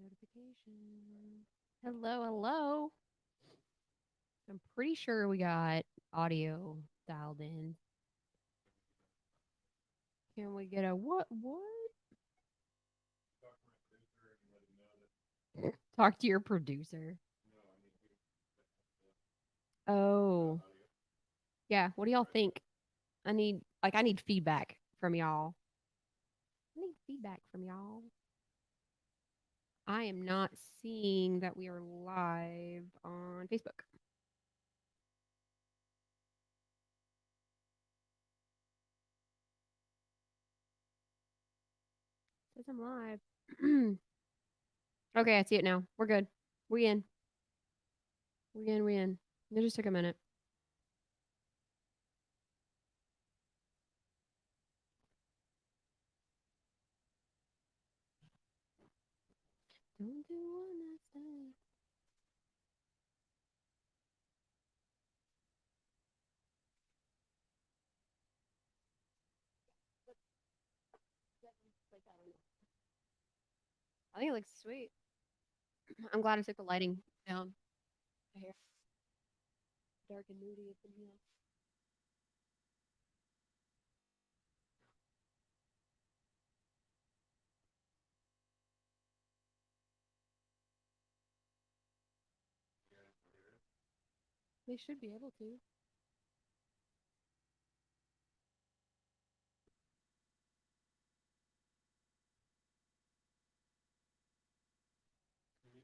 Notification. Hello, hello. I'm pretty sure we got audio dialed in. Can we get a what? What? Talk to your producer. Oh, yeah. What do y'all think? I need feedback from y'all. I need feedback from y'all. I am not seeing that we are live on Facebook. Says I'm live. Okay, I see it now. We're good. We in. We in. We in. It just took a minute. Don't do one night stand. I think it looks sweet. I'm glad I took the lighting down. Here, dark and moody up in here. They should be able to.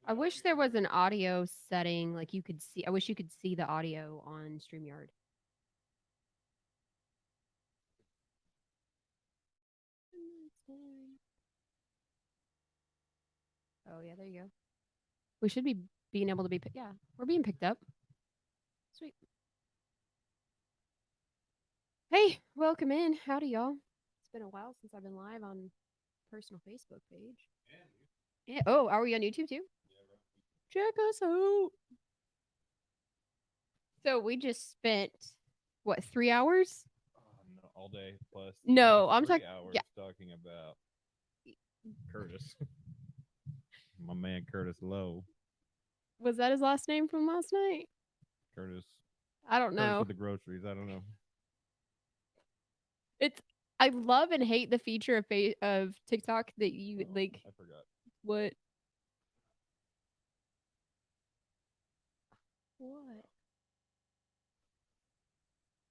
I wish there was an audio setting like you could see. I wish you could see the audio on StreamYard. Oh yeah, there you go. We should be being able to be. Yeah, we're being picked up. Sweet. Hey, welcome in. Howdy, y'all. It's been a while since I've been live on personal Facebook page. Yeah. Oh, are we on YouTube too? Check us out. So we just spent what 3 hours? No, all day plus. No, I'm 3 talking. hours Yeah, talking about Curtis, my man Curtis Lowe. was that his last name from last night? Curtis, I don't Curtis know. with the groceries. I don't know. It's I love and hate the feature of TikTok that you Oh, like. I forgot. What? What?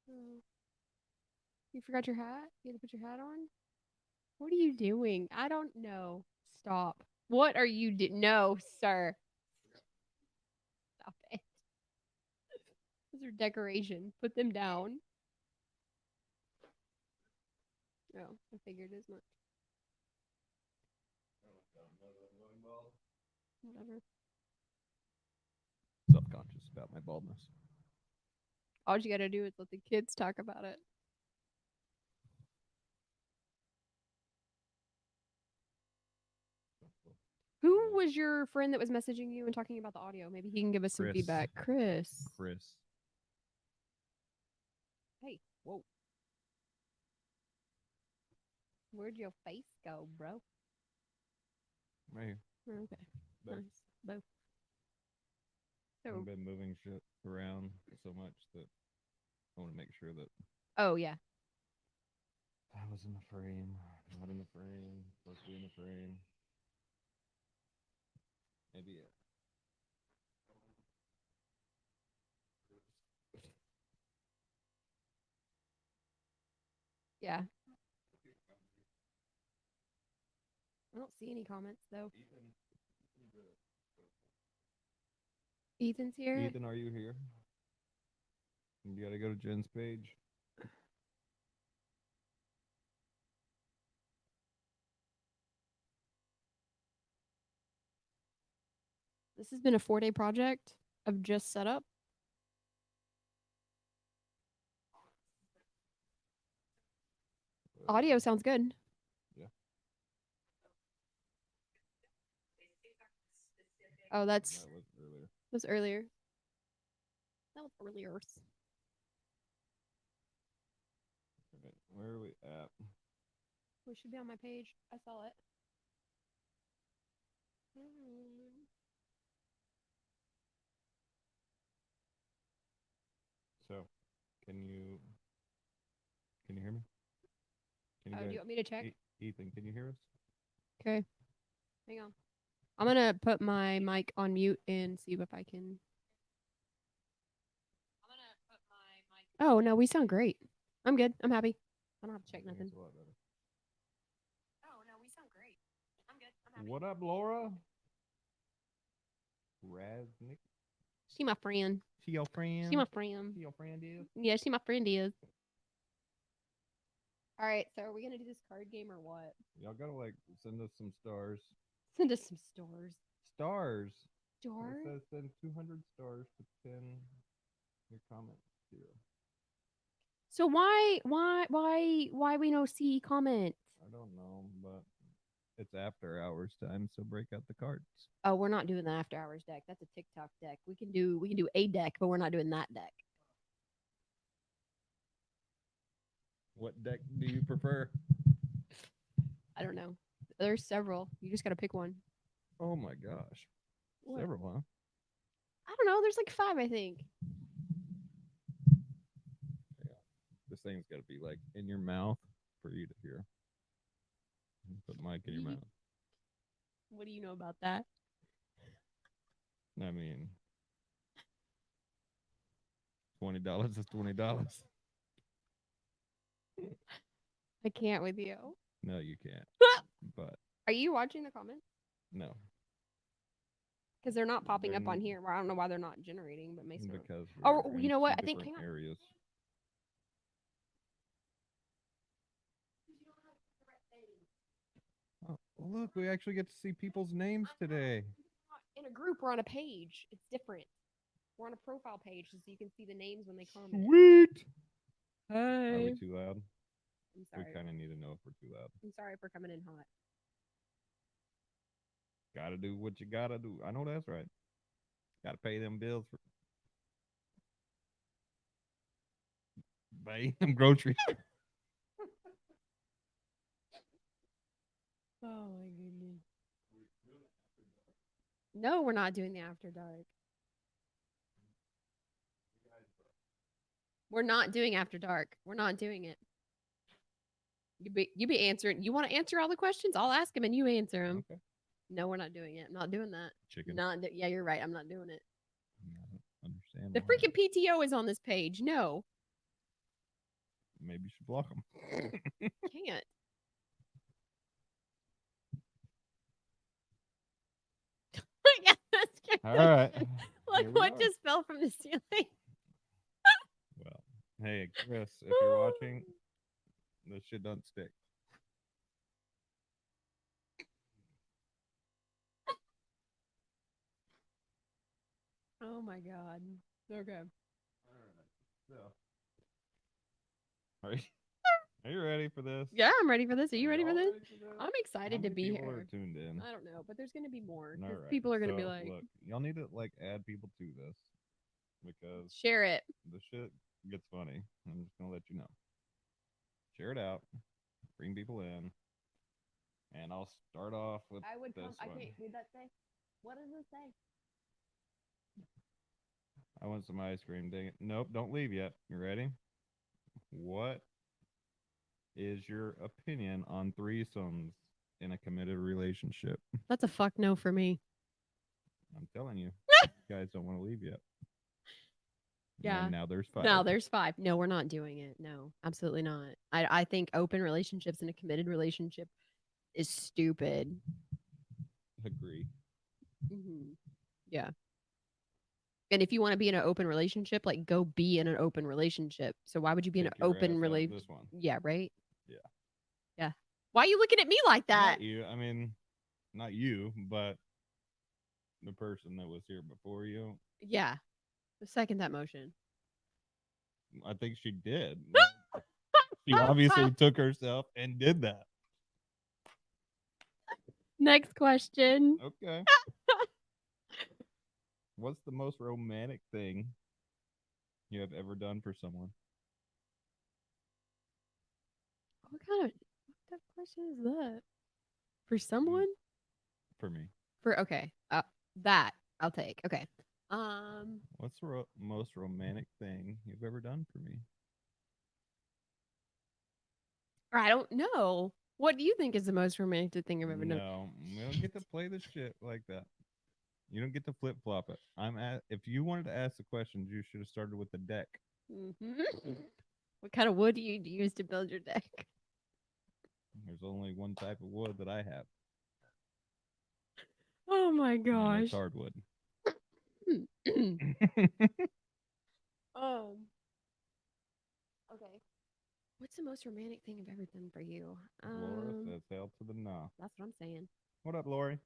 Oh, you forgot your hat? You had to put your hat on? What are you doing? I don't know. Stop. What are you doing? No, sir. Stop it. Those are decorations. Put them down. Oh, I figured as much. Whatever. Self-conscious about my baldness. All you gotta do is let the kids talk about it. Who was your friend that was messaging you and talking about the audio? Maybe he can give us some Chris. feedback. Chris. Chris. Hey, whoa. Where'd your face go, bro? Right here. Okay. Both. Nice. Both. So, I've been moving shit around so much that I want to make sure that oh yeah. I was in the frame, not in the frame, supposed to be in the frame. Maybe it. Yeah. I don't see any comments though. Ethan's here. Ethan, are you here? You gotta go to Jen's page. This has been a 4-day project of just setup. Audio sounds good. Yeah. Oh, that's That was earlier. was earlier. That was earlier. Okay, where are we at? We should be on my page. I saw it. So, can you hear me? Can Oh, do you want me to check? Ethan, can you hear us? Okay. Hang on. I'm gonna put my mic on mute and see if I can. Oh no, we sound great. I'm good. I'm happy. I don't have to check I think nothing. it's a lot better. Oh no, we sound great. I'm good. I'm happy. What up, Laura? Raznik? She my friend. She your friend? She my friend. She your friend is? Yeah, she my friend is. All right, so are we gonna do this card game or what? Y'all gotta like send us some stars. Send us some stars. Stars. It Stars? says send 200 stars to pin your comment here. So why we no see comment? I don't know, but it's after hours time, so break out the cards. Oh, we're not doing the after hours deck. That's a TikTok deck. We can do a deck, but we're not doing that deck. What deck do you prefer? I don't know. There's several. You just gotta pick one. Oh my gosh. What? Several, huh? I don't know. There's like 5, I think. This thing's got to be like in your mouth for you to hear. Put the mic in your mouth. What do you know about that? I mean, $20 is $20. I can't with you. No, you can't. But Are you watching the comments? no, Because they're not popping They're up on n- here. Well, I don't know why they're not generating, but Mason. because Oh, we're you in know what? two I think. different Hang on. areas. Oh, look, we actually get to see people's names today. In a group, we're on a page. It's different. We're on a profile page, so you can see the names when they comment. Sweet. Are Hey. we too loud? I'm We sorry. kind of need to know if we're too loud. I'm sorry for coming in hot. Gotta do what you gotta do. I know that's right. Gotta pay them bills for buy them groceries. Oh my goodness. No, we're not doing the after dark. We're not doing after dark. We're not doing it. You be answering. You want to answer all the questions? I'll ask them and you answer them. Okay. No, we're not doing it. I'm not doing that. Chicken. Yeah, you're right. I'm not doing it. I don't understand. The why. freaking PTO is on this page. No, Maybe you should block them. can't. Yeah, that's good. All right. Look Here we what are. just fell from the ceiling. Well, hey, Chris, if you're watching, this shit doesn't stick. Oh my god. Okay. All right. So, are you ready for this? Yeah, I'm ready for this. Are you ready for y'all this? ready for this? I'm How excited to many be people here. are tuned in? I don't know, but there's gonna be more. All 'Cause right. people are gonna be so, like, look, y'all need to like add people to this because share it. the shit gets funny. I'm just gonna let you know. Share it out, bring people in, and I'll start off with I would this come. I one. can't read that say. What does it say? I want some ice cream. Dang it! Nope, don't leave yet. You ready? What is your opinion on threesomes in a committed relationship? That's a fuck no for me. I'm telling you, you guys don't want to leave yet. Yeah. And now there's 5. Now there's 5. No, we're not doing it. No, absolutely not. I think open relationships and a committed relationship is stupid. Agree. Mm-hmm. Yeah. And if you want to be in an open relationship, like go be in an open relationship. So why would you be in an Kick your ass open out of relationship? This one. Yeah, right? Yeah. Yeah. Why are you looking at me like that? Not you. I mean, not you, but the person that was here before you. Yeah. Second that motion. I think she did. She obviously took herself and did that. Next question. Okay. What's the most romantic thing you have ever done for someone? What kind of question is that? For someone? For me. For okay, that I'll take. Okay. Um, What's the most romantic thing you've ever done for me? I don't know. What do you think is the most romantic thing I've ever done? No, we don't get to play this shit like that. You don't get to flip flop it. If you wanted to ask the questions, you should have started with the deck. What kind of wood do you use to build your deck? There's only one type of wood that I have, Oh my and it's gosh. hardwood. um. Okay. What's the most romantic thing I've ever done for you? Laura says hell to the nah. That's what I'm saying. What up, Lori?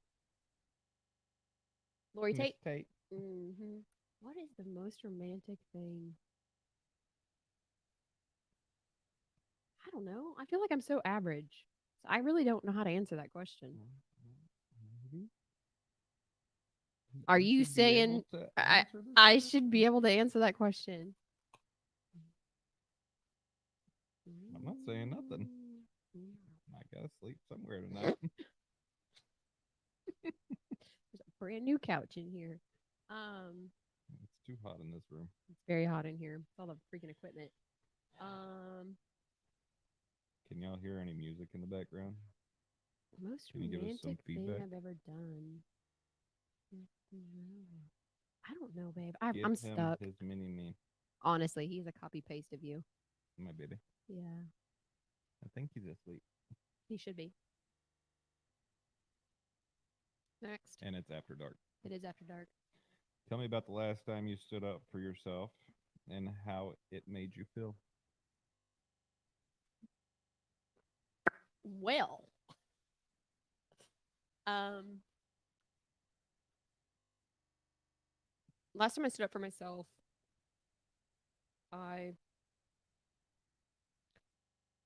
Lori Miss Tate. Tate. What is the most romantic thing? I don't know. I feel like I'm so average. So I really don't know how to answer that question. Maybe Are you you should be able saying to I answer this I should be question. able to answer that question? I'm not saying nothing. I gotta sleep somewhere tonight. There's a brand new couch in here. Um, It's too hot in this room. it's very hot in here. It's all the freaking equipment. Um, Can y'all hear any music in the background? most Can you give us some romantic thing feedback? I've ever done. I don't know, babe. I'm Give I'm him stuck. his mini me, Honestly, he's a copy paste of you. my baby. Yeah, I think he's asleep, he should be. Next. and it's after dark. It is after dark. Tell me about the last time you stood up for yourself and how it made you feel. Well, um, last time I stood up for myself, I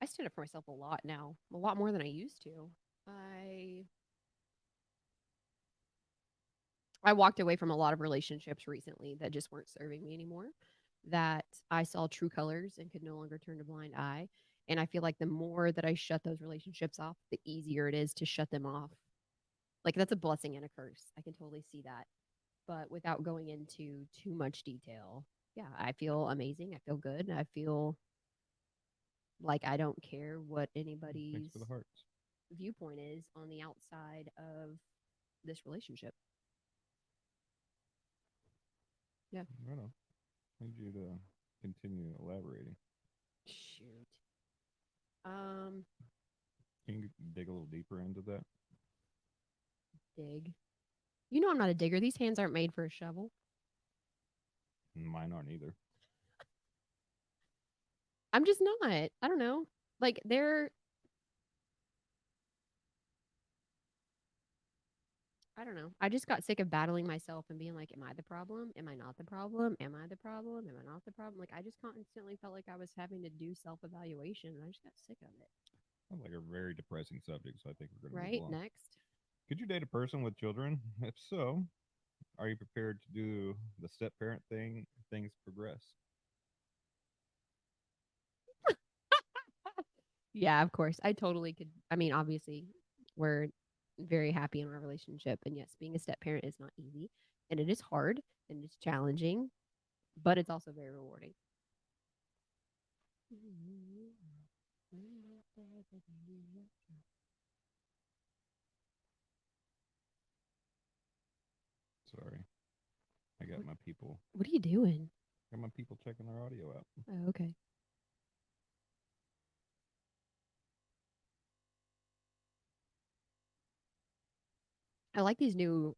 I stand up for myself a lot now, a lot more than I used to. I I walked away from a lot of relationships recently that just weren't serving me anymore. That I saw true colors and could no longer turn a blind eye. And I feel like the more that I shut those relationships off, the easier it is to shut them off. Like that's a blessing and a curse. I can totally see that. But without going into too much detail, yeah, I feel amazing. I feel good. I feel like I don't care what Thanks anybody's for the hearts. viewpoint is on the outside of this relationship. Yeah. Right on. I need you to continue elaborating. Shoot. Um, Can you dig a little deeper into that? dig. You know I'm not a digger. These hands aren't made for a shovel. Mine aren't either. I'm just not. I don't know. Like they're I don't know. I just got sick of battling myself and being like, am I the problem? Am I not the problem? Am I the problem? Am I not the problem? Like I just constantly felt like I was having to do self-evaluation and I just got sick of it. Sounds like a very depressing subject, so I think we're going to move Right? along. Next. Could you date a person with children? If so, are you prepared to do the step parent thing if things progress? Yeah, of course. I totally could. I mean, obviously, we're very happy in our relationship. And yes, being a step parent is not easy and it is hard and it's challenging, but it's also very rewarding. Sorry, I got What, my people. what are you doing? Got my people checking our audio out. Oh, okay. I like these new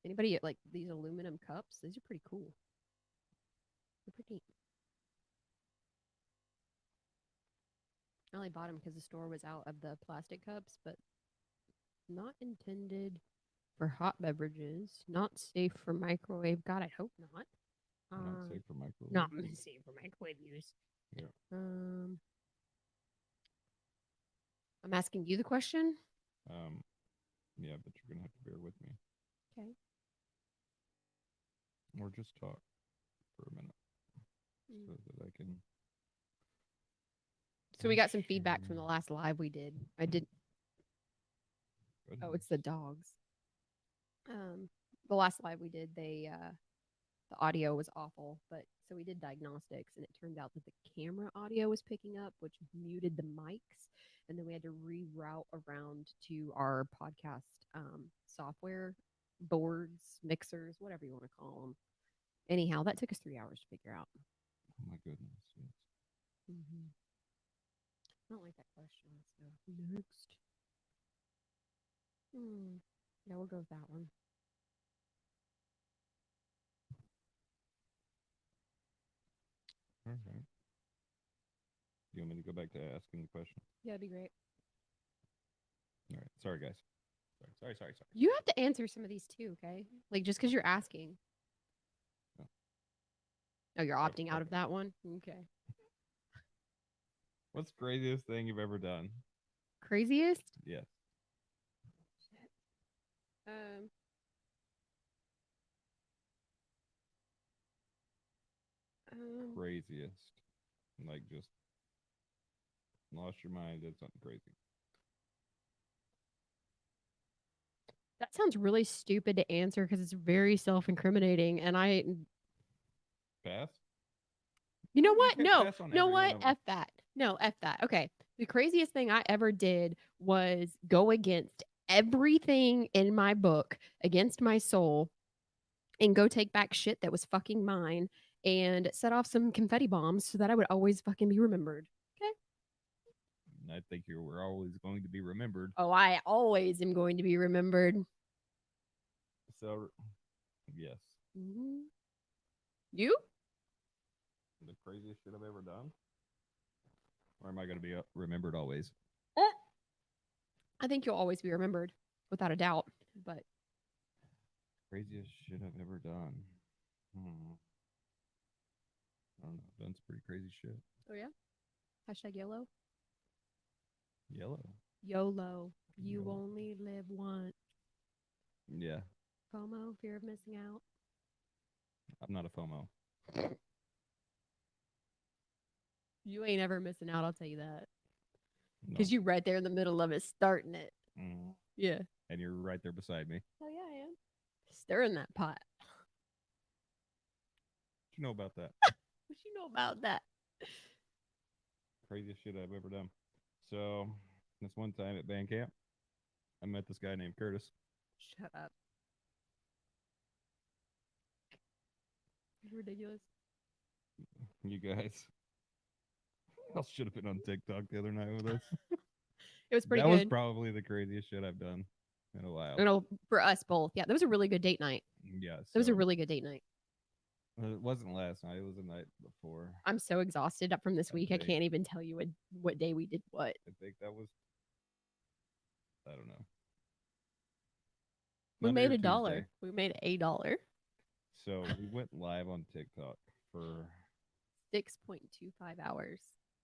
anybody like these aluminum cups? These are pretty cool. They're pretty neat. I only bought them because the store was out of the plastic cups, but not intended for hot beverages. Not safe for microwave. God, I hope not. Not safe for Not microwave. safe for microwave use. Yeah. Um, I'm asking you the question. Um. Yeah, but you're gonna have to bear with me, Okay. or just talk for a minute Mm. so that I can. So we got some feedback from the last live we did. I did. Oh, Goodness. it's the dogs. The last live we did, the audio was awful, but so we did diagnostics, and it turned out that the camera audio was picking up, which muted the mics, and then we had to reroute around to our podcast software boards, mixers, whatever you want to call them. Anyhow, that took us 3 hours to figure out. Oh my goodness. Yes. Mm-hmm. I don't like that question. So next, yeah, we'll go with that one. All right. You want me to go back to asking the question? Yeah, that'd be great. All right. Sorry, guys. Sorry. You have to answer some of these too, okay? Like just because you're asking. Oh. Oh, you're opting out Okay. of that one? Okay. What's the craziest thing you've ever done? Craziest? Yes. Shit. Um. Craziest. Like just lost your mind, did something crazy. That sounds really stupid to answer because it's very self-incriminating, and Pass? you know You what? can No, pass on know every one what? of them. F that. No, F that. Okay. The craziest thing I ever did was go against everything in my book, against my soul, and go take back shit that was fucking mine and set off some confetti bombs so that I would always fucking be remembered. Okay. I think you were always going to be remembered. Oh, I always am going to be remembered. So, yes. Mhm. You? The craziest shit I've ever done? Or am I going to be remembered always? I think you'll always be remembered, without a doubt. But Craziest shit I've ever done. I don't know. I've done some pretty crazy shit. oh yeah, hashtag YOLO. Yellow. YOLO. You YOLO. only live once. Yeah. FOMO, fear of missing out. I'm not a FOMO. You ain't ever missing out. I'll tell you that. No. Because you right there in the middle of it, starting it. Mm. Yeah. And you're right there beside me. Hell yeah, I am. Stirring that pot. What you know about that? What you know about that? Craziest shit I've ever done. So, this one time at band camp, I met this guy named Curtis. Shut up. You're ridiculous. You guys. I should have been on TikTok the other night with us. It was pretty that good. was probably the craziest shit I've done in a while. You know, for us both. Yeah, that was a really good date night. Yeah. That was a really good date night. It wasn't last night. It was the night before. I'm so exhausted from this week. I think- can't even tell you what day we did what. I think that was. I don't know. We Monday or made $1. Tuesday. We made $1. So we went live on TikTok for 6.25 hours.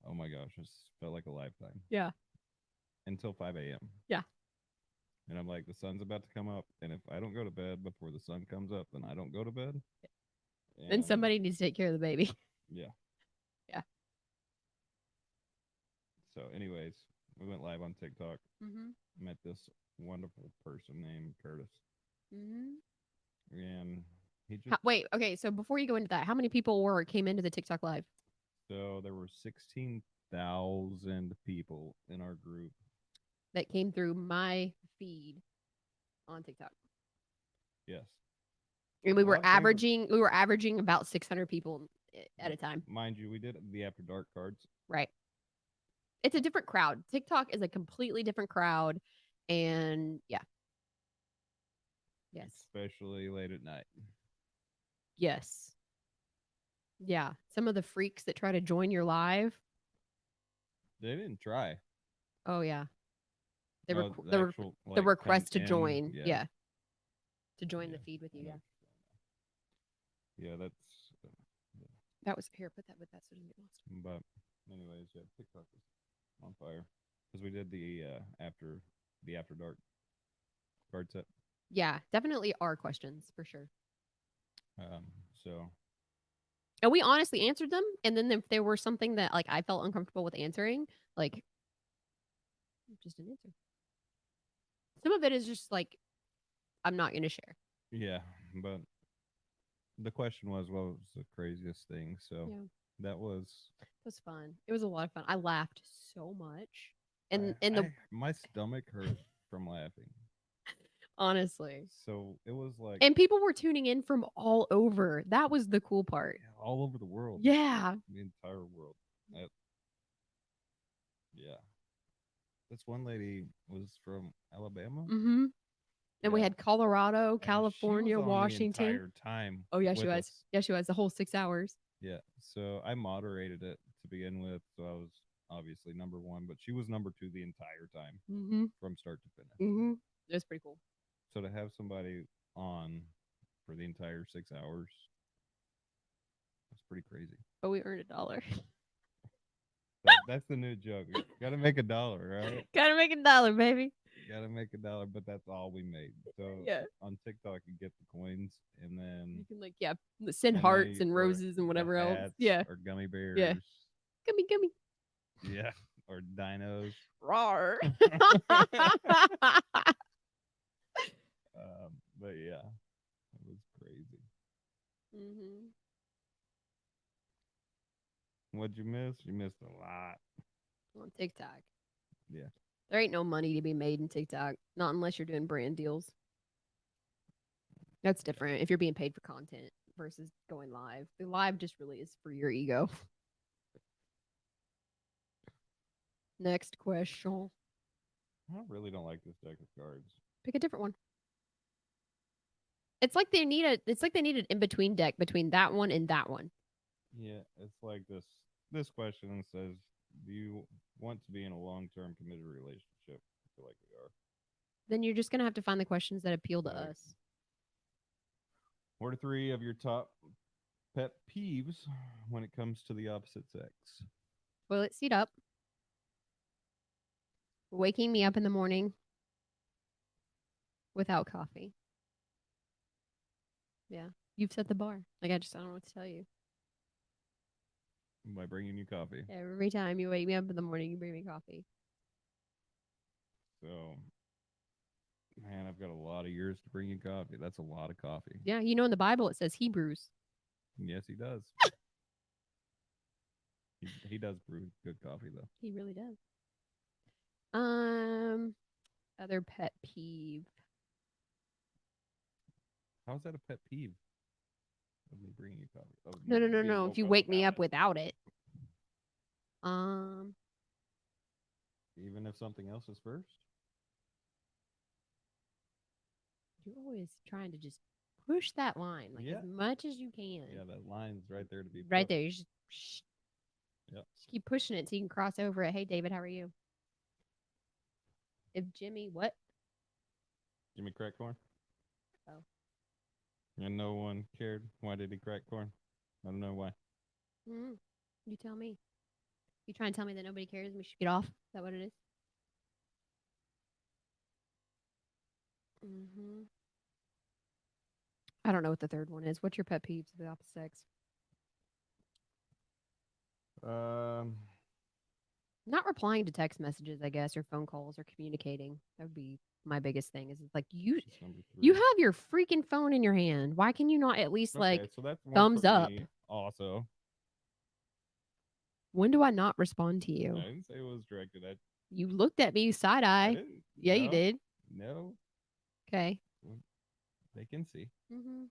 oh my gosh, it felt like a lifetime. Yeah. Until 5 a.m. Yeah. And I'm like, the sun's about to come up, and if I don't go to bed before the sun comes up, then I don't go to bed. Then somebody needs to take care of the baby. Yeah. Yeah. So, anyways, we went live on TikTok. Mm-hmm. Met this wonderful person named Curtis, Mm-hmm. and he just Wait, okay. So before you go into that, how many people came into the TikTok live? so there were 16,000 people in our group. That came through my feed on TikTok. Yes. And we A were lot came from- averaging about 600 people at a time. Mind you, we did the After Dark cards. Right. It's a different crowd. TikTok is a completely different crowd. And yeah. Yes. Especially late at night. Yes. Yeah. Some of the freaks that try to join your live. They didn't try. Oh yeah. The Oh, actual, the like, come request to in, join. yeah. Yeah. To join the Yeah, feed with you. I know Yeah. what you're saying. Yeah, that's. That was here. Put that with that so it doesn't get lost. But, anyways, yeah, TikTok is on fire because we did the after dark card set. Yeah, definitely are questions for sure. So And we honestly answered them. And then if there were something that like I felt uncomfortable with answering, like just an answer. Some of it is just like I'm not going to share. Yeah, but the question was, what was the craziest thing? So Yeah. that was. It was fun. It was a lot of fun. I laughed so much. And the My stomach hurt from laughing. honestly. So it was like And people were tuning in from all over. That was the cool part. all over the world, Yeah. the entire world. That- yeah, this one lady was from Alabama. Mm-hmm. And we Yeah, had Colorado, and she was California, on the Washington. entire time Oh yeah, she with was. us. Yeah, she was the whole 6 hours. Yeah, so I moderated it to begin with, so I was obviously number one, but she was number two the entire time Mm-hmm. from start to finish. Mm-hmm. It was pretty cool. So to have somebody on for the entire 6 hours, that's pretty crazy. But we earned $1. That's the new joke. Got to make $1, right? Gotta make $1, baby. Got to make $1, but that's all we made. So Yeah. on TikTok, you get the coins, and then You can send and hearts they- and or roses and the whatever else. hats Yeah. or gummy bears. Yeah. Gummy, gummy. Yeah, or dinos. Rawr. But yeah, it was crazy. Mm-hmm. What'd you miss? You missed a lot. On TikTok. Yeah. There ain't no money to be made in TikTok. Not unless you're doing brand deals. That's different if you're being paid for content versus going live. The live just really is for your ego. Next question. I really don't like this deck of cards. Pick a different one. It's like they need an in-between deck between that one and that one. Yeah, it's like this. This question says, "Do you want to be in a long-term committed relationship?" I feel like we are. Then you're just gonna have to find the questions that appeal to Right. us. What are three of your top pet peeves when it comes to the opposite sex? Toilet seat up. Waking me up in the morning without coffee. Yeah. You've set the bar. I don't know what to tell you. By bringing you coffee. Every time you wake me up in the morning, you bring me coffee. So, man, I've got a lot of years to bring you coffee. That's a lot of coffee. Yeah, in the Bible it says Hebrews. Yes, he does. he does brew good coffee though. He really does. Other pet peeve. How's that a pet peeve? Of me bringing you coffee. Of No. you being If you woke wake me without up it. without it. Even if something else is first. You're always trying to just push that line Yeah. as much as you can. Yeah, that line's right there to be Right put. there. You just Yep. keep pushing it so you can cross over it. Hey, David, how are you? If Jimmy, what? Jimmy crack corn. Oh. And no one cared. Why did he crack corn? I don't know why. You tell me. You trying to tell me that nobody cares and we should get off? Is that what it is? Mm-hmm. I don't know what the third one is. What's your pet peeves of the opposite sex? Not replying to text messages, I guess, or phone calls or communicating. That would be my biggest thing. Is it's like that's number you 3. have your freaking phone in your hand. Why can you not at least Okay, so that's one thumbs for up? me also. When do I not respond to I you? didn't say it was directed at. You looked at me side I eye. didn't. Yeah, you No, did. No, Okay. they can see. Mm-hmm.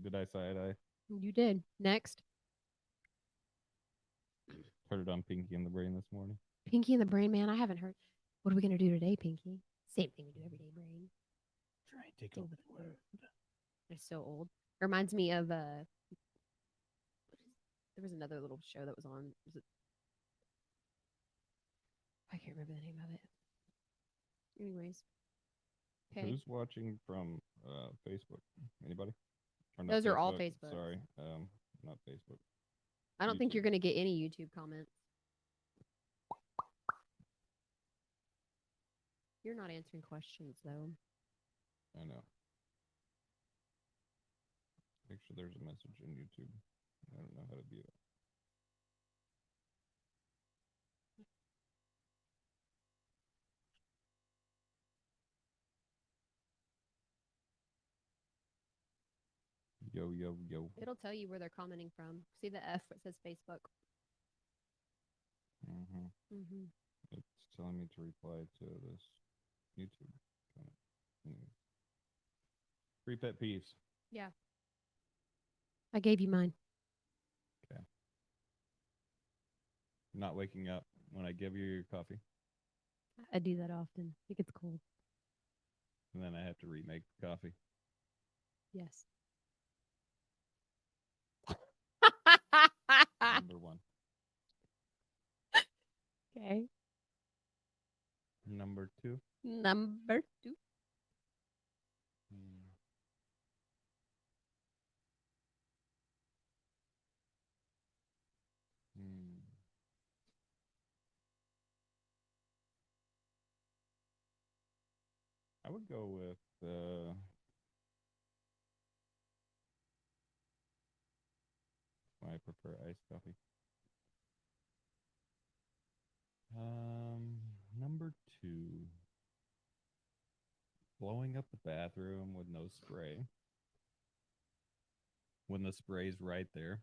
Did I side eye? You did. Next. Heard it on Pinky in the Brain this morning. Pinky and the Brain, man. I haven't heard. What are we gonna do today, Pinky? Same thing we do every day, Brain. Try and take over the world. It's so old. It reminds me of there was another little show that was on. I can't remember the name of it. Anyways. Okay. Who's watching from Facebook? Anybody? Or not Those are all Facebook. Sorry, not Facebook. I don't think YouTube. you're gonna get any YouTube comments. You're not answering questions though. I know. Make sure there's a message in YouTube. I don't know how to view it. Yo, yo, yo. It'll tell you where they're commenting from. See the F where it says Facebook. Mm-hmm. Mm-hmm. It's telling me to reply to this YouTube comment. Anyways. Free pet peeves. Yeah. I gave you mine. Not waking up when I give you your coffee, I do that often. It gets cold. and then I have to remake the coffee. Yes. Number one. Okay. Number two. Number 2. Hmm. Hmm. I would go with I prefer iced coffee. Number two. Blowing up the bathroom with no spray. When the spray's right there.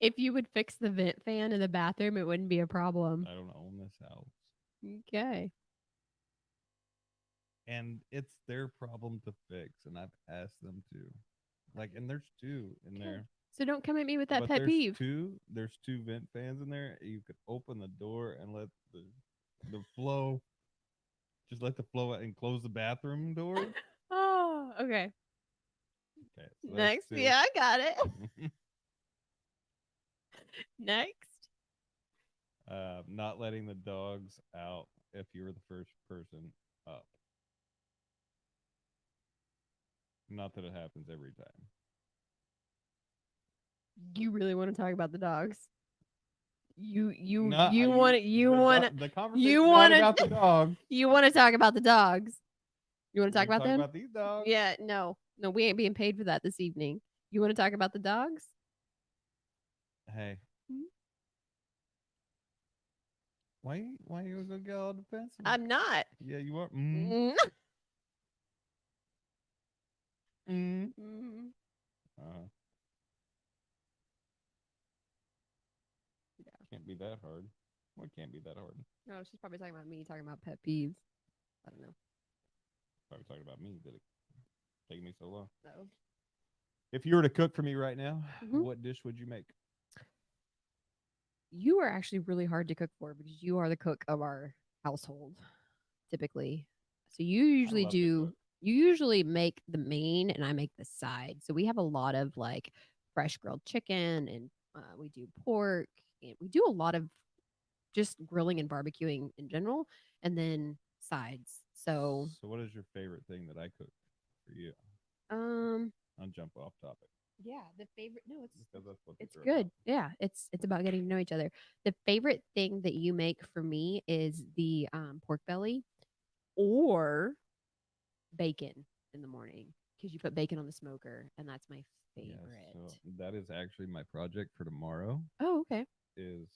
If you would fix the vent fan in the bathroom, it wouldn't be a problem. I don't own this house. Okay. And it's their problem to fix, and I've asked them to. Like, and there's two in Okay. there. So don't come at me with that But pet peeve. There's two vent fans in there. You could open the door and let the flow, just let the flow out and close the bathroom door. Oh, okay. Okay, so Next. that's two. Yeah, I got it. Next. Not letting the dogs out if you were the first person up. Not that it happens every time. You really want to talk about the dogs? You Not- you I- want the you do- want the conversation you not wanna- about the dog. you want to talk about the dogs? You want to We're talk gonna about them? about these dogs. Yeah, no, we ain't being paid for that this evening. You want to talk about the dogs? Hey. Hmm? Why you gonna get all defensive? I'm not. Yeah, you are. Mm. Mm. Mm. Can't be that hard. Well, it can't be that hard. No, she's probably talking about me talking about pet peeves. I don't know. Probably talking about me. Did it take me so long? No. If you were to cook for me right now, Mhm. what dish would you make? You are actually really hard to cook for because you are the cook of our household, typically. So you usually love to do. cook. You usually make the main, and I make the side. So we have a lot of like fresh grilled chicken, and we do pork, and we do a lot of just grilling and barbecuing in general, and then sides. So what is your favorite thing that I cook for you? um, I'll jump off topic yeah, the favorite. No, because that's what it's good. Yeah, it's about getting to know each other. The favorite thing that you make for me is the pork belly or bacon in the morning because you put bacon on the smoker, and that's my favorite. So that is actually my project for tomorrow. Oh, okay. Is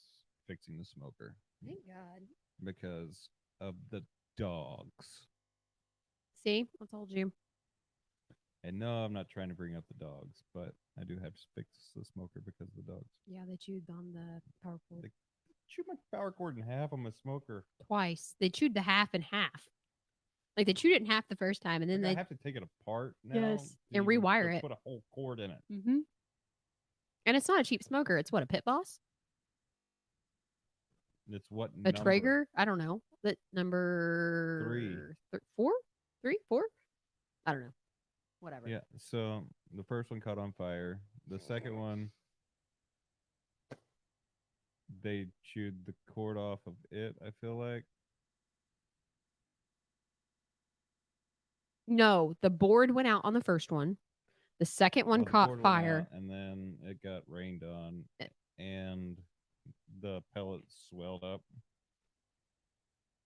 fixing the smoker Thank God. because of the dogs. See, I told you. And no, I'm not trying to bring up the dogs, but I do have to fix the smoker because of the dogs. Yeah, they chewed on the power cord They chewed my power cord in half on my smoker. twice. They chewed the half in half. Like they chewed it in half the first time, and then I they have to take it apart now. Yes, to and even rewire to it. Put a whole cord in it. Mm-hmm. And it's not a cheap smoker. It's what, a Pit Boss? It's what A number? Traeger? I don't know. That number 3. 4? 3? 4? I don't know. Whatever. Yeah. So the first one caught on fire. The second one, they chewed the cord off of it. I feel like. No, the board went out on the first one. The second one Oh, the caught cord went fire. out, and then it got rained on, Eh. and the pellets swelled up.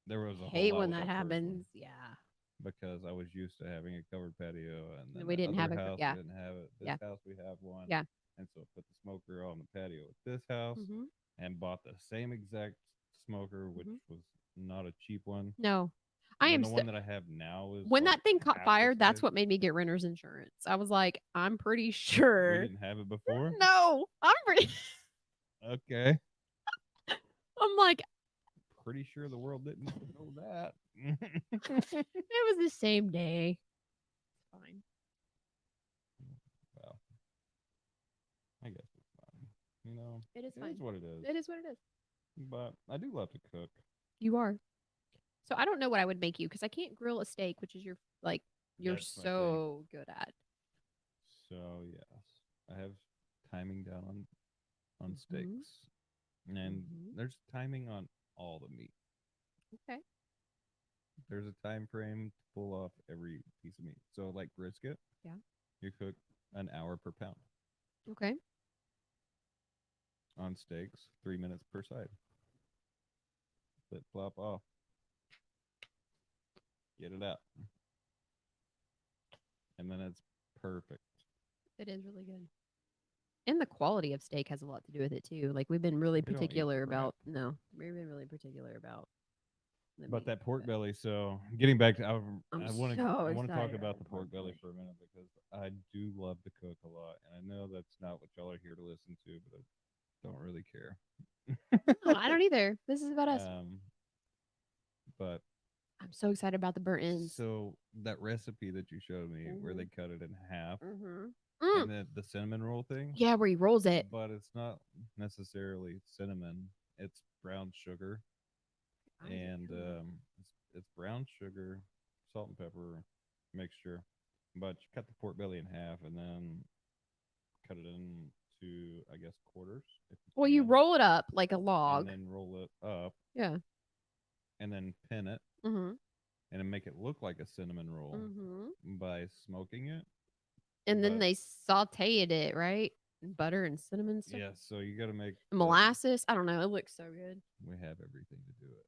There was a Hate whole lot when with that first one happens. Yeah. because I was used to having a covered patio, and then We the didn't other have it. house Yeah. didn't have it. This Yeah. house we have one. Yeah. And so put the smoker on the patio at this house, Mm-hmm. and bought the same exact smoker, which Mhm. was not a cheap one. No. I And am the so, one that I have now is when like that thing caught half the fire, that's size. what made me get renter's insurance. I was like, I'm pretty We sure. didn't have it before. No, I'm pretty. Okay. I'm like, Pretty sure the world didn't know that. it was the same day. Fine. Well, I guess it's fine. You know, It is it fine. is what it is. It is what it is. But I do love to cook. You are. So I don't know what I would make you because I can't grill a steak, which is your like you're That's my thing. so good at. So yes, I have timing down on Mhm. steaks, and Mhm. there's timing on all the meat. Okay. There's a time frame to pull off every piece of meat. So like brisket, Yeah. you cook an hour per pound. Okay. On steaks, 3 minutes per side. Flip flop off. Get it out, and then it's perfect. It is really good. And the quality of steak has a lot to do with it too. Like we've been really They don't eat particular crap. about no, we've been really particular about the But meat. that pork belly. So getting back to, I'm I want to so I want to talk excited about about the the pork pork belly belly. for a minute because I do love to cook a lot, and I know that's not what y'all are here to listen to, but I don't really care. No, I don't either. This is about us. Um, but I'm so excited about the burnt ends. so that recipe that you showed me, where they Mhm. cut it in half, Mm-hmm. and then the cinnamon roll thing, Yeah, where he rolls it. but it's not necessarily cinnamon; it's brown sugar, and it's brown sugar, salt and pepper mixture. But you cut the pork belly in half and then cut it into, I guess, quarters if Well, you you can, roll it up like a and log. then roll it up Yeah. and then pin it Mm-hmm. and then make it look like a cinnamon roll Mm-hmm. by smoking it. And then But they sauteed it, right? And butter and cinnamon stuff. yeah, so you got to make Molasses. I don't know. It looks so good. we have everything to do it.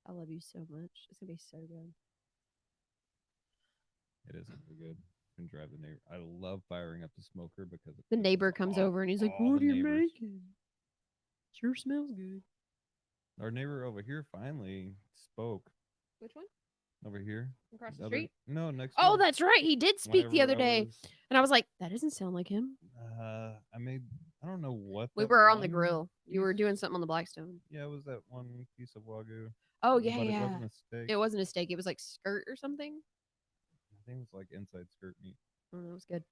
I love you so much. It's gonna be so good. It is really good. Can drive the neighbor. I love firing up the smoker because it The pisses neighbor comes off over and he's like, all "What the are you neighbors. making? Sure smells good." Our neighbor over here finally spoke. Which one? Over here, Across the other street? no next Oh, door. that's right. He did speak the Whenever other I day, was, and I was like, "That doesn't sound like him." I made, I don't know what We that were on the one grill. You were piece- doing something on the Blackstone. Yeah, it was that one piece of wagyu, Oh yeah, but it yeah. wasn't a steak. It wasn't a steak. It was like skirt or something. I think it was like inside skirt meat. I don't know. It was good.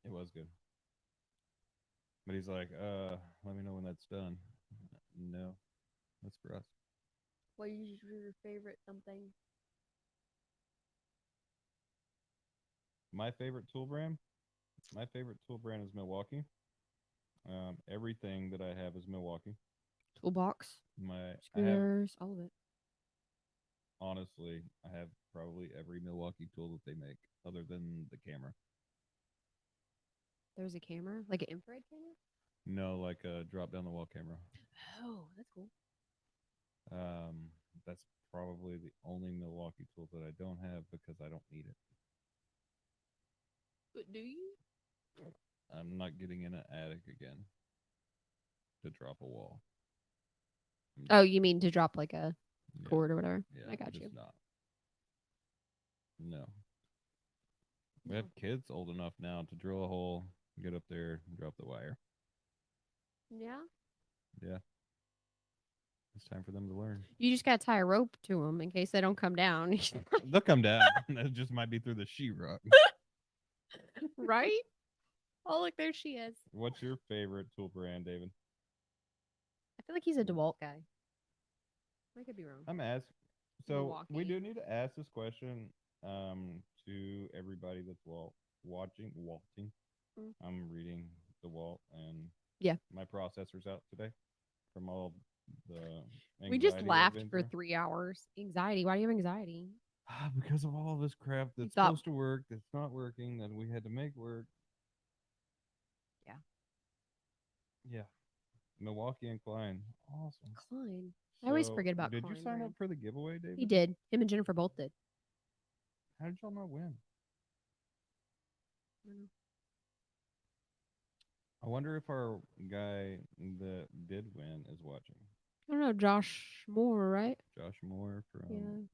It was good. But he's like, let me know when that's done. No, that's for us. What is your favorite something? My favorite tool brand. My favorite tool brand is Milwaukee. Everything that I have is Milwaukee. Toolbox, I have screwdrivers, all of it. honestly, I have probably every Milwaukee tool that they make, other than the camera. There's a camera, like an infrared camera. No, like a drop down the wall camera. Oh, that's cool. Um, that's probably the only Milwaukee tool that I don't have because I don't need it. But do you? I'm not getting in an attic again to drop a wall. Oh, you mean to drop like a Yeah, cord or whatever? yeah, I got just you. not. No. We No. have kids old enough now to drill a hole, get up there, and drop the wire. Yeah. Yeah. It's time for them to learn. You just gotta tie a rope to them in case they don't come down. They'll come down. It just might be through the sheetrock. Right? Oh, look, there she is. What's your favorite tool brand, David? I feel like he's a DeWalt guy. I could be wrong. I'm asking. So we Milwaukee. do need to ask this question to everybody that's watching. Mm. I'm reading DeWalt, and Yeah. my processor's out today from all the We just anxiety I've laughed been for through. 3 hours. Anxiety. Why do you have anxiety? Because of all this crap that's thought- supposed to work, that's not working, that we had to make work. Yeah. Yeah. Milwaukee and Klein. Awesome. Klein. I always forget about Did you Klein sign brand. up for the giveaway, David? He did. Him and Jennifer both did. How did y'all not win? Mm. I wonder if our guy that did win is watching. I don't know. Josh Moore, right? Josh Moore from Yeah.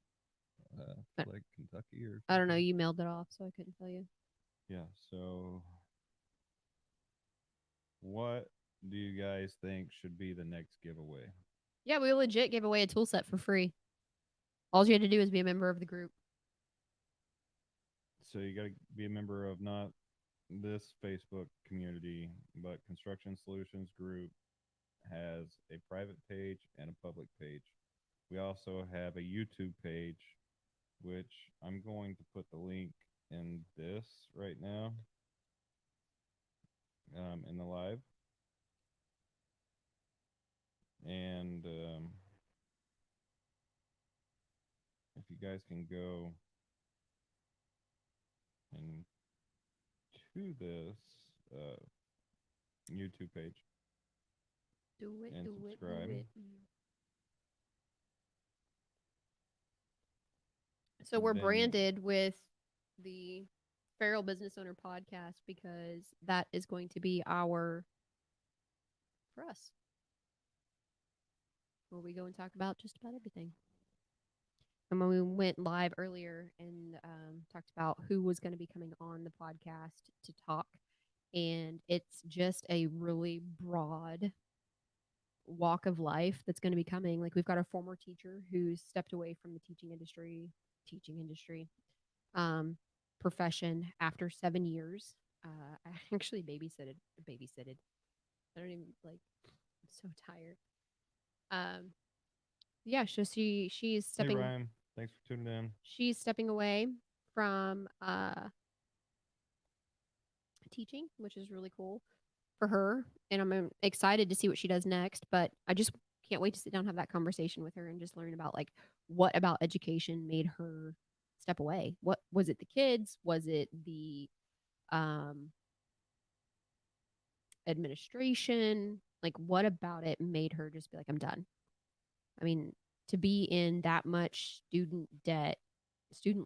But like Kentucky or I don't know. something. You mailed it off, so I couldn't tell you. Yeah. So, what do you guys think should be the next giveaway? Yeah, we legit gave away a tool set for free. All you had to do is be a member of the group. So you got to be a member of not this Facebook community, but Construction Solutions Group has a private page and a public page. We also have a YouTube page, which I'm going to put the link in this right now, in the live. And if you guys can go and to this uh, YouTube page Do it, and do it, do subscribe. it. So we're Then branded with the Feral Business Owner podcast because that is going to be our for us, where we go and talk about just about everything. And when we went live earlier and talked about who was going to be coming on the podcast to talk, and it's just a really broad walk of life that's going to be coming. Like we've got a former teacher who's stepped away from the teaching industry, profession after 7 years. I actually babysitted. I don't even like. I'm so tired. Um, yeah, so hey Ryan, thanks for tuning in. she's stepping away from teaching, which is really cool for her. And I'm excited to see what she does next. But I just can't wait to sit down and have that conversation with her and just learn about like what about education made her step away. What was it? The kids? Was it the um, administration? Like what about it made her just be like, I'm done? I mean, to be in that much student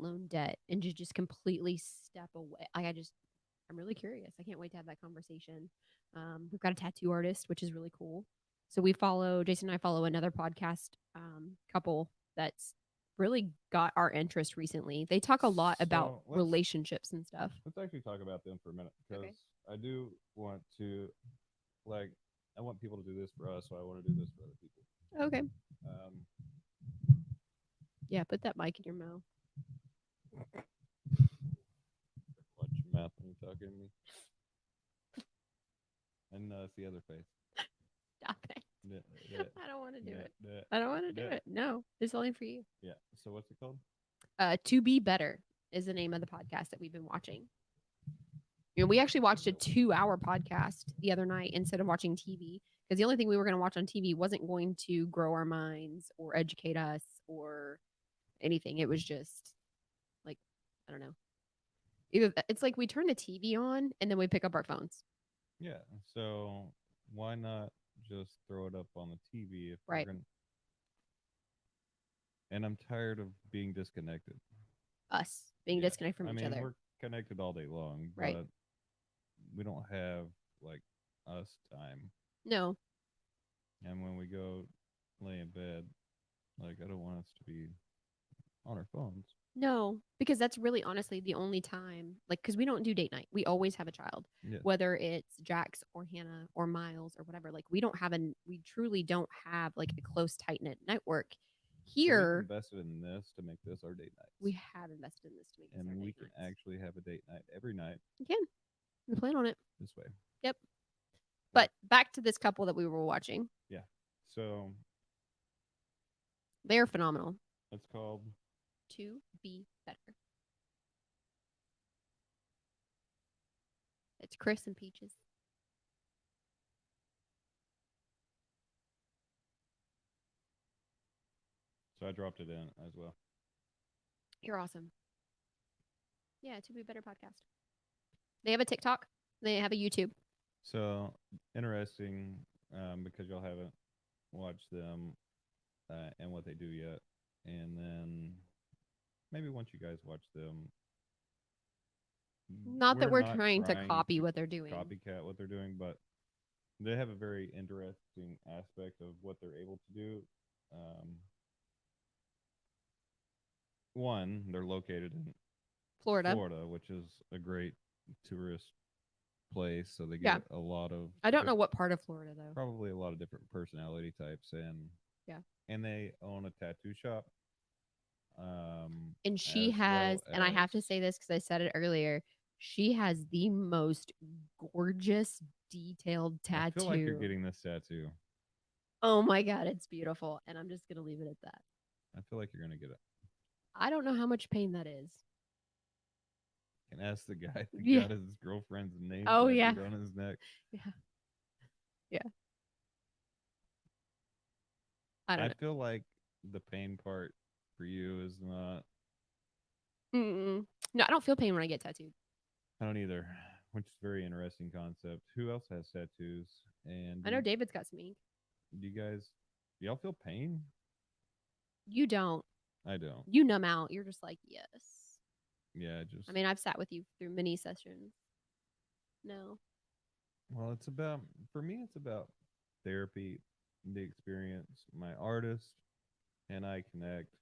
loan debt, and to just completely step away. I'm really curious. I can't wait to have that conversation. We've got a tattoo artist, which is really cool. So Jason and I follow another podcast couple that's really got our interest recently. They talk a lot about So relationships and stuff. let's actually talk about them for a minute because Okay. I do want to like I want people to do this for us, so I want to do this for other people. Okay. Um, Yeah, put that mic in your mouth. watch your mouth when you're talking to me, and it's the other face. Stop it. I don't want to do it. I don't want to do it. No, it's only for you. Yeah. So what's it called? To Be Better is the name of the podcast that we've been watching. You know, we actually watched a 2-hour podcast the other night instead of watching TV because the only thing we were going to watch on TV wasn't going to grow our minds or educate us or anything. It was just like, I don't know. It's like we turn the TV on and then we pick up our phones. Yeah. So why not just throw it up on the TV if Right. we're gonna? And I'm tired of being disconnected. Us being Yeah. disconnected from I each mean, other. we're connected all day long, Right. but we don't have like us time. No. And when we go lay in bed, like I don't want us to be on our phones. No, because that's really honestly the only time, like, because we don't do date night. We always have a child, Yeah. whether it's Jax or Hannah or Miles or whatever. Like, we truly don't have like a close, tight knit network. So we've Here, invested in this to make this our date nights. we have invested in this to make this our and we date can nights. actually have a date night every night You can. We plan on it. this way. Yep. But back to this couple that we were watching. Yeah. So They're phenomenal. it's called To Be Better. It's Chris and Peaches. So I dropped it in as well. You're awesome. Yeah, To Be Better podcast. They have a TikTok. They have a YouTube. So interesting, because y'all haven't watched them and what they do yet, and then maybe once you guys watch them, Not that we're trying to copy what they're doing. copycat what they're doing, but they have a very interesting aspect of what they're able to do. one, they're located in Florida. Florida, which is a great tourist place, so they Yeah. get a lot of I don't know what part of Florida though. probably a lot of different personality types, Yeah. and they own a tattoo shop, And she as has, well and I as have to say this because I said it earlier, she has the most gorgeous, detailed I feel like you're tattoo. getting this tattoo. Oh my God, it's beautiful. And I'm just going to leave it at that. I feel like you're gonna get it. I don't know how much pain that is. Can ask the guy that Yeah. got his girlfriend's name Oh, tattooed yeah. on his neck. Yeah. Yeah. I don't I know. feel like the pain part for you is not. Mm-mm. No, I don't feel pain when I get tattooed. I don't either, which is a very interesting concept. Who else has tattoos? And I know David's got some ink. do you guys, do y'all feel pain? You don't. I don't. You numb out. You're just like, yes. Yeah, just I mean, I've sat with you through many sessions. No. well, it's about for me. It's about therapy, the experience. My artist and I connect.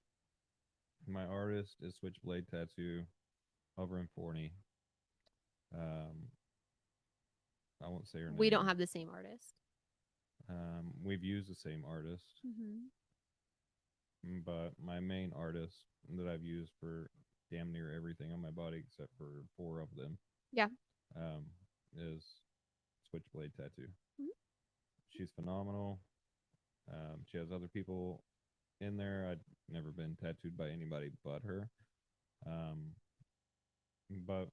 My artist is Switchblade Tattoo over in Forney. Um, I won't say her We name. don't have the same artist. We've used the same artist, Mm-hmm. but my main artist that I've used for damn near everything on my body except for four of them, Yeah. um, is Switchblade Tattoo. Mhm. She's phenomenal. She has other people in there. I'd never been tattooed by anybody but her. Um, but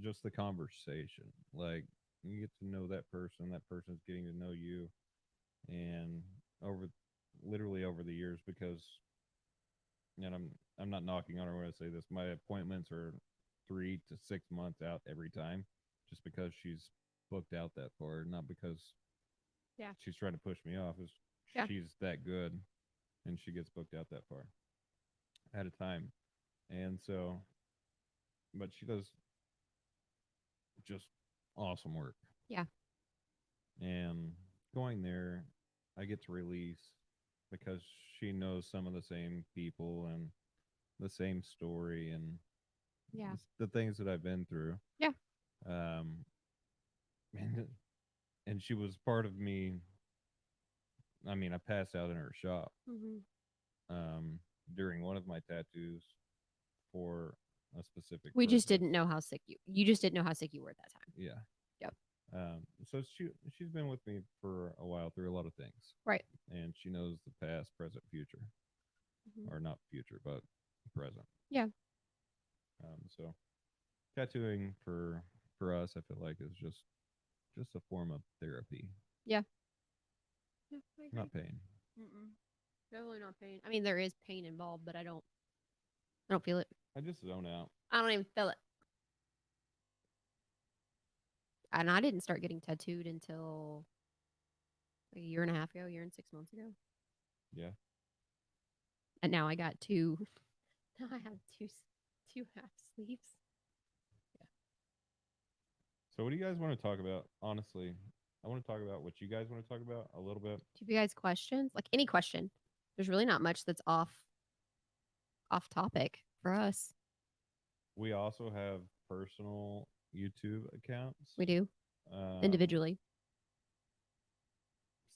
just the conversation, like you get to know that person's getting to know you, and over literally over the years, because and I'm not knocking on her when I say this. My appointments are 3 to 6 months out every time, just because she's booked out that far, not because Yeah. she's trying to push me off. Is Yeah. she's that good, and she gets booked out that far at a time, and so, but she does just awesome work, Yeah. and going there, I get to release because she knows some of the same people and the same story and Yeah. the things that I've been through. Yeah. Um, and and she was part of me. I mean, I passed out in her shop Mm-hmm. um, during one of my tattoos for a specific We just purpose. didn't know how sick you just didn't know how sick you were at that time. Yeah. Yep. So she's been with me for a while through a lot of things, Right. and she knows the past, present, future, Mm-hmm. or not future, but present. Yeah. So tattooing for us, I feel like is just a form of therapy, Yeah. Yeah. I agree. not pain. Mm-mm. Definitely not pain. I mean, there is pain involved, but I don't feel it. I just zone out. I don't even feel it. And I didn't start getting tattooed until a year and a half ago, a year and 6 months ago. Yeah. And now I got two. Now I have two half sleeves. So what do you guys want to talk about? Honestly, I want to talk about what you guys want to talk about a little bit. Do you guys questions? Like any question? There's really not much that's off topic for us. We also have personal YouTube accounts. We do Um, individually.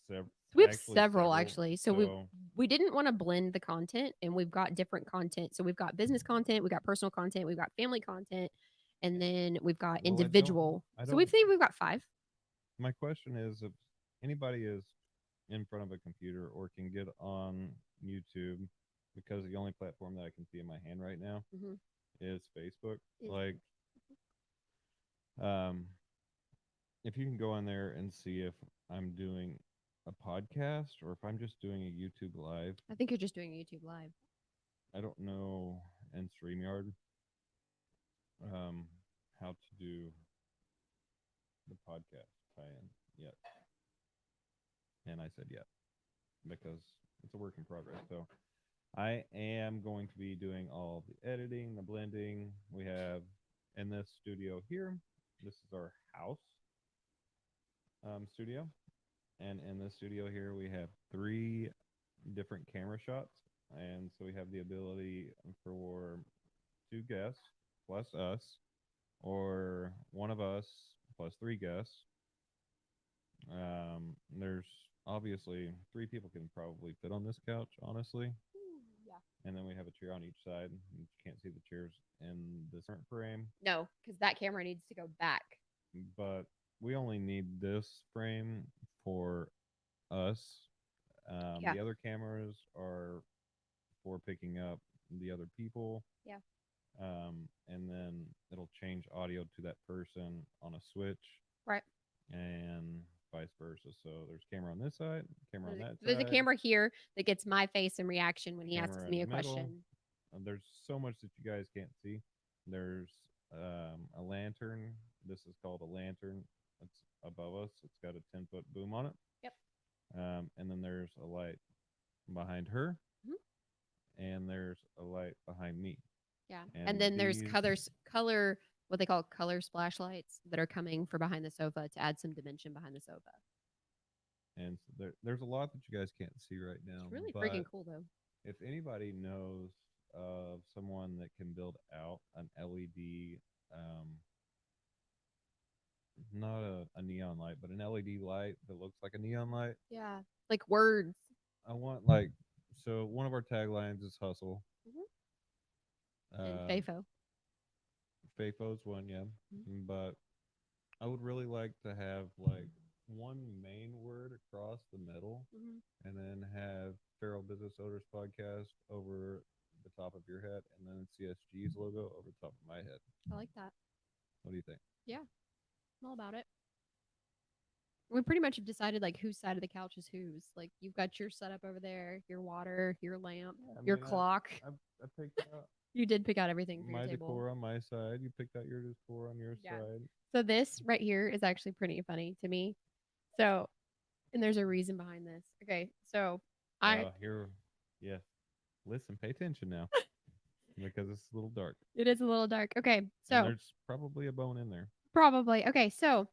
sev- We have actually several actually. So So we didn't want to blend the content, and we've got different content. So we've got business content, we've got personal content, we've got family content, and then we've got well, individual. I So we don't. think we've got five. My question is, if anybody is in front of a computer or can get on YouTube, because the only platform that I can see in my hand right now Mm-hmm. is Facebook. Is- Like, um, if you can go on there and see if I'm doing a podcast or if I'm just doing a YouTube live. I think you're just doing a YouTube live. I don't know in StreamYard um, how to do the podcast tie-in yet, and I said yet because it's a work in progress. So I am going to be doing all the editing, the blending. We have in this studio here. This is our house studio, and in this studio here we have three different camera shots. and so we have the ability for two guests plus us, or one of us plus three guests. There's obviously three people can probably fit on this couch, honestly. Yeah. And then we have a chair on each side. You can't see the chairs in this current frame, No, because that camera needs to go back. but we only need this frame for us. Yeah. The other cameras are for picking up the other people. Yeah. And then it'll change audio to that person on a switch, Right. and vice versa. So there's camera on this side, camera on that There's a side, camera here that gets my face and reaction when he asks camera in me the a middle. question. There's so much that you guys can't see. There's a lantern. This is called a lantern. It's above us. It's got a 10-foot boom on it. Yep. And then there's a light behind her, Mhm. and there's a light behind me. Yeah. And And then there's these- color what they call color splash lights that are coming for behind the sofa to add some dimension behind the sofa. And so there's a lot that you guys can't see right now. It's really but freaking cool though. if anybody knows of someone that can build out an LED, not a neon light, but an LED light that looks like a neon light, Yeah. Like words. I want like, so one of our taglines is hustle. And Uh, FAFO. FAFO's one, yeah. Mhm. But I would really like to have like one main word across the middle, and then have Feral Business Owners Podcast over the top of your head, and then CSG's logo over the top of my head. I like that. What do you think? Yeah. I'm all about it. We pretty much have decided like whose side of the couch is whose. Like you've got your setup over there, your water, your lamp, I your mean, clock. I picked out You did pick out everything for my your table. decor on my side. You picked out your decor on your Yeah. side. So this right here is actually pretty funny to me. So, and there's a reason behind this. Okay, so Here, yeah. Listen, pay attention now, because it's a little dark. it is a little dark. Okay, And so there's probably a bone in there. probably okay. So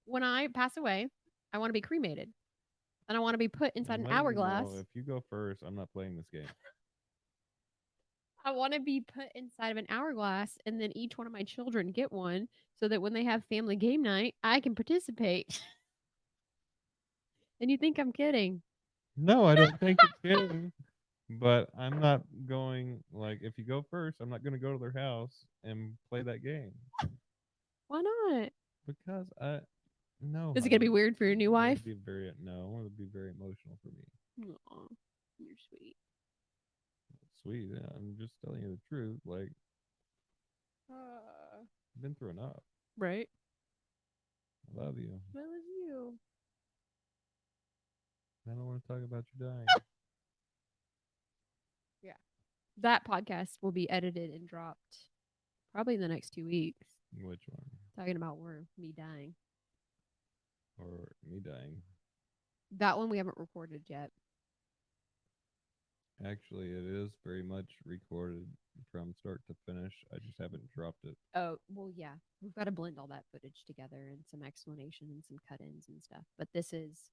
when I pass away, I want to be cremated, and I want to be put inside I'm an letting you hourglass. know, if you go first, I'm not playing this game. I want to be put inside of an hourglass, and then each one of my children get one, so that when they have family game night, I can participate. And you think I'm kidding? No, I don't think it's kidding. But I'm not going, like, if you go first, I'm not going to go to their house and play that game. Why not? Because no. Is it gonna be honey. weird for your new It wife? would be very, no, it would be very emotional for me. Aw, you're sweet. Sweet. Yeah, I'm just telling you the truth. Like, Uh, I've been through enough. right. I love you. I love you. I don't want to talk about you dying. That podcast will be edited and dropped probably in the next 2 weeks. Which one? Talking about me dying. Or me dying? That one we haven't recorded yet. Actually, it is very much recorded from start to finish. I just haven't dropped it. Oh, well, yeah. We've got to blend all that footage together and some explanation and some cut-ins and stuff. But this is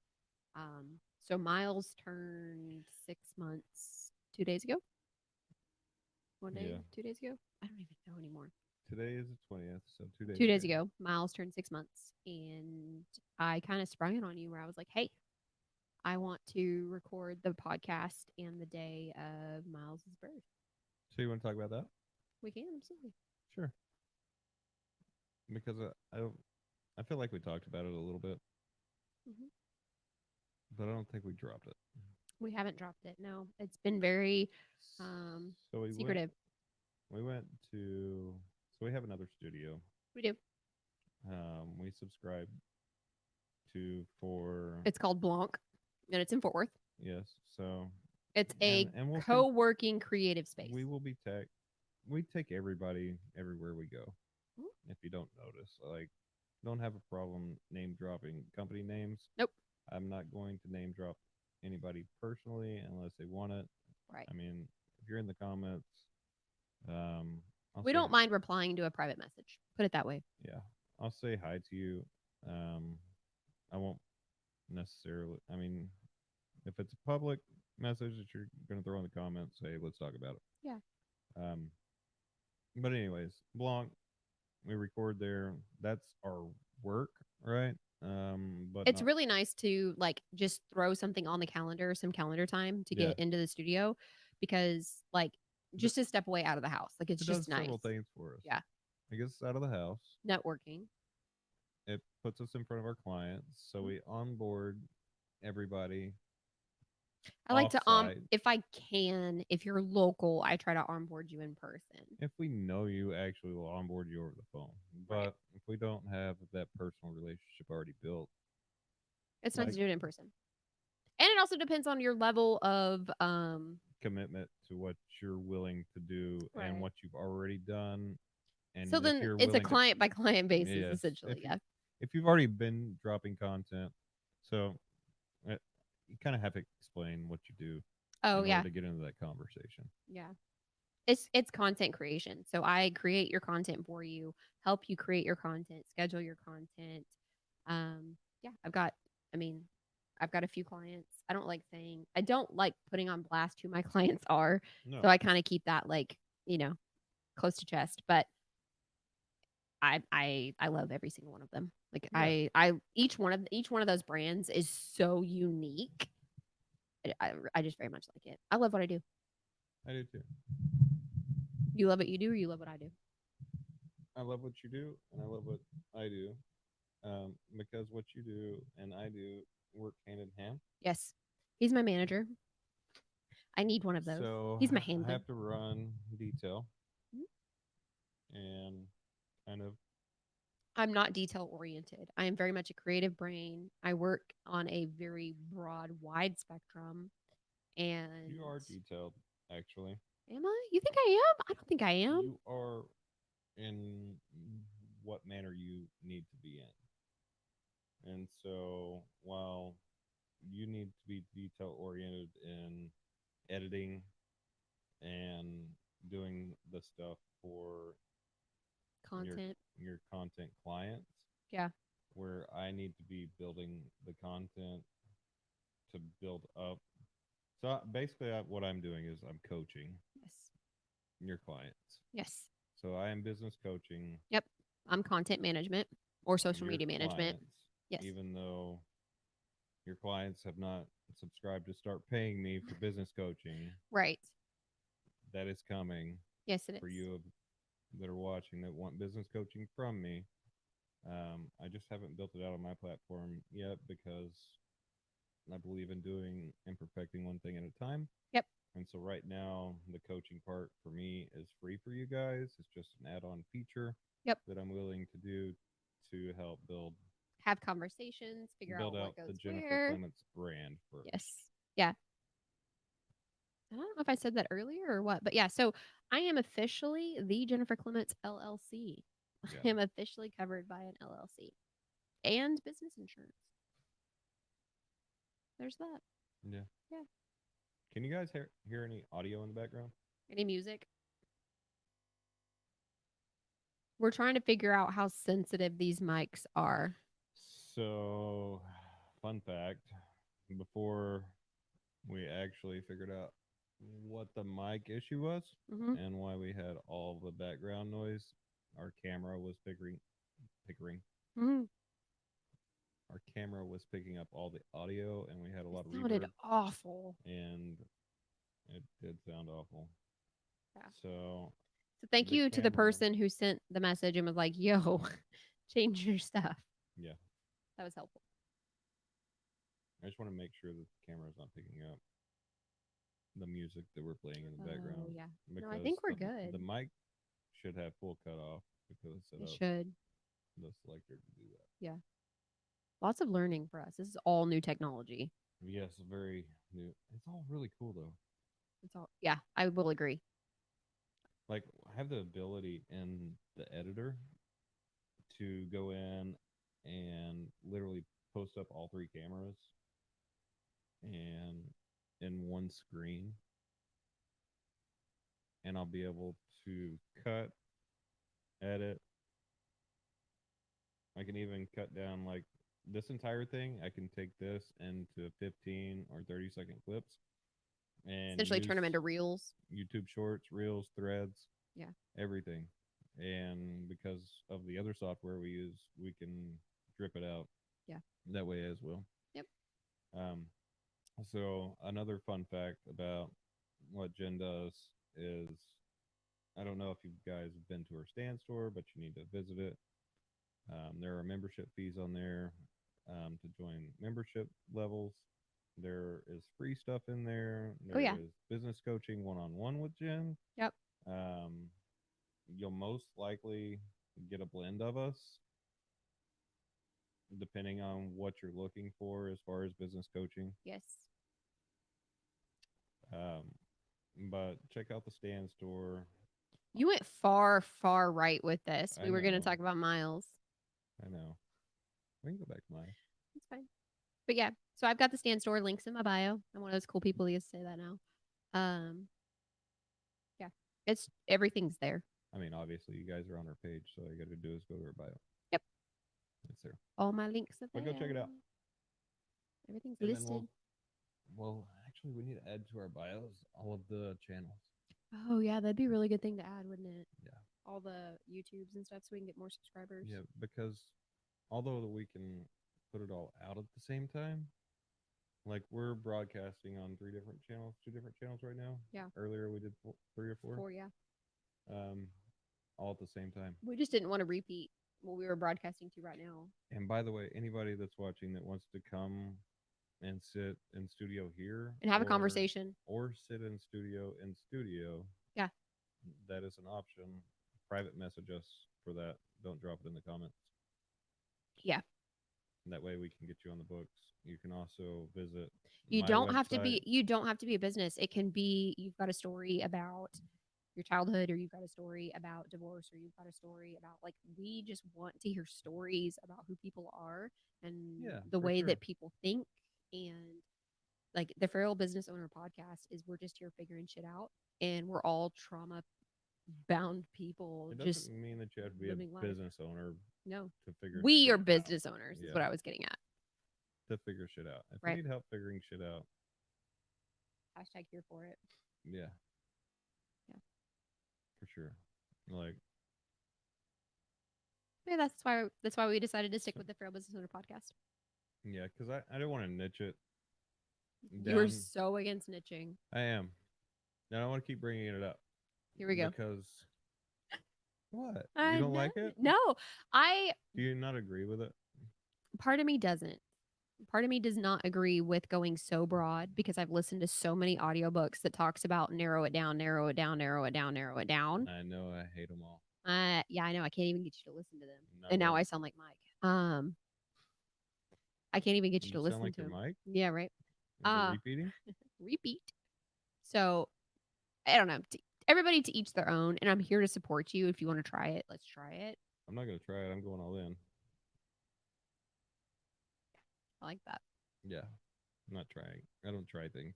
so Miles turned 6 months 2 days ago. 1 day, Yeah. 2 days ago. I don't even know anymore. Today is the 20th, so 2 days 2 days ago, Miles turned 6 months, and I kind of sprung it on you where I was like, "Hey, I want to record the podcast and the day of Miles's birth." So you want to talk about that? We can absolutely. Sure. Because I feel like we talked about it a little bit, Mhm. but I don't think we dropped it. We haven't dropped it. No, it's been very So we secretive. went to, so we have another studio. We do. We subscribe to for It's called Blanc, and it's in Fort Worth. yes. So It's a and we'll co-working creative space. we will be we take everybody everywhere we go. Mhm. If you don't notice, like, don't have a problem name dropping company names. Nope. I'm not going to name drop anybody personally unless they want it. Right. I mean, if you're in the comments, I'll We say, don't mind replying to a private message. Put it that way. yeah, I'll say hi to you. I won't necessarily. I mean, If it's a public message that you're going to throw in the comments, say, let's talk about it. Yeah. Um, but anyways, Blanc, we record there. That's our work, right? But It's not really nice to like just throw something on the calendar, some calendar time to yeah. get into the studio because like just to step away out of the house. Like it's It just does nice. several things for us. Yeah. It gets us out of the house. Networking. It puts us in front of our clients, so Mhm. we onboard everybody I like to offsite. if I can, if you're local, I try to onboard you in person. If we know you, actually, we'll onboard you over the phone. Right. But if we don't have that personal relationship already built, It's nice like to do it in person. And it also depends on your level of commitment to what you're willing to do and right. what you've already done, So and if then you're it's a willing to, client by client basis yes, essentially. Yeah. if you've already been dropping content, so you kind of have to explain what you do Oh in yeah. order to get into that conversation. Yeah. It's content creation. So I create your content for you, help you create your content, schedule your content. Yeah, I mean, I've got a few clients. I don't like putting on blast who my clients are. No, So I kind of keep that like, you know, close to chest, but I love every single one of them. Like yeah, I each one of those brands is so unique. I just very much like it. I love what I do. I do too. You love what you do or you love what I do? I love what you do, and I love what I do, because what you do and I do work hand in hand. Yes. He's my manager. I need one of those. So He's my I handler. have to run detail Mhm. and kind of I'm not detail oriented. I am very much a creative brain. I work on a very broad, wide spectrum. And you are detailed actually. am I? You think I am? I don't think I am. You are in what manner you need to be in. And so while you need to be detail oriented in editing and doing the stuff for your Content. your content clients, Yeah. where I need to be building the content to build up. So basically, what I'm doing is I'm coaching Yes. your clients. Yes. So I am business coaching Yep. I'm content management or social your media management. clients, Yes. even though your clients have not subscribed to start paying me for business coaching. Right. That is coming Yes, it for is. you that are watching that want business coaching from me. I just haven't built it out on my platform yet because I believe in doing and perfecting one thing at a time. Yep. And so right now, the coaching part for me is free for you guys. It's just an add-on feature Yep. that I'm willing to do to help Have conversations, figure out build what out goes the Jennifer where. Clements brand first. Yes. Yeah. I don't know if I said that earlier or what, but yeah. So I am officially the Jennifer Clements LLC. Yeah. I am officially covered by an LLC and business insurance. There's that. Yeah. Yeah. Can you guys hear any audio in the background? Any music? We're trying to figure out how sensitive these mics are. So, fun fact, before we actually figured out what the mic issue was Mm-hmm. and why we had all the background noise, our camera was pickering. Mm-hmm. Our camera was picking up all the audio, and we had a It lot of sounded reverb, awful. and it did sound awful. Yeah. So So thank the you to the camera, person who sent the message and was like, "Yo, change your stuff." yeah, That was helpful. I just want to make sure that the camera's not picking up the music that we're playing in the background Oh yeah. No, I because think we're the good. mic should have full cutoff because it's set It up should. the selector to do that. Yeah. Lots of learning for us. This is all new technology. Yes, very new. It's all really cool though. It's all yeah, I will agree. Like I have the ability in the editor to go in and literally post up all three cameras and in one screen, and I'll be able to cut, edit. I can even cut down like this entire thing, I can take this into 15 or 30-second clips and Essentially turn them use into reels. YouTube Shorts, Reels, Threads, Yeah. everything. And because of the other software we use, we can drip it out. Yeah. That way as well. Yep. Um, so another fun fact about what Jen does is, I don't know if you guys have been to her stand store, but you need to visit it. There are membership fees on there to join membership levels. There is free stuff in there. Oh, There yeah. is business coaching one-on-one with Jen. Yep. Um, you'll most likely get a blend of us, depending on what you're looking for as far as business coaching. Yes. Um, but check out the stand store. You went far, far right with this. I We were going to know. talk about miles. I know. We can go back to mine. It's fine. But yeah, so I've got the stand store links in my bio. I'm one of those cool people who used to say that now. Yeah, it's everything's there. I mean, obviously, you guys are on our page, so all you got to do is go to our bio. Yep. It's there. All my links are there. But go check it out. Everything's And then listed. well, actually, we need to add to our bios all of the channels. Oh yeah, that'd be a really good thing to add, wouldn't it? Yeah. All the YouTubes and stuff, so we can get more subscribers. Yeah, because although we can put it all out at the same time, like we're broadcasting on 2 different channels right now. Yeah. Earlier we did 3 or 4. 4, yeah. All at the same time. We just didn't want to repeat what we were broadcasting to right now. And by the way, anybody that's watching that wants to come and sit in studio here And have a conversation. or sit in studio, Yeah. that is an option. Private message us for that. Don't drop it in the comments. Yeah. And that way we can get you on the books. You can also visit You my don't have to website. be a business. It can be you've got a story about your childhood, or you've got a story about divorce, or you've got a story about, like, we just want to hear stories about who people are and the for way sure. that people think. And like the Feral Business Owner podcast is, we're just here figuring shit out, and we're all trauma bound people. It Just doesn't mean that you have to be a living life. business owner No, to figure we shit are out. business owners is Yeah. what I was getting at. To figure shit out. If Right. you need help figuring shit out, Hashtag here for it. yeah. Yeah. For sure. Like, Yeah, that's why we decided to stick with the Feral Business Owner podcast. yeah, because I don't want to niche it You were down. so against niching. I am. And I want to keep bringing it up. Here we go. Because what? You don't like it? No, Do you not agree with it? part of me doesn't. Part of me does not agree with going so broad, because I've listened to so many audiobooks that talks about narrow it down, narrow it down, narrow it down, narrow it down. I know, I hate them all. Yeah, I know. I can't even get you to listen to them. No, And now well, I sound like Mike. I can't even get you to sound listen like to your him. mic? Yeah, right. Is it repeating? Repeat. So I don't know. Everybody to each their own, and I'm here to support you. If you want to try it, let's try it. I'm not gonna try it. I'm going all in. I like that. Yeah. I'm not trying. I don't try things.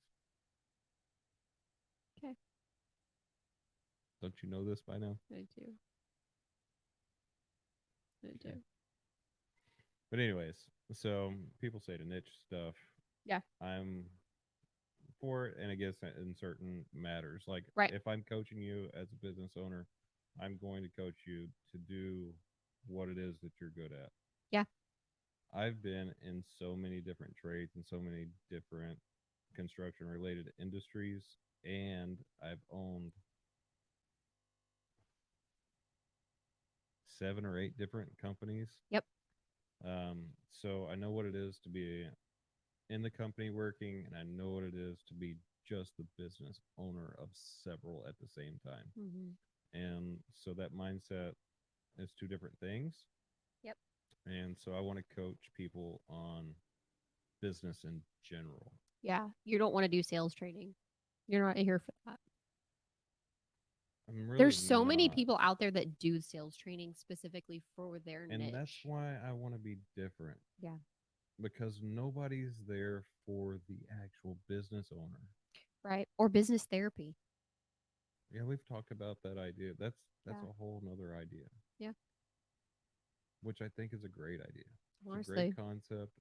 Okay. Don't you know this by now? I do. I do. Okay. But anyways, so people say to niche stuff. Yeah. I'm for it and against it in certain matters. Like, Right. if I'm coaching you as a business owner, I'm going to coach you to do what it is that you're good at. Yeah. I've been in so many different trades and so many different construction related industries, and I've owned 7 or 8 different companies. Yep. So I know what it is to be in the company working, and I know what it is to be just the business owner of several at the same time. Mm-hmm. And so that mindset is 2 different things. Yep. And so I want to coach people on business in general. Yeah. You don't want to do sales training. You're not here for that. I'm really There's so many not. people out there that do sales training specifically for their And niche. that's why I want to be different. Yeah. Because nobody's there for the actual business owner. Right. Or business therapy. Yeah, we've talked about that idea. That's Yeah. a whole nother idea. Yeah. Which I think is a great idea. It's a Honestly. great concept.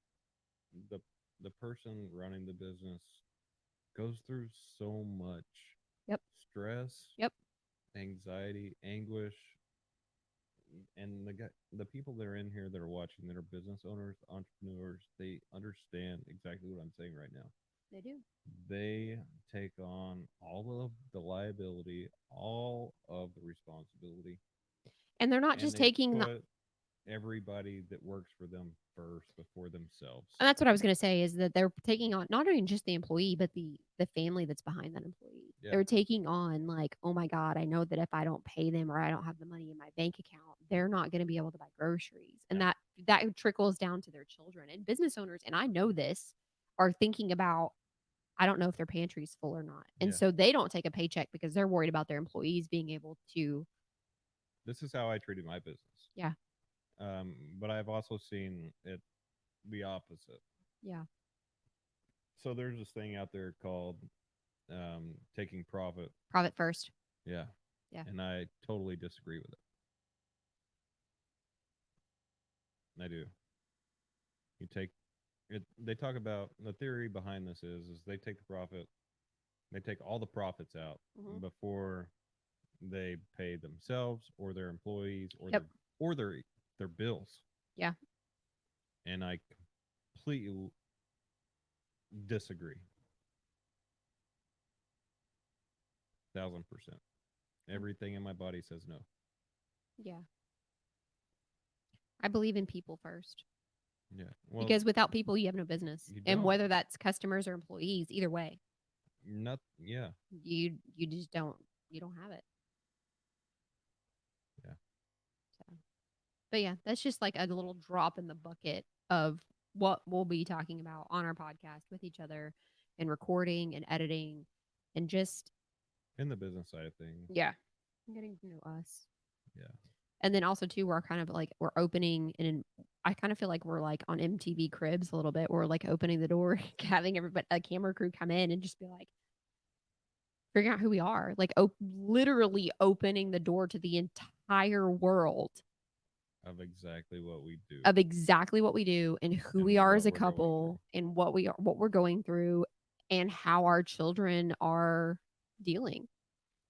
The the person running the business goes through so much Yep. stress, Yep. anxiety, anguish, and the people that are in here that are watching that are business owners, entrepreneurs, they understand exactly what I'm saying right now. They do. They take on all of the liability, all of the responsibility, And they're not and just they taking the. put everybody that works for them first before themselves. And that's what I was going to say is that they're taking on not only just the employee, but the family that's behind that employee. Yeah. They're taking on like, oh my God, I know that if I don't pay them or I don't have the money in my bank account, they're not going to be able to buy groceries. And Yeah. that trickles down to their children and business owners. And I know this are thinking about, I don't know if their pantry's full or not. And Yeah. so they don't take a paycheck because they're worried about their employees being able to. This is how I treated my business. Yeah. But I've also seen it the opposite. Yeah. So there's this thing out there called taking profit. Profit first. Yeah. Yeah. And I totally disagree with it. I do. You take it. They talk about the theory behind this is they take the profit, they take all the profits out Mhm. before they pay themselves or their employees or Yep. their bills. Yeah. And I completely disagree. 1,000%. Everything in my body says no. Yeah. I believe in people first. Yeah. Well, Because without people, you have no business. You And don't. whether that's customers or employees, either way, not. Yeah. you just don't have it. Yeah. So, but yeah, that's just like a little drop in the bucket of what we'll be talking about on our podcast with each other and recording and editing and just In the business side of things. yeah, getting to know us. Yeah. And then also too, we're kind of like we're opening and I kind of feel like we're like on MTV Cribs a little bit. We're like opening the door, having everybody a camera crew come in and just be like figuring out who we are, like literally opening the door to the entire world Of exactly what we do. of exactly what we do and who And we are what as a we're going couple and what we're going through and how our children are dealing.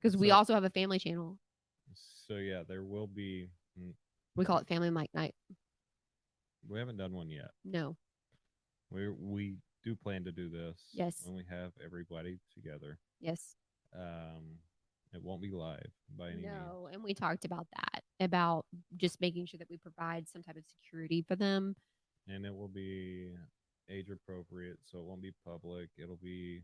Because we So- also have a family channel. So yeah, there will be. We call it Family Mike Night. We haven't done one yet. No. We do plan to do this. Yes. When we have everybody together. Yes. It won't be live by any means. No, and we talked about that, about just making sure that we provide some type of security for them. And it will be age appropriate, so it won't be public. It'll be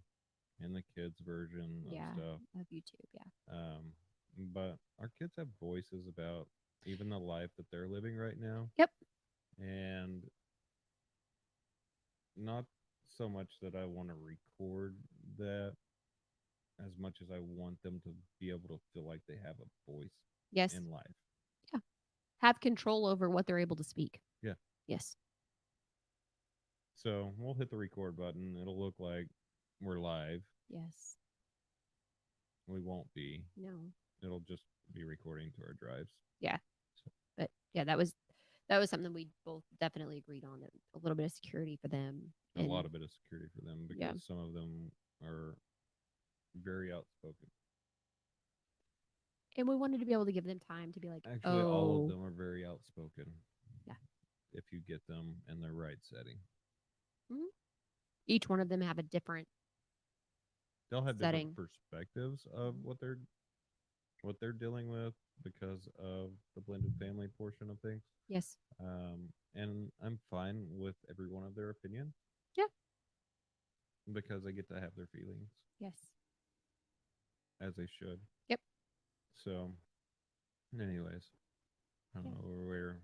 in the kids version of Yeah, stuff. of YouTube. Yeah. But our kids have voices about even the life that they're living right now. Yep. And not so much that I want to record that as much as I want them to be able to feel like they have a voice Yes. in life. Yeah. Have control over what they're able to speak. Yeah. Yes. So we'll hit the record button. It'll look like we're live. Yes. We won't be. No. It'll just be recording to our drives. Yeah. So. But yeah, that was something we both definitely agreed on. That a little bit of security for them. A lot of bit of security for them because Yeah. some of them are very outspoken. And we wanted to be able to give them time to be like, Actually, all of them are very outspoken. Yeah. If you get them in the right setting. Mm-hmm. Each one of them have a different. They'll have setting. different perspectives of what they're dealing with because of the blended family portion of things. Yes. And I'm fine with every one of their opinion. Yeah. Because I get to have their feelings. Yes. As they should. Yep. So, anyways, I don't know where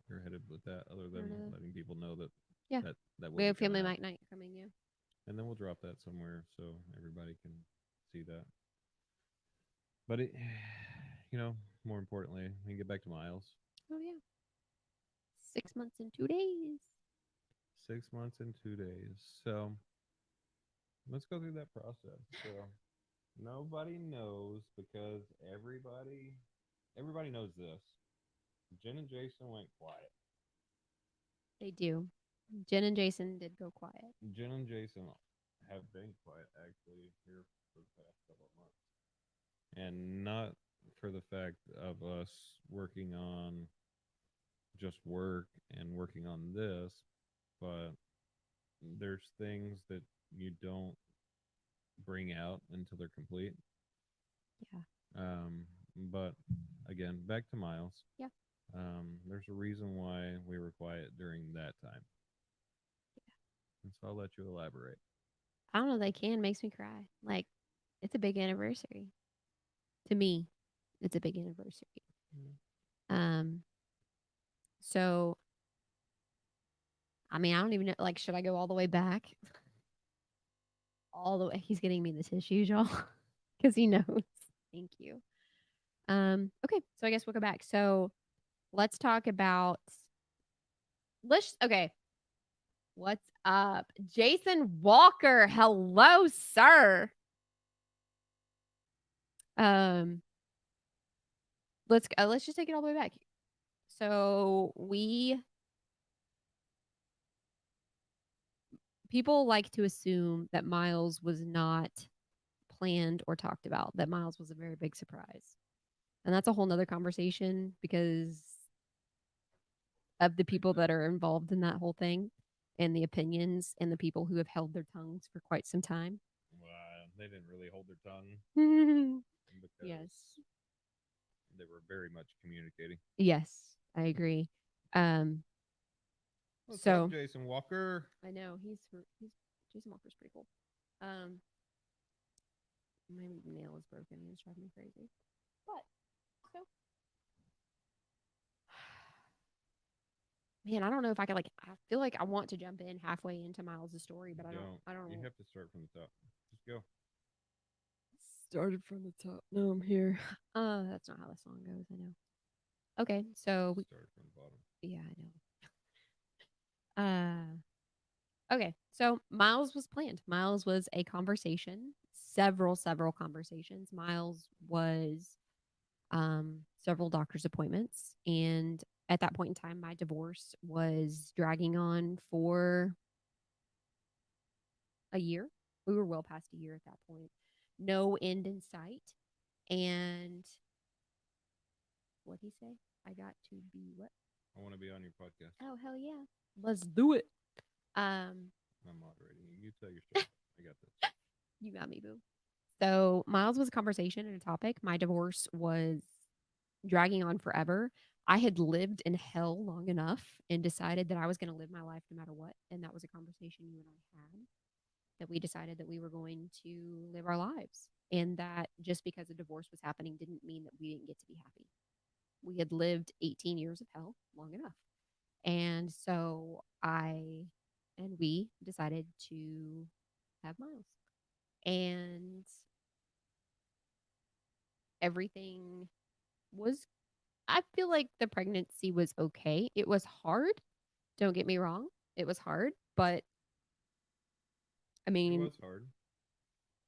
you're headed with that, other than letting people know that that we have Family Mike Night coming. Yeah. And then we'll drop that somewhere so everybody can see that. But it, more importantly, we can get back to Miles. Oh yeah. 6 months and 2 days. 6 months and 2 days. So let's go through that process. So nobody knows because everybody knows this. Jen and Jason went quiet. They do. Jen and Jason did go quiet. Jen and Jason have been quiet actually here for the past couple of months, and not for the fact of us working on just work and working on this, but there's things that you don't bring out until they're complete. Yeah. But again, back to Miles. Yeah. There's a reason why we were quiet during that time. And so I'll let you elaborate. I don't know. They can makes me cry. Like it's a big anniversary to me. It's a big anniversary. Um. So I mean, I don't even know. Like, should I go all the way back? All the way. He's getting me the tissues, y'all, because he knows. Thank you. Okay, so I guess we'll go back. So let's talk about. Let's okay. What's up, Jason Walker? Hello, sir. Um, let's just take it all the way back. So people like to assume that Miles was not planned or talked about, that Miles was a very big surprise. And that's a whole nother conversation because of the people that are involved in that whole thing and the opinions and the people who have held their tongues for quite some time. They didn't really hold their tongue because Yes. they were very much communicating. Yes, I agree. What's So up, Jason Walker? I know he's Jason Walker's pretty cool. My nail is broken. It's driving me crazy. But so, man, I don't know if I could like. I feel like I want to jump in halfway into Miles' story, but I don't. I don't. You have to start from the top. Just go. Started from the top. No, I'm here. That's not how the song goes. I know. Okay, so Start from the bottom. Yeah, I know. Okay, so Miles was planned. Miles was a conversation, several conversations. Miles was several doctor's appointments, and at that point in time, my divorce was dragging on for a year. We were well past a year at that point. No end in sight. And what'd he say? I got to be what? I want to be on your podcast. Oh, hell yeah. Let's do it. I'm moderating. You tell your story. I got this. You got me, boo. So Miles was a conversation and a topic. My divorce was dragging on forever. I had lived in hell long enough and decided that I was going to live my life no matter what. And that was a conversation you and I had, that we decided that we were going to live our lives. And that just because a divorce was happening didn't mean that we didn't get to be happy. We had lived 18 years of hell long enough. And so we decided to have Miles. And everything was, I feel like the pregnancy was okay. It was hard. Don't get me wrong. It was hard, but I mean, it was hard.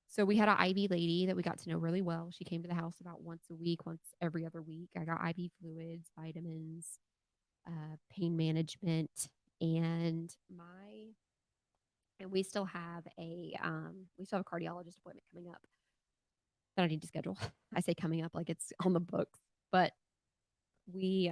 So we had an IV lady that we got to know really well. She came to the house about once a week, once every other week. I got IV fluids, vitamins, pain management, and we still have a cardiologist appointment coming up that I need to schedule. I say coming up like it's on the books, but we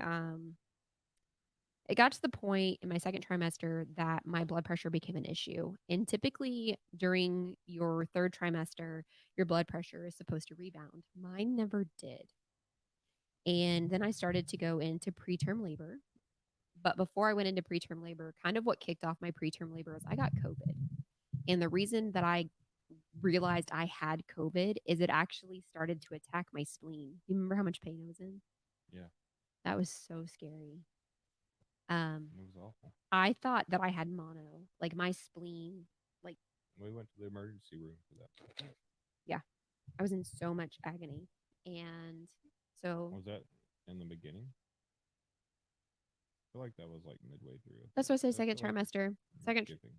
it got to the point in my second trimester that my blood pressure became an issue. And typically during your third trimester, your blood pressure is supposed to rebound. Mine never did. And then I started to go into preterm labor. But before I went into preterm labor, kind of what kicked off my preterm labor was I got COVID. And the reason that I realized I had COVID is it actually started to attack my spleen. You remember how much pain I was in? Yeah. That was so scary. It was awful. I thought that I had mono, like my spleen, like we went to the emergency room for that. Yeah, I was in so much agony, and so was that in the beginning? I feel like that was like midway through. That's what I say. Second trimester, second. Skipping.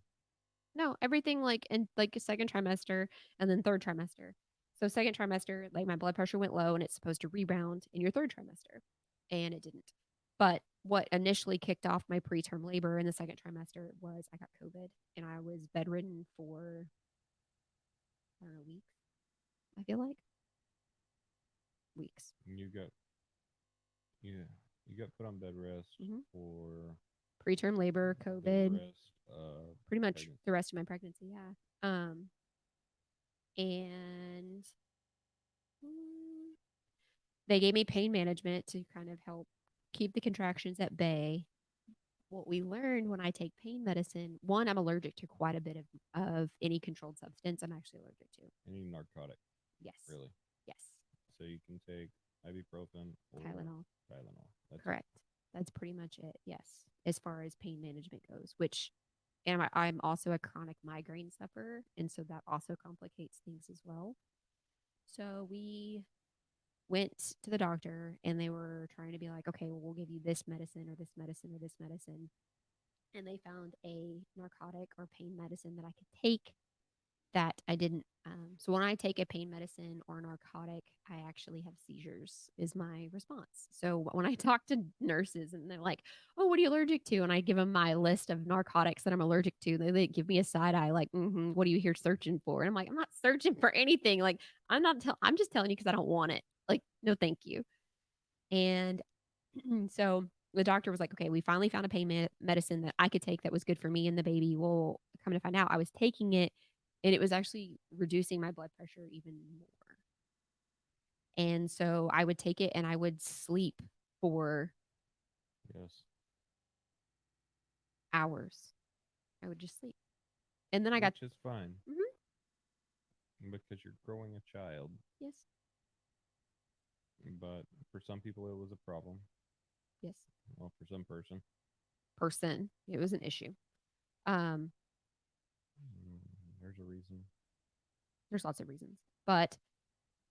No, everything like in like a second trimester and then third trimester. So second trimester, like my blood pressure went low and it's supposed to rebound in your third trimester, and it didn't. But what initially kicked off my preterm labor in the second trimester was I got COVID and I was bedridden for, I don't know, weeks. I feel like weeks. And you got put on bed rest Mhm. for Preterm labor, the COVID, rest of pretty much pregnancy. the rest of my pregnancy. Yeah. And they gave me pain management to kind of help keep the contractions at bay. What we learned when I take pain medicine, one, I'm allergic to quite a bit of any controlled substance. I'm actually allergic to. Any narcotic, Yes. really. Yes. So you can take ibuprofen or Tylenol. That's Correct. That's pretty much it. Yes. As far as pain management goes, which, and I'm also a chronic migraine sufferer. And so that also complicates things as well. So we went to the doctor and they were trying to be like, okay, well, we'll give you this medicine or this medicine or this medicine. And they found a narcotic or pain medicine that I could take that I didn't. So when I take a pain medicine or a narcotic, I actually have seizures, is my response. So when I talk to nurses and they're like, oh, what are you allergic to? And I give them my list of narcotics that I'm allergic to, they give me a side eye like, what are you here searching for? And I'm like, I'm not searching for anything. Like, I'm just telling you because I don't want it. Like, no, thank you. And so the doctor was like, okay, we finally found a pain medicine that I could take that was good for me and the baby. Well, come to find out, I was taking it and it was actually reducing my blood pressure even more. And so I would take it and I would sleep for hours. I would just sleep. And then I got, which is fine because you're growing a child. yes, But for some people, it was a problem. yes, Well, for some person, it was an issue. Um, there's a reason. there's lots of reasons, but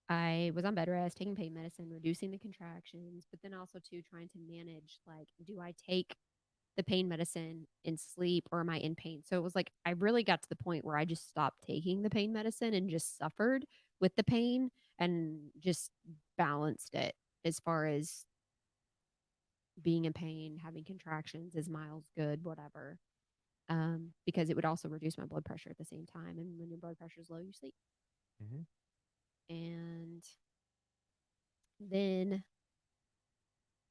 I was on bed rest, taking pain medicine, reducing the contractions, but then also too trying to manage like, do I take the pain medicine in sleep or am I in pain? So it was like I really got to the point where I just stopped taking the pain medicine and just suffered with the pain and just balanced it as far as being in pain, having contractions, is miles good, whatever. Because it would also reduce my blood pressure at the same time. And when your blood pressure is low, you sleep. And then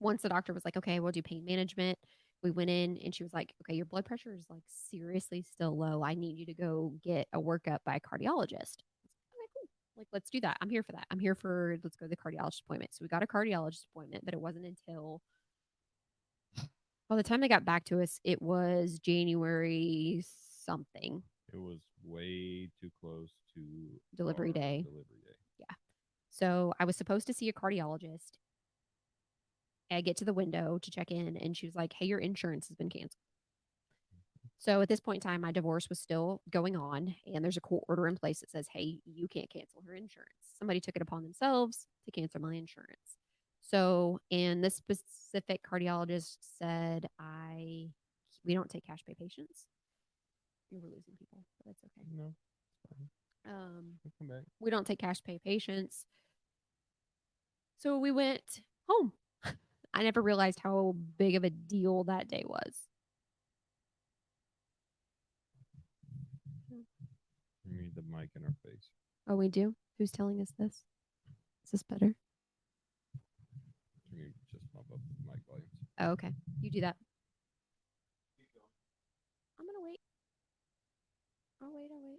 once the doctor was like, okay, we'll do pain management, we went in and she was like, okay, your blood pressure is like seriously still low. I need you to go get a workup by a cardiologist. Okay, cool. Like, let's do that. I'm here for that. I'm here for, let's go to the cardiologist appointment. So we got a cardiologist appointment, but it wasn't until, by the time they got back to us, it was January something. It was way too close to Delivery day. Delivery day. Yeah. So I was supposed to see a cardiologist. I get to the window to check in, and she was like, hey, your insurance has been canceled. So at this point in time, my divorce was still going on, and there's a court order in place that says, hey, you can't cancel her insurance. Somebody took it upon themselves to cancel my insurance. So, and this specific cardiologist said, we don't take cash pay patients. We're losing people, but that's okay. No, it's fine. We'll come back. We don't take cash pay patients. So we went home. I never realized how big of a deal that day was. We need the mic in our face. Oh, we do? Who's telling us this? Is this better? Can you just bump up the mic volume? Oh, okay. You do that. I'm going to wait. I'll wait.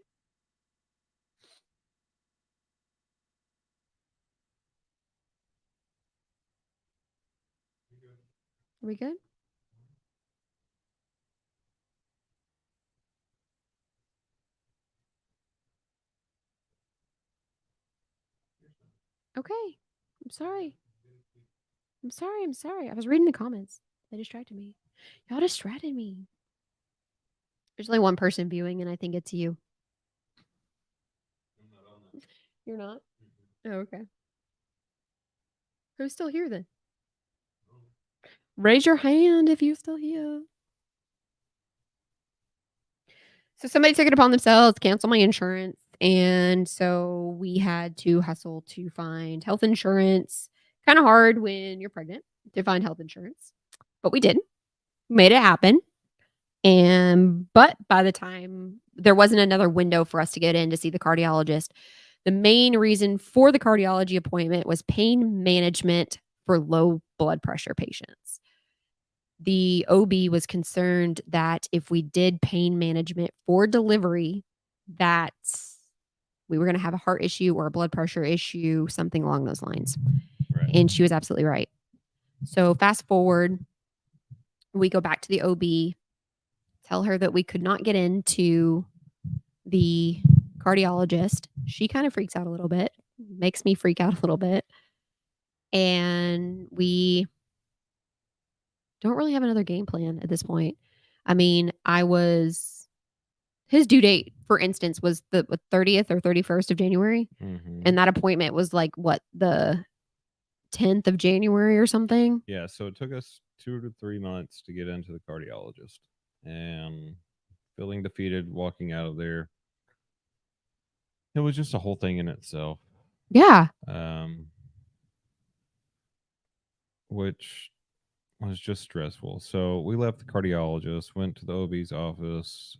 Are we good? Okay. I'm sorry. I was reading the comments. They distracted me. Y'all distracted me. There's only one person viewing, and I think it's you. I'm not on that. You're not? Oh, okay. Who's still here then? Raise your hand if you're still here. So somebody took it upon themselves to cancel my insurance. And so we had to hustle to find health insurance. Kind of hard when you're pregnant to find health insurance. but we did. Made it happen. But by the time there wasn't another window for us to get in to see the cardiologist, the main reason for the cardiology appointment was pain management for low blood pressure patients. The OB was concerned that if we did pain management for delivery, that we were going to have a heart issue or a blood pressure issue, something along those lines. Right. And she was absolutely right. So fast forward, we go back to the OB, tell her that we could not get into the cardiologist. She kind of freaks out a little bit, makes me freak out a little bit. And we don't really have another game plan at this point. I mean, his due date, for instance, was the 30th or 31st of January. Mm-hmm. And that appointment was like, what, the 10th of January or something? Yeah, so it took us 2 to 3 months to get into the cardiologist, and feeling defeated walking out of there. It was just a whole thing in itself. Yeah. Which was just stressful. So we left the cardiologist, went to the OB's office.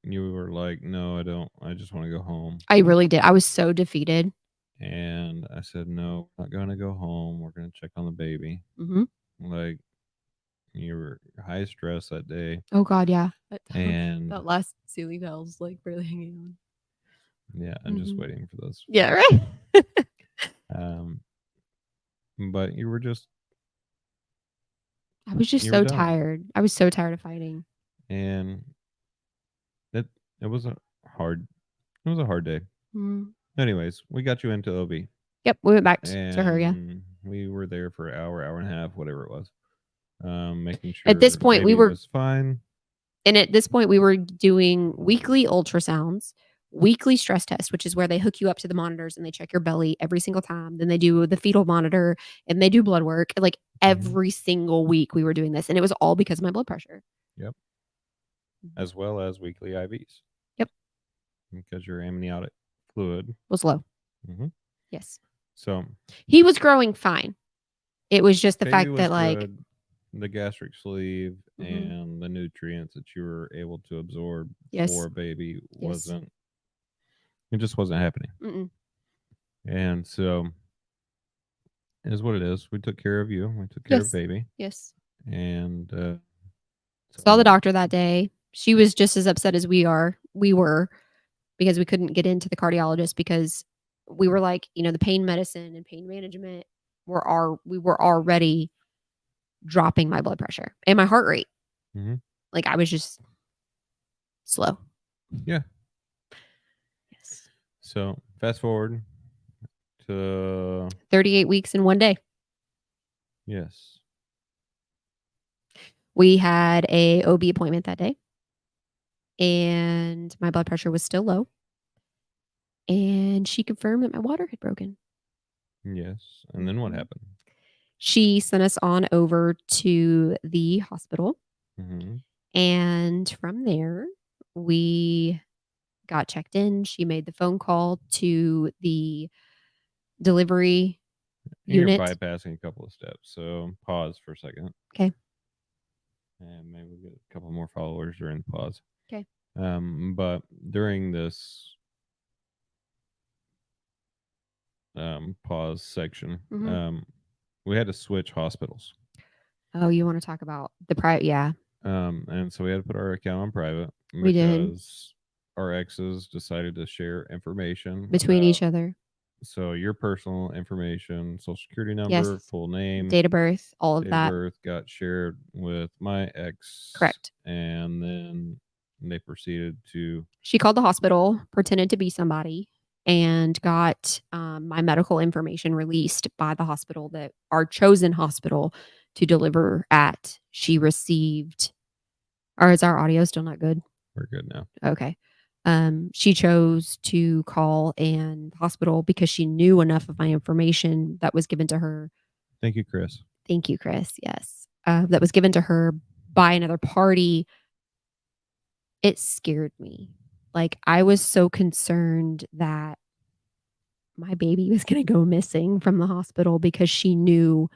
You were like, "No, I don't. I just want to go home." I really did. I was so defeated. And I said, "No, we're not going to go home. We're going to check on the baby." Mm-hmm. Like, you were high stress that day. Oh God, yeah. And that last ceiling tile was like barely hanging on. yeah, I'm just waiting for those. Yeah, right. But you were just. I was just You so were done. tired. I was so tired of fighting. And it was a hard day. Mm. Anyways, we got you into OB. Yep, we went back to her. Yeah, and we were there for an hour and a half, whatever it was. Making sure At this point, we baby were- was fine. and at this point, we were doing weekly ultrasounds, weekly stress test, which is where they hook you up to the monitors and they check your belly every single time. Then they do the fetal monitor and they do blood work. Like every single week, we were doing this, and it was all because of my blood pressure. As well as weekly IVs. Yep. Because your amniotic fluid Was low. Mhm. Yes, So he was growing fine. It was just the baby fact was that like good. The gastric sleeve Mhm. and the nutrients that you were able to absorb Yes. for a baby Yes. wasn't. It just wasn't happening. Mm-mm. And so it is what it is. We took care of you. We took care Yes. of baby. Yes. And Saw the doctor that day. She was just as upset as we were because we couldn't get into the cardiologist because we were like, the pain medicine and pain management we were already dropping my blood pressure and my heart rate. Mhm. Like I was just slow. Yeah. Yes. So fast forward to 38 weeks in one day. yes. We had a OB appointment that day. And my blood pressure was still low. And she confirmed that my water had broken. Yes. And then what Mhm. happened? She sent us on over to the hospital. Mm-hmm. And from there, we got checked in. She made the phone call to the delivery You're unit. bypassing a couple of steps. So pause for a second. Okay. And maybe we'll get a couple more followers during the pause. Okay. But during this pause section, Mhm. we had to switch hospitals. Oh, you want to talk about the private? Yeah. And so we had to put our account on private We did. because our exes decided to share information Between about- each other. So your personal information, social security number, Yes. full name, Date of birth, all of date that. of birth got shared with my ex. Correct. And then they proceeded to She called the hospital, pretended to be somebody, and got my medical information released by the hospital that our chosen hospital to deliver at. She received, or is our audio still not good? we're good now. Okay. She chose to call and hospital because she knew enough of my information that was given to her. Thank you, Chris. Thank you, Chris. Yes. That was given to her by another party. It scared me. Like I was so concerned that my baby was going to go missing from the hospital because she knew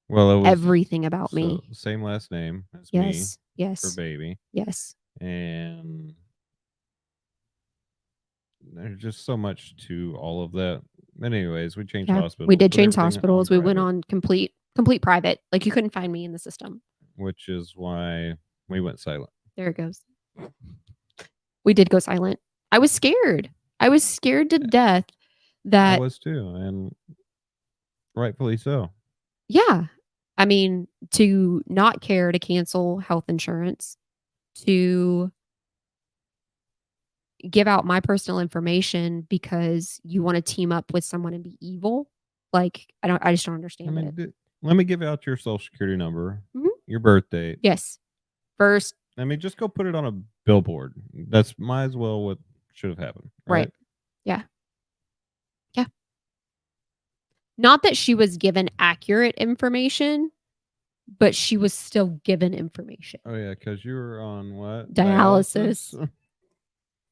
Well, it was everything about me. so same last name as me Yes. for Yes. baby, Yes. and there's just so much to all of that. But anyways, we changed Yeah. hospitals. We did put change everything on hospitals. We went private, on complete private. Like you couldn't find me in the system. which is why we went silent. There it goes. We did go silent. I was scared. I was scared to death I that was too, and rightfully so. yeah. I mean, to not care to cancel health insurance, to give out my personal information because you want to team up with someone and be evil. Like I just don't I understand mean, it. let me give out your social security number, Mhm. your birth date. Yes. First, I mean, just go put it on a billboard. That's might as well what should have happened, right. right? Yeah. Yeah. Not that she was given accurate information, but she was still given information. Oh yeah, because you were on what Dialysis.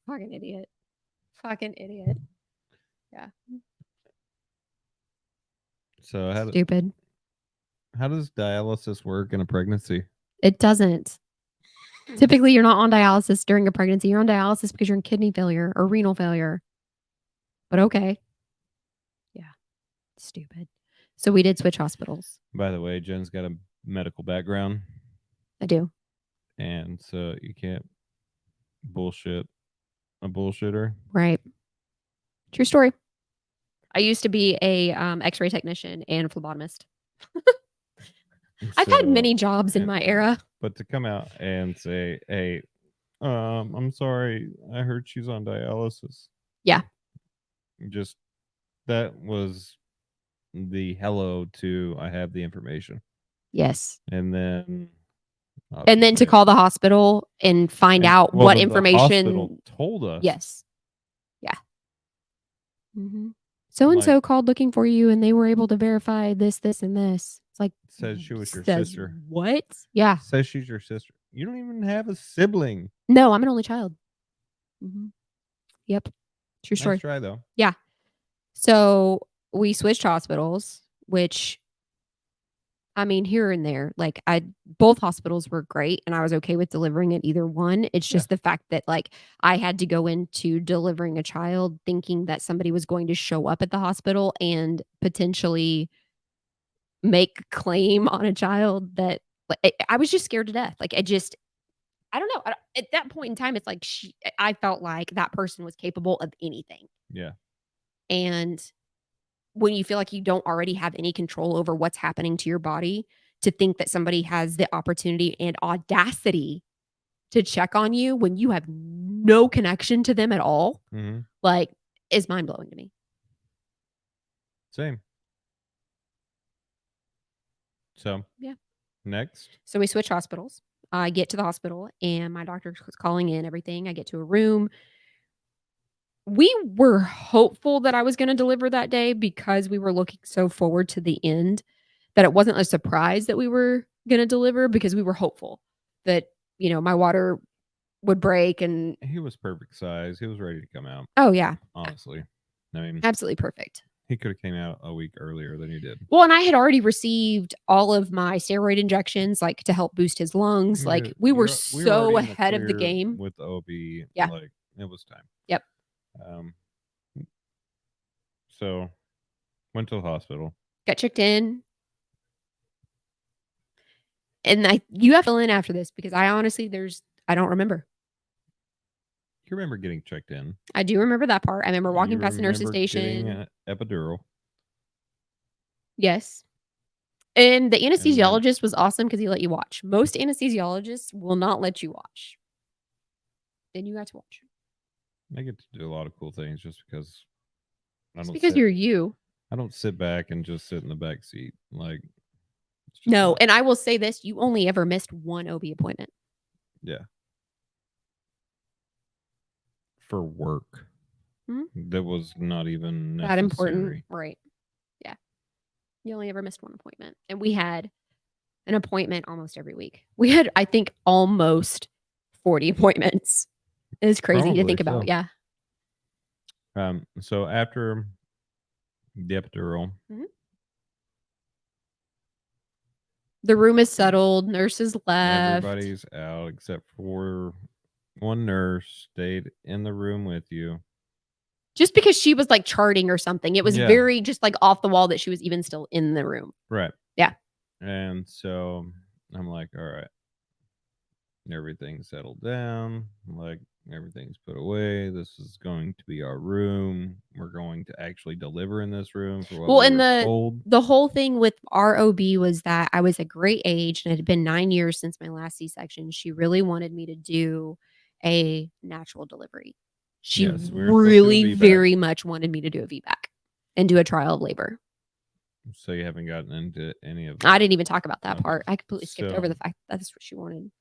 Fucking idiot. Fucking idiot. Yeah. So Stupid. how does dialysis work in a pregnancy? It doesn't. Typically, you're not on dialysis during a pregnancy. You're on dialysis because you're in kidney failure or renal failure. But okay. Yeah. Stupid. So we did switch hospitals. By the way, Jen's got a medical background, I do. and so you can't bullshit a bullshitter. Right. True story. I used to be a X-ray technician and phlebotomist. I've had So, many jobs in and- my era. But to come out and say, "Hey, I'm sorry, I heard she's on dialysis." Yeah. Just that was the hello to I have the information, Yes. and then And then to obviously- call the hospital and find and- out well, what the information. hospital told us. Yes. Yeah. So and so called looking for you, and they were able to verify this, this, and this. It's like Says she was your says sister. What? Yeah. Says she's your sister. You don't even have a sibling. No, I'm an only child. Yep. True story. Nice try though. So we switched hospitals, which I mean, here and there, like both hospitals were great and I was okay with delivering at either one. It's just the fact that like I had to go into delivering a child thinking that somebody was going to show up at the hospital and potentially make claim on a child that like, I was just scared to death. Like I don't know. At that point in time, it's like I felt like that person was capable of anything. Yeah. And when you feel like you don't already have any control over what's happening to your body, to think that somebody has the opportunity and audacity to check on you when you have no connection to them at all, Mm-hmm. like is mind blowing to me. Same. So Yeah. Next. So we switch hospitals. I get to the hospital and my doctor's calling in everything. I get to a room. We were hopeful that I was going to deliver that day because we were looking so forward to the end that it wasn't a surprise that we were going to deliver because we were hopeful that, you know, my water would break and He was perfect size. He was ready to come out. oh yeah, Honestly, I mean, absolutely perfect. he could have came out a week earlier than he did. Well, and I had already received all of my steroid injections like to help boost his lungs. Like we were so already in ahead of the clear game. with OB. Yeah. Like it was time. Yep. So went to the hospital. Got checked in. And you have to fill in after this because I honestly I don't remember. You remember getting checked in? I do remember that part. I remember walking You past the nurse's remember getting station. an epidural. Yes. And the anesthesiologist was awesome because he let you watch. Most anesthesiologists will not let you watch. Then you got to watch. I get to do a lot of cool things just because. Just because you're you. I don't sit back and just sit in the back seat. Like it's just No, not- and I will say this: you only ever missed one OB appointment. Yeah. For work. Mhm. That was not even necessary. That important, right? Yeah, you only ever missed one appointment, and we had an appointment almost every week. We had, I think, almost 40 appointments. It's crazy to think Probably about. so. Yeah. So after the epidural, Mhm. The room is settled. Nurses left. Everybody's out except for one nurse stayed in the room with you. Just because she was like charting or something. It was Yeah. very just like off the wall that she was even still in the room. Right. Yeah. And so I'm like, all right. Everything's settled down. Like everything's put away. This is going to be our room. We're going to actually deliver in this room for what Well, we and were told. the whole thing with ROB was that I was a great age and it had been 9 years since my last C-section. She really wanted me to do a natural delivery. She Yes, we were supposed to do a really VBAC. very much wanted me to do a VBAC and do a trial of labor. So you haven't gotten into any of I that. didn't even talk about that Okay. part. I completely skipped over So- the fact that that's what she wanted.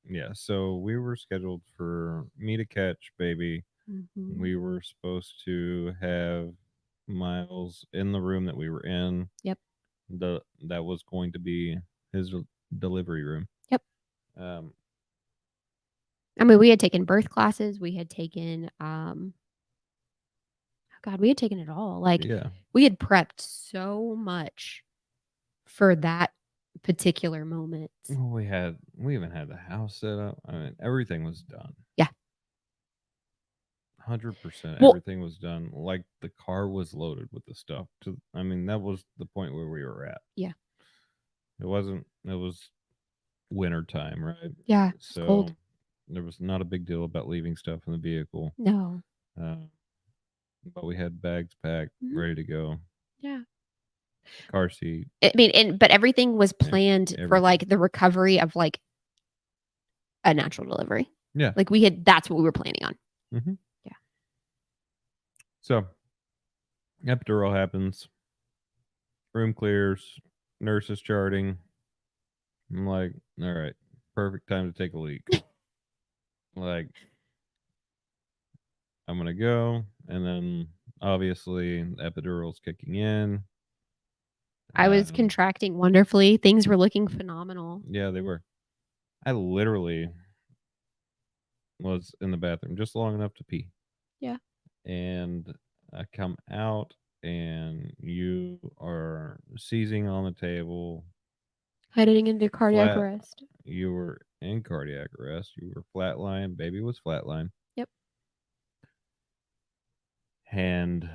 Yeah. So we were scheduled for me to catch baby. Mhm. We were supposed to have Miles in the room that we were in. Yep. That was going to be his delivery room. Yep. Um, I mean, we had taken birth classes. We had taken, oh God, we had taken it all. Like, yeah. we had prepped so much for that particular moment. Well, we even had the house set up. I mean, everything was done. Yeah. 100%. Well- Everything was done. Like the car was loaded with the stuff. I mean, that was the point where we were at. Yeah. It wasn't. It was winter time, right? Yeah, it's So cold. there was not a big deal about leaving stuff in the vehicle. No. But we had bags packed, Mhm. ready to go. Yeah. Car seat. I mean, but everything was Yeah, planned for everything. like the recovery of like a natural delivery. Yeah. Like that's what we were planning on. So epidural happens. Room clears. Nurse is charting. I'm like, all right, perfect time to take a leak. Like, I'm gonna go, and then obviously the epidural's kicking in. I was Um, contracting wonderfully. Things were looking phenomenal. Yeah, they were. I literally was in the bathroom just long enough to pee. Yeah. And I come out, and you are seizing on the table. Heading into cardiac Flat. arrest. You were in cardiac arrest. You were flatline. Baby was flatline. Yep. And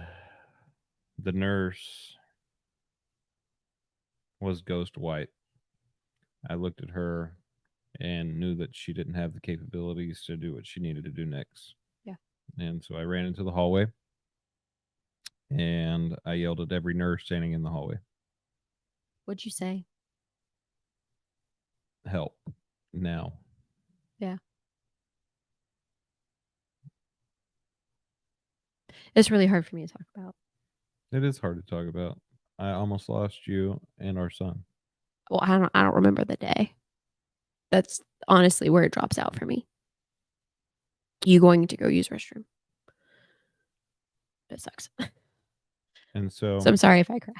the nurse was ghost white. I looked at her and knew that she didn't have the capabilities to do what she needed to do next. Yeah. And so I ran into the hallway and I yelled at every nurse standing in the hallway, What'd you say? help now. It's really hard for me to talk about. It is hard to talk about. I almost lost you and our son. Well, I don't remember the day. That's honestly where it drops out for me. You going to go use restroom. It sucks. And so, So I'm sorry if I cry.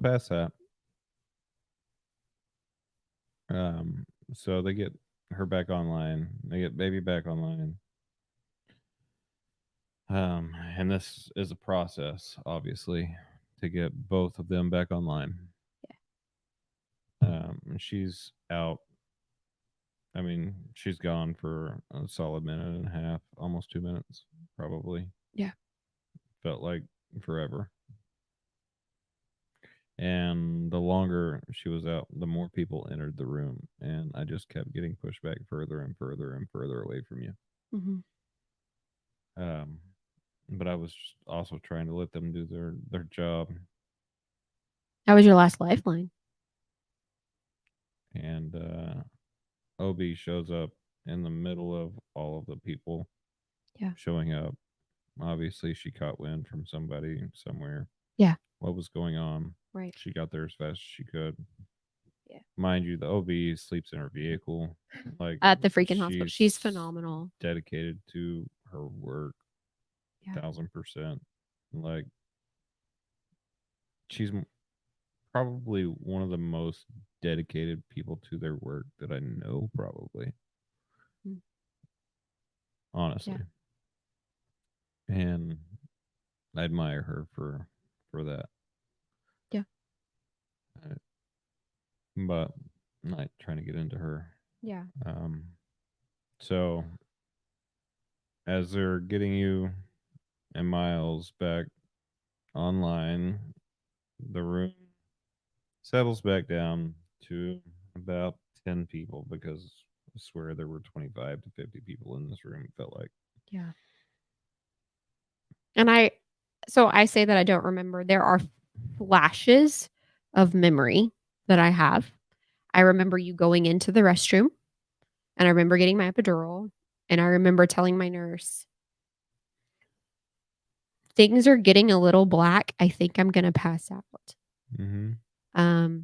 past that, so they get her back online. They get baby back online. And this is a process, obviously, to get both of them back online. She's out. I mean, she's gone for a solid minute and a half, almost 2 minutes, probably. Yeah. Felt like forever. And the longer she was out, the more people entered the room, and I just kept getting pushed back further and further and further away from you. Mm-hmm. But I was also trying to let them do their job. That was your last lifeline. And OB shows up in the middle of all of the people showing up. Obviously, she caught wind from somebody somewhere. Yeah. What was going on? Right. She got there as fast as she could. Yeah. Mind you, the OB sleeps in her vehicle. Like At the freaking hospital. She's phenomenal. Dedicated to her work. Yeah. 1000%. Like, she's probably one of the most dedicated people to their work that I know, probably. Mm. Honestly. And I admire her for that. Yeah. but I'm not trying to get into her. Yeah. So as they're getting you and Miles back online, the room settles back down to about 10 people because I swear there were 25 to 50 people in this room, it felt like. Yeah. And I say that I don't remember. There are flashes of memory that I have. I remember you going into the restroom, and I remember getting my epidural, and I remember telling my nurse, things are getting a little black. I think I'm going to pass out. Mm-hmm.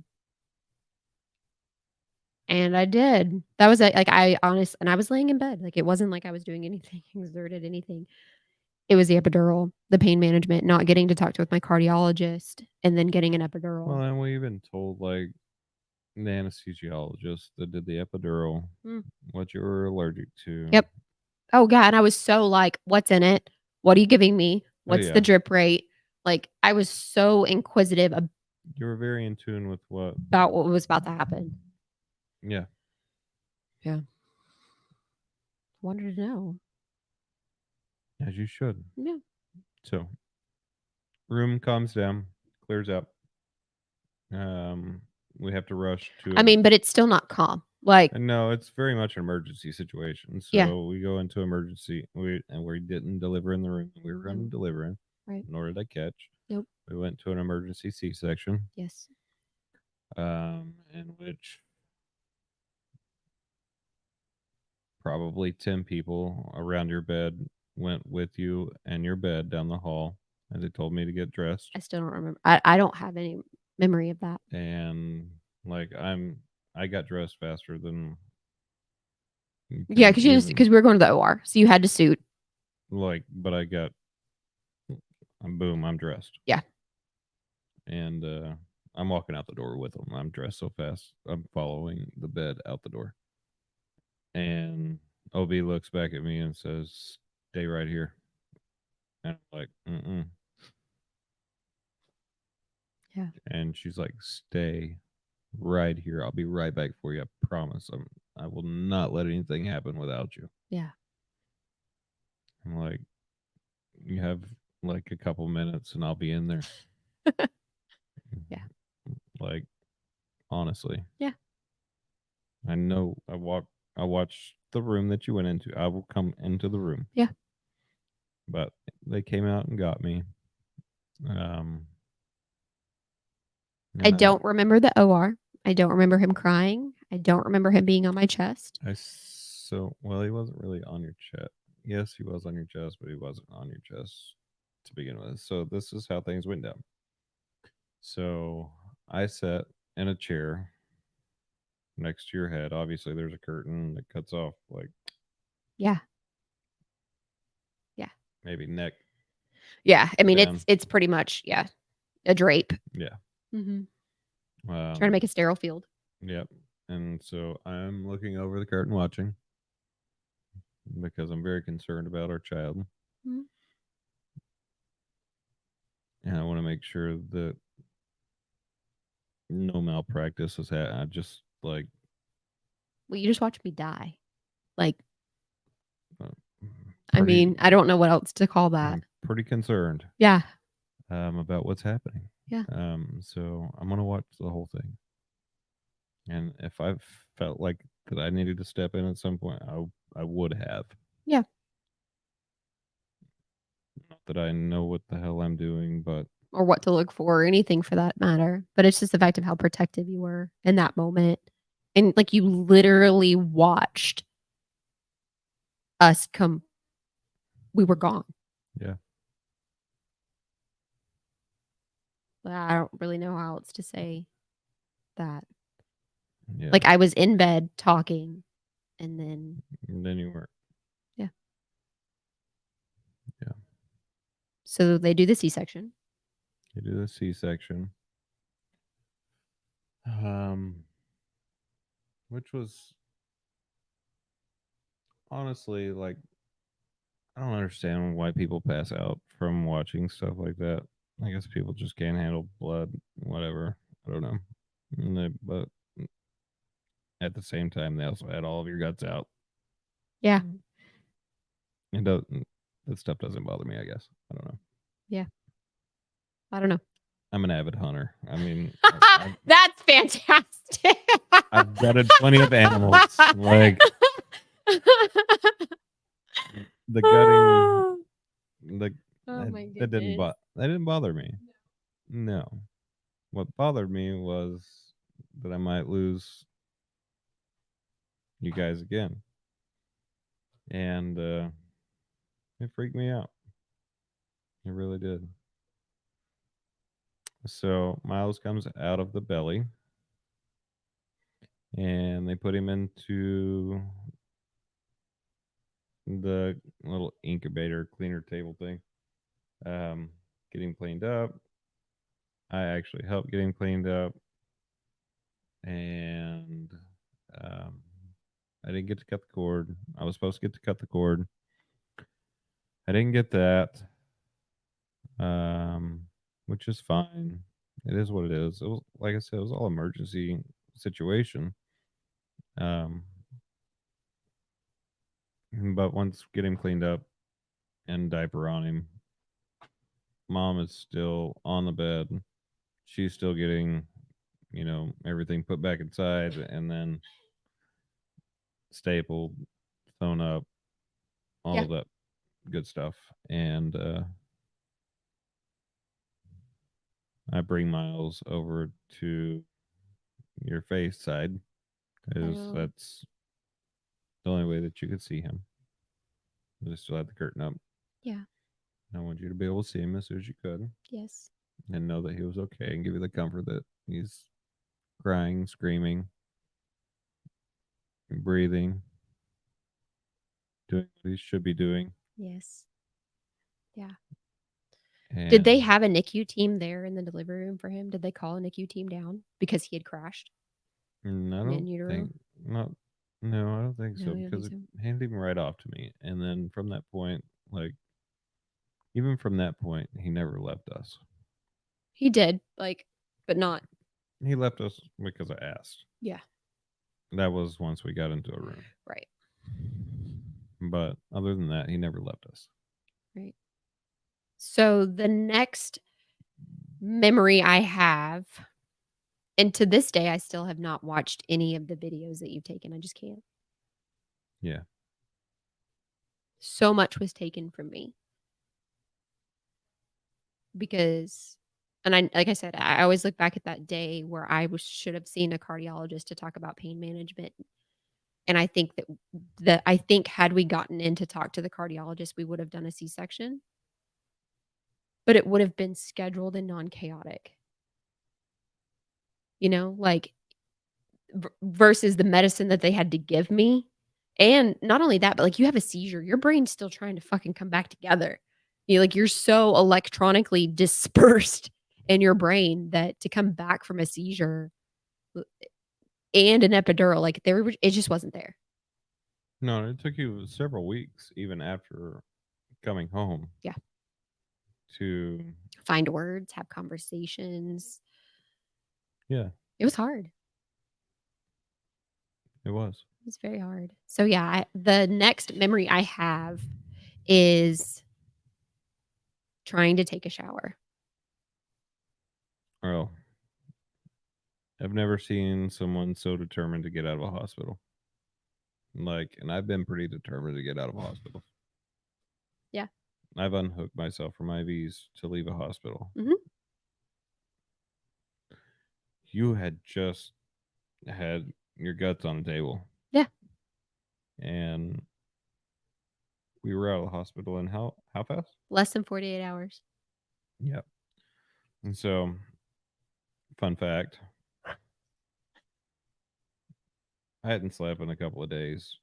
And I did. That was like and I was laying in bed. Like it wasn't like I was doing anything, exerted anything. It was the epidural, the pain management, not getting to talk to with my cardiologist, and then getting an epidural. Well, and we even told like the anesthesiologist that did the epidural what you were allergic to. Yep. Oh god, and I was so like, what's in it? What are you giving me? What's yeah. the drip rate? Like I was so inquisitive You were very in tune with what. about what was about to happen. Yeah. Yeah. Wanted to know. As you should. Yeah. So, room calms down, clears up. We have to rush to. I mean, but it's still not calm. Like And no, it's very much an emergency situation. So Yeah. we go into emergency. We didn't deliver in the room we were going to No. deliver in. Right. Nor did I catch. Nope. We went to an emergency C-section. Yes. In which probably 10 people around your bed went with you and your bed down the hall, and they told me to get dressed. I still don't remember. I don't have any memory of that. And like I got dressed faster than you Yeah, can because even- we were going to the OR, so you had to suit. like, but I got boom, I'm dressed. Yeah. And I'm walking out the door with them. I'm dressed so fast. I'm following the bed out the door. And OB looks back at me and says, "Stay right here." And I'm like, "Mm-mm." Yeah. And she's like, "Stay right here. I'll be right back for you. I promise. I will not let anything happen without you." Yeah. I'm like, "You have like a couple minutes and I'll be in there." Yeah. Like, honestly. Yeah. I know I watched the room that you went into. I will come into the room. Yeah. But they came out and got me. I don't remember the OR. I don't remember him crying. I don't remember him being on my chest. Well, he wasn't really on your chest. Yes, he was on your chest, but he wasn't on your chest to begin with. So this is how things went down. So I sat in a chair next to your head. Obviously, there's a curtain that cuts off like Yeah. maybe neck. Yeah. I mean, Down. it's pretty much a drape. Yeah. Mm-hmm. Trying to make a sterile field. Yep. And so I'm looking over the curtain watching because I'm very concerned about our child. Mhm. And I want to make sure that no malpractice has happened. I just like. Well, you just watched me die. Like, I pretty- mean, I don't know what else to call that. I'm pretty concerned Yeah. about what's happening. Yeah. So I'm gonna watch the whole thing. And if I've felt like that I needed to step in at some point, I would have. Yeah. Not that I know what the hell I'm doing, but Or what to look for or anything for that matter. But it's just the fact of how protective you were in that moment. And like you literally watched us come. We were gone. Yeah. But I don't really know how else to say that. yeah. Like I was in bed talking and then And then you weren't. so they do the C-section. You do the C-section. Which was honestly like I don't understand why people pass out from watching stuff like that. I guess people just can't handle blood, whatever. I don't know. But at the same time, they also had all of your guts out. Yeah. It doesn't. That stuff doesn't bother me. I guess I don't know. I don't know. I'm an avid hunter. I mean, That's fantastic. I've gutted plenty of animals. Like the gutting, the Oh my that didn't goodness. that didn't bother me. No, what bothered me was that I might lose you guys again, and it freaked me out. It really did. So Miles comes out of the belly, and they put him into the little incubator cleaner table thing. Get him cleaned up. I actually helped get him cleaned up, and um, I didn't get to cut the cord. I was supposed to get to cut the cord. I didn't get that, which is fine. It is what it is. It was, like I said, it was all emergency situation. Um, but once get him cleaned up and diaper on him, mom is still on the bed. She's still getting, everything put back inside and then stapled, sewn up, all Yeah. of that good stuff. And I bring Miles over to your face side because Oh. that's the only way that you could see him. I still had the curtain up. Yeah. I want you to be able to see him as soon as you could Yes. and know that he was okay and give you the comfort that he's crying, screaming, breathing, doing what he should be doing. Yes. And Did they have a NICU team there in the delivery room for him? Did they call a NICU team down because he had crashed? I in don't utero? think not. No, I don't think No, so you don't because think it handed him right off to me, and then from that point, like even from that point, he never left us. He did, but not. He left us because I asked. Yeah. That was once we got into a room, Right. but other than that, he never left us. Right. So the next memory I have, and to this day, I still have not watched any of the videos that you've taken. I just can't. Yeah, So much was taken from me because, and like I said, I always look back at that day where should have seen a cardiologist to talk about pain management. And I think that had we gotten in to talk to the cardiologist, we would have done a C-section, but it would have been scheduled and non-chaotic. Like versus the medicine that they had to give me. And not only that, but you have a seizure, your brain's still trying to fucking come back together. You're so electronically dispersed in your brain that to come back from a seizure and an epidural, it just wasn't there. no, it took you several weeks, even after coming home. Yeah. To Find words, have conversations. Yeah, It was hard. it was. It was very hard. So yeah, the next memory I have is trying to take a shower. Well, I've never seen someone so determined to get out of a hospital. And I've been pretty determined to get out of a hospital. Yeah. I've unhooked myself from IVs to leave a hospital. Mhm. You had just had your guts on the table. Yeah. And we were out of the hospital in how fast? Less than 48 hours. Yep. And so, fun fact, I hadn't slept in a couple of days.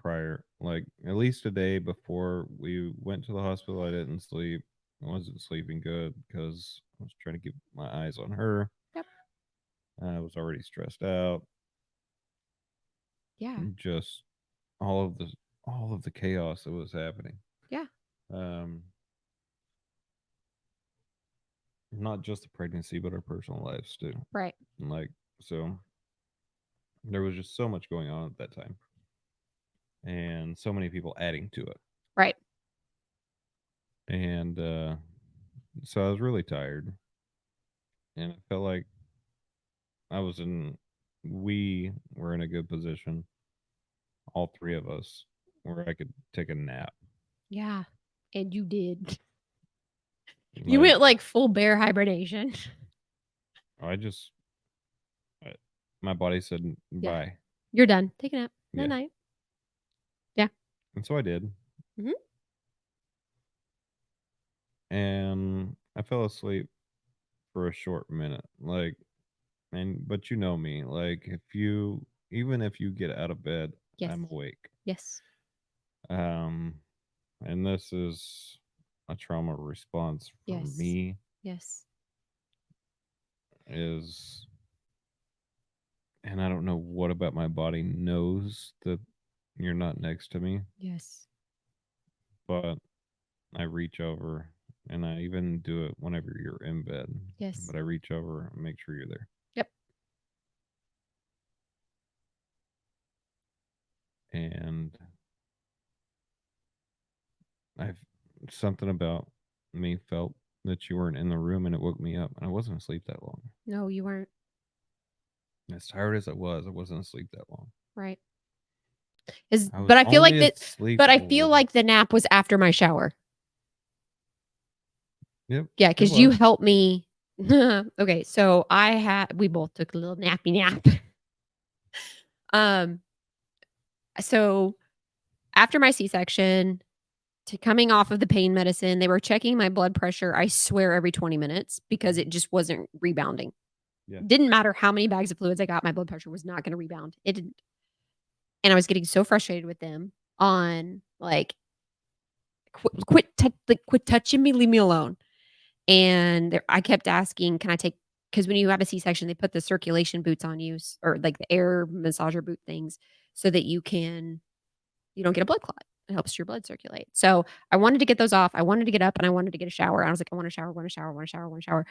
Prior, like at least a day before we went to the hospital, I didn't sleep. I wasn't sleeping good because I was trying to keep my eyes on her. Yep. I was already stressed out. Yeah. Just all of the chaos that was happening. Yeah. Not just the pregnancy, but our personal lives too. Right. And So there was just so much going on at that time, and so many people adding to it. Right. And so I was really tired, and I felt like I was in. We were in a good position, all three of us, where I could take a nap. Yeah. And you did. You Like, went like full bear hibernation. I just, my body said Yeah. bye, You're done. Take a nap. Yeah. Night night. and so I did. Mhm. And I fell asleep for a short minute. Like, but you know me, like even if you get out of bed, Yes. I'm awake. Yes. Um, and this is a trauma response for Yes. me Yes. is, and I don't know what about my body knows that you're not next to me, Yes. but I reach over, and I even do it whenever you're in bed. Yes. But I reach over and make sure you're there. Yep. And I've something about me felt that you weren't in the room, and it woke me up, and I wasn't asleep that long. No, you weren't. As tired as I wasn't asleep that long. Right. I was But I feel like only that. asleep But I a feel little. like the nap was after my shower. Yep. Yeah, it because you was. helped me. Okay, so we both took a little nappy nap. Um, so after my C-section, to coming off of the pain medicine, they were checking my blood pressure, I swear, every 20 minutes because it just wasn't rebounding. Yeah. Didn't matter how many bags of fluids I got, my blood pressure was not going to rebound. It didn't. And I was getting so frustrated with them on like, quit touching me, leave me alone. And I kept asking, can I take, because when you have a C-section, they put the circulation boots on you or like the air massager boot things so that you don't get a blood clot. It helps your blood circulate. So I wanted to get those off. I wanted to get up and I wanted to get a shower. I was like, I want to shower, want to shower, want to shower, want to shower.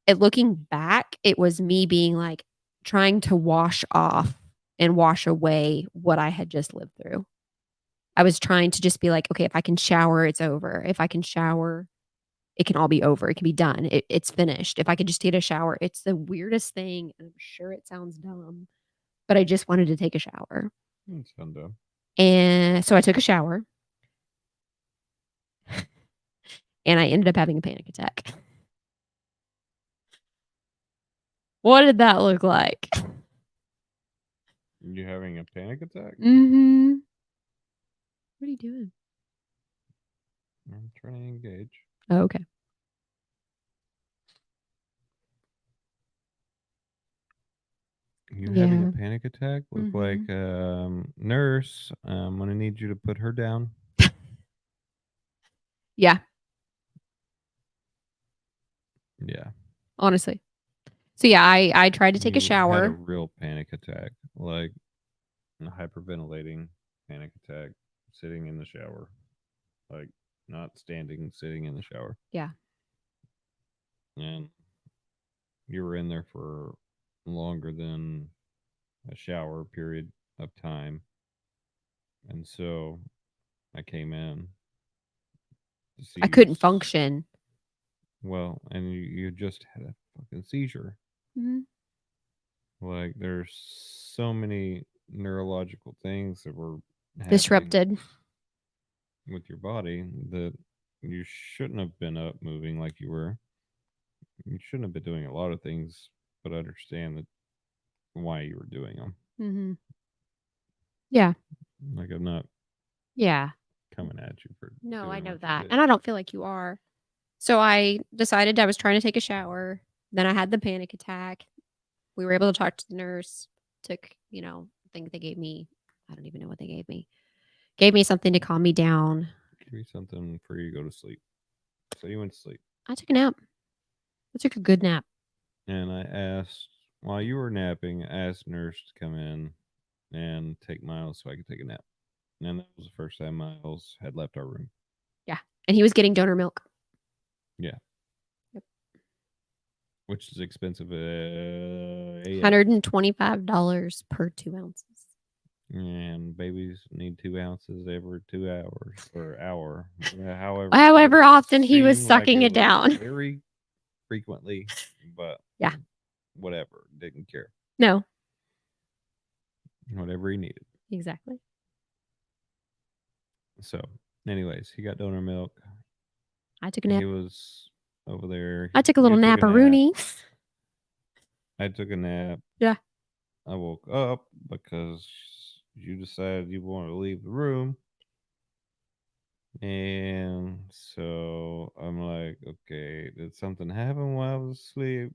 And looking back, it was me being like trying to wash off and wash away what I had just lived through. I was trying to just be like, okay, if I can shower, it's over. If I can shower, it can all be over. It can be done. It's finished. If I could just take a shower, it's the weirdest thing. And I'm sure it sounds dumb, but I just wanted to take a shower. It's fun though. And so I took a shower and I ended up having a panic attack. What did that look like? You having a panic attack? Mm-hmm. What are you doing? I'm trying to engage. Oh, okay. You having Yeah. a panic attack? Look Mhm. like nurse. I'm gonna need you to put her down. Yeah, Yeah. honestly. So yeah, I tried to take a You had a shower. real panic attack, like a hyperventilating panic attack, sitting in the shower, like not standing, sitting in the shower. Yeah. And you were in there for longer than a shower period of time. And so I came in to see I you couldn't s- function. Well, and you just had a fucking seizure. Mm-hmm. Like there's so many neurological things that were happening Disrupted. with your body that you shouldn't have been up moving like you were. You shouldn't have been doing a lot of things, but understand that why you were doing them. Mm-hmm. Yeah. Like I'm not Yeah. coming at you for No, I doing know what you that. did. And I don't feel like you are. So I decided I was trying to take a shower. Then I had the panic attack. We were able to talk to the nurse. Took, I think they gave me, I don't even know what they gave me. Gave me something to calm me down. Give me something for you to go to sleep. So you went to sleep. I took a nap. I took a good nap. And I asked, while you were napping, I asked nurse to come in and take Miles so I could take a nap. And that was the first time Miles had left our room. Yeah. And he was getting donor milk. Yeah. Yep. which is expensive. AF. $125 per 2 ounces. And babies need 2 ounces every 2 hours or hour. However it often he was seemed like sucking it was down. very frequently, but Yeah. whatever. Didn't care. No, Whatever he needed. exactly. So, anyways, he got donor milk. I took a nap. He was over there. I took a You little took nap-a-rooney. I took a nap. Yeah. I woke up because you decided you wanted to leave the room. And so I'm like, okay, did something happen while I was asleep?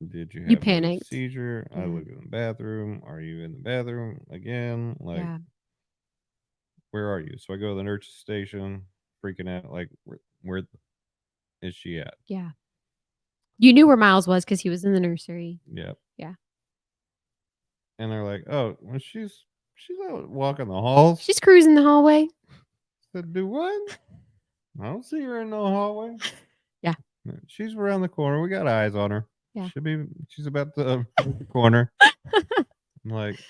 Did you have You another panicked. seizure? I Yeah. looked in the bathroom. Are you in the bathroom again? Like, Yeah. where are you? So I go to the nurse's station, freaking out, like, where is she at? Yeah. You knew where Miles was because he was in the nursery. Yep. Yeah. And they're like, oh, well, she's out walking the halls. She's cruising the hallway. I said, do what? I don't see her in no hallway. Yeah. She's around the corner. We got eyes on her. Yeah. She's about to the corner. I'm like,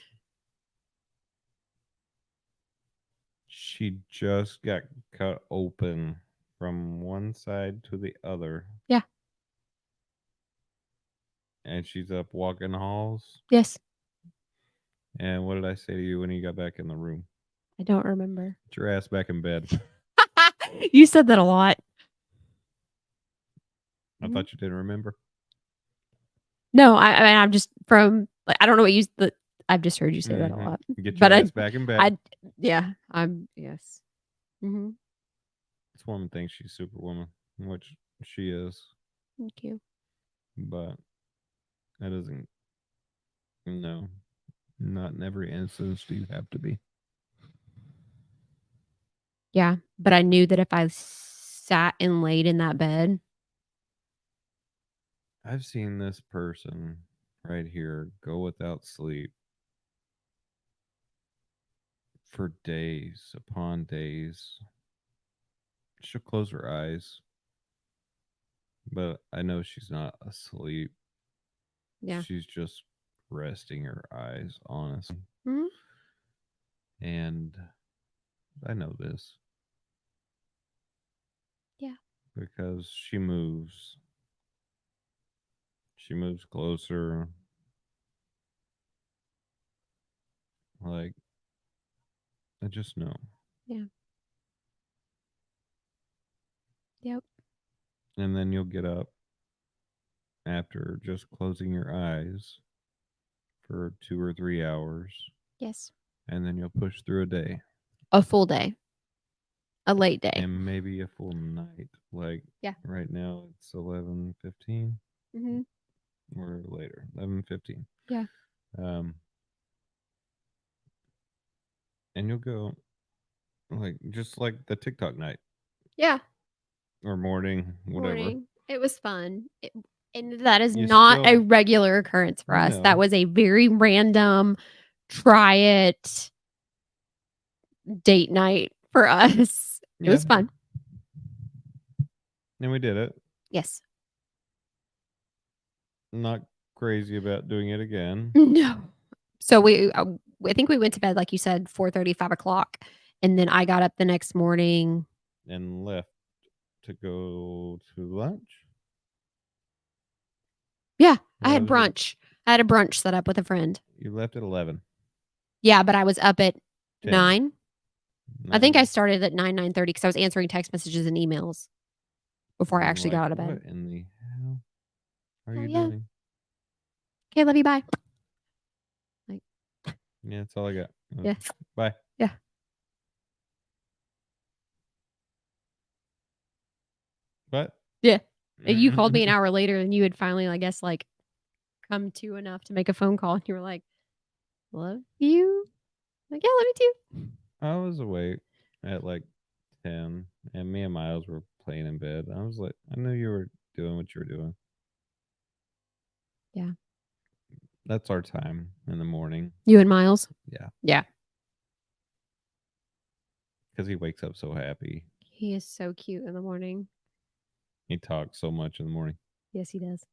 she just got cut open from one side to the other. Yeah. And she's up walking halls. Yes. And what did I say to you when you got back in the room? I don't remember. Get your ass back in bed. You said that a lot. I thought you didn't remember. No, I mean, I'm just from, like, I don't know what you, I've just heard you say that a Mhm. lot. Get your But ass back in bed. Yes. Mm-hmm. This woman thinks she's Superwoman, which she is. Thank you. But that doesn't. No, not in every instance do you have to be. Yeah. But I knew that if I sat and laid in that bed, I've seen this person right here go without sleep for days upon days. She'll close her eyes, but I know she's not asleep. yeah. She's just resting her eyes, honestly. Mhm. And I know this. Yeah. Because she moves. She moves closer. Like, I just know. Yeah. Yep. And then you'll get up after just closing your eyes for 2 or 3 hours. Yes. And then you'll push through a day. A full day. A late day. And maybe a full night. Like, Yeah. right now it's 11:15 Mm-hmm. or later, 11:15. Yeah. And you'll go, like, just like the TikTok night Yeah. or morning, whatever. Morning. It was fun. And that is You not a still- regular occurrence for us. No. That was a very random try it date night for us. It was Yeah. fun. And we did it. Yes. Not crazy about doing it again. No. So I think we went to bed, like you said, 4:30, 5 o'clock. And then I got up the next morning. And left to go to lunch. Yeah. I What had was it? brunch. I had a brunch set up with a friend. You left at 11. Yeah, but I was up at 10. 9. I think I 9. started at 9:30 because I was answering text messages and emails before I I'm actually like, got out of bed. What in the hell are Oh, you yeah. doing? Okay, love you. Bye. Yeah, that's all I got. Yeah. Bye. Yeah. What? Yeah. And you called me an hour later and you had finally, I guess, like come to enough to make a phone call. And you were like, love you. Like, yeah, love you too. I was awake at like 10, and me and Miles were playing in bed. I was like, I knew you were doing what you were doing. Yeah. That's our time in the morning. You and Miles? Yeah. Yeah. Because he wakes up so happy. He is so cute in the morning. He talks so much in the morning. Yes, he does.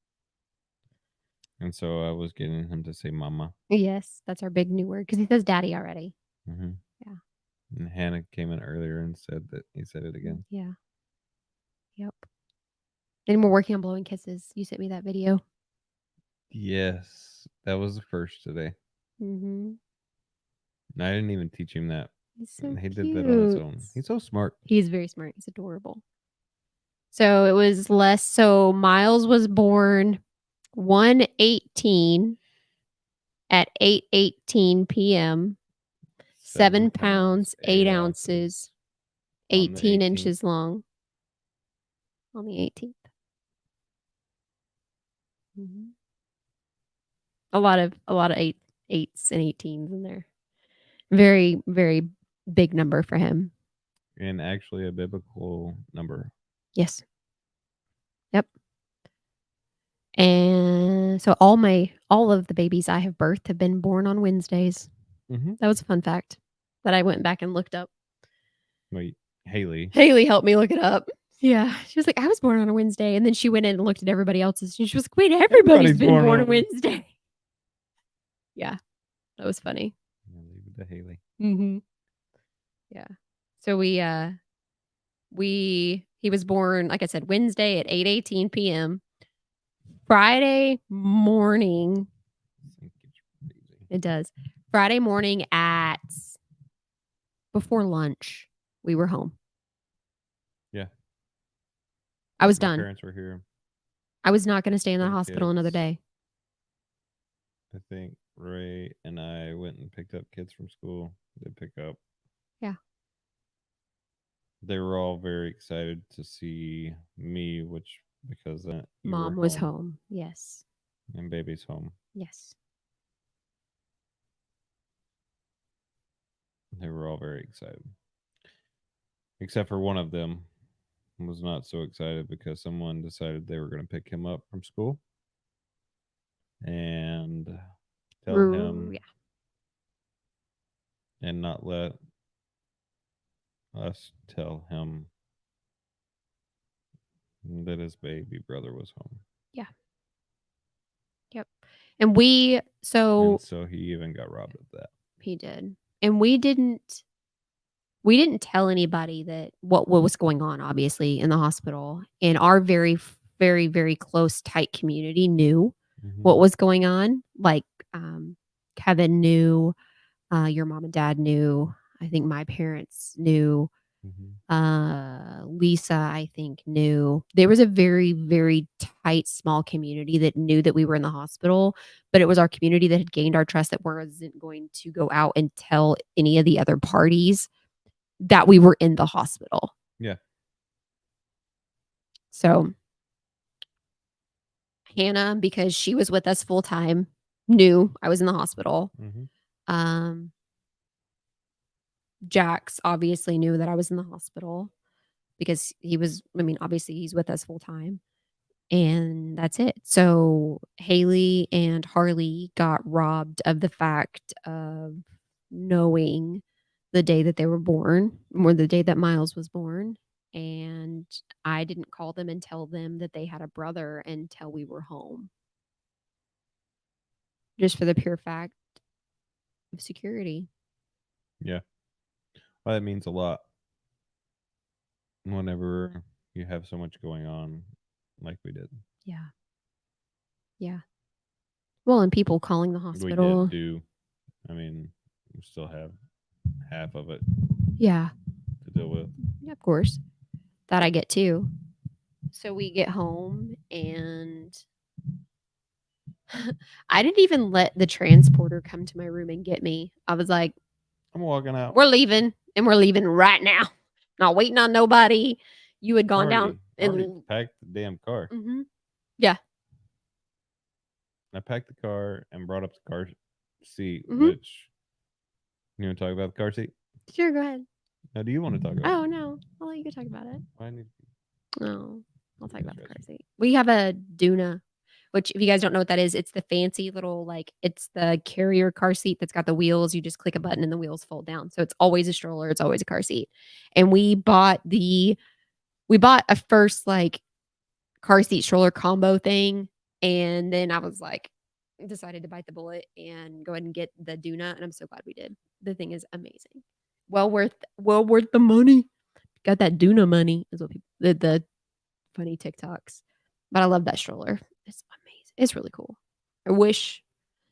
And so I was getting him to say mama. Yes, that's our big new word because he says daddy already. Mm-hmm. Yeah. And Hannah came in earlier and said that he said it again. Yeah. Yep. And we're working on blowing kisses. You sent me that video. Yes, that was the first today. Mm-hmm. And I didn't even teach him that. He's so He cute. did that on his own. He's so smart. He's very smart. He's adorable. So it was less. So Miles was born 118 at 8:18 p.m. 7 pounds 8 ounces, On the 18 18th. inches long. On the 18th. Mhm. A lot of eights and 18s in there. Very, very big number for him. And actually a biblical number. Yes. Yep. And so all of the babies I have birthed have been born on Wednesdays. Mm-hmm. That was a fun fact that I went back and looked up. Wait, Haley. Haley helped me look it up. Yeah. She was like, I was born on a Wednesday. And then she went in and looked at everybody else's. And she was like, wait, everybody's been born on Wednesday. Yeah. That was funny. I'll leave it to Haley. Mm-hmm. Yeah. So he was born, like I said, Wednesday at 8:18 p.m. Friday morning. I think it's crazy. It does. Friday morning at before lunch, we were home. Yeah. I was My done. parents were here. I was not going to stay in the Three hospital another kids. day. I think Ray and I went and picked up kids from school. They pick up. Yeah. They were all very excited to see me, which because you Mom were was home. Yes. and baby's home. Yes. They were all very excited, except for one of them was not so excited because someone decided they were going to pick him up from school and tell him Yeah. and not let us tell him that his baby brother was home. Yep. And we And so he even got robbed of that. he did. And we didn't tell anybody that what was going on, obviously, in the hospital. And our very, very, very close, tight community knew what was going on. Like Kevin knew, your mom and dad knew. I think my parents knew. Lisa, I think, knew. There was a very, very tight, small community that knew that we were in the hospital, but it was our community that had gained our trust that wasn't going to go out and tell any of the other parties that we were in the hospital. Yeah. So Hannah, because she was with us full time, knew I was in the hospital. Jax obviously knew that I was in the hospital because obviously he's with us full time. And that's it. So Haley and Harley got robbed of the fact of knowing the day that they were born, or the day that Miles was born. And I didn't call them and tell them that they had a brother until we were home. Just for the pure fact of security. Yeah. Well, that means a lot whenever you have so much going on like we did. Yeah. Yeah. Well, and people calling the hospital. We did do. I mean, we still have half of it Yeah. to deal with. Yeah, of course. That I get too. So we get home and I didn't even let the transporter come to my room and get me. I was like, I'm walking out. we're leaving, and we're leaving right now. Not waiting on nobody. You had gone down Already and packed the damn car. Mm-hmm. Yeah. I packed the car and brought up the car seat, Mhm. which you want to talk about the car seat? Sure, go ahead. Now, do you want to talk about? Oh no, I'll let you go talk about it. Why need No, I'll talk about the car Interesting. seat. We have a Duna, which if you guys don't know what that is, it's the fancy little it's the carrier car seat that's got the wheels. You just click a button and the wheels fold down. So it's always a stroller. It's always a car seat. And we bought a first car seat stroller combo thing. And then I was like, decided to bite the bullet and go ahead and get the Duna. And I'm so glad we did. The thing is amazing. Well worth the money. Got that Duna money is what people the funny TikToks. But I love that stroller. It's amazing. It's really cool. I wish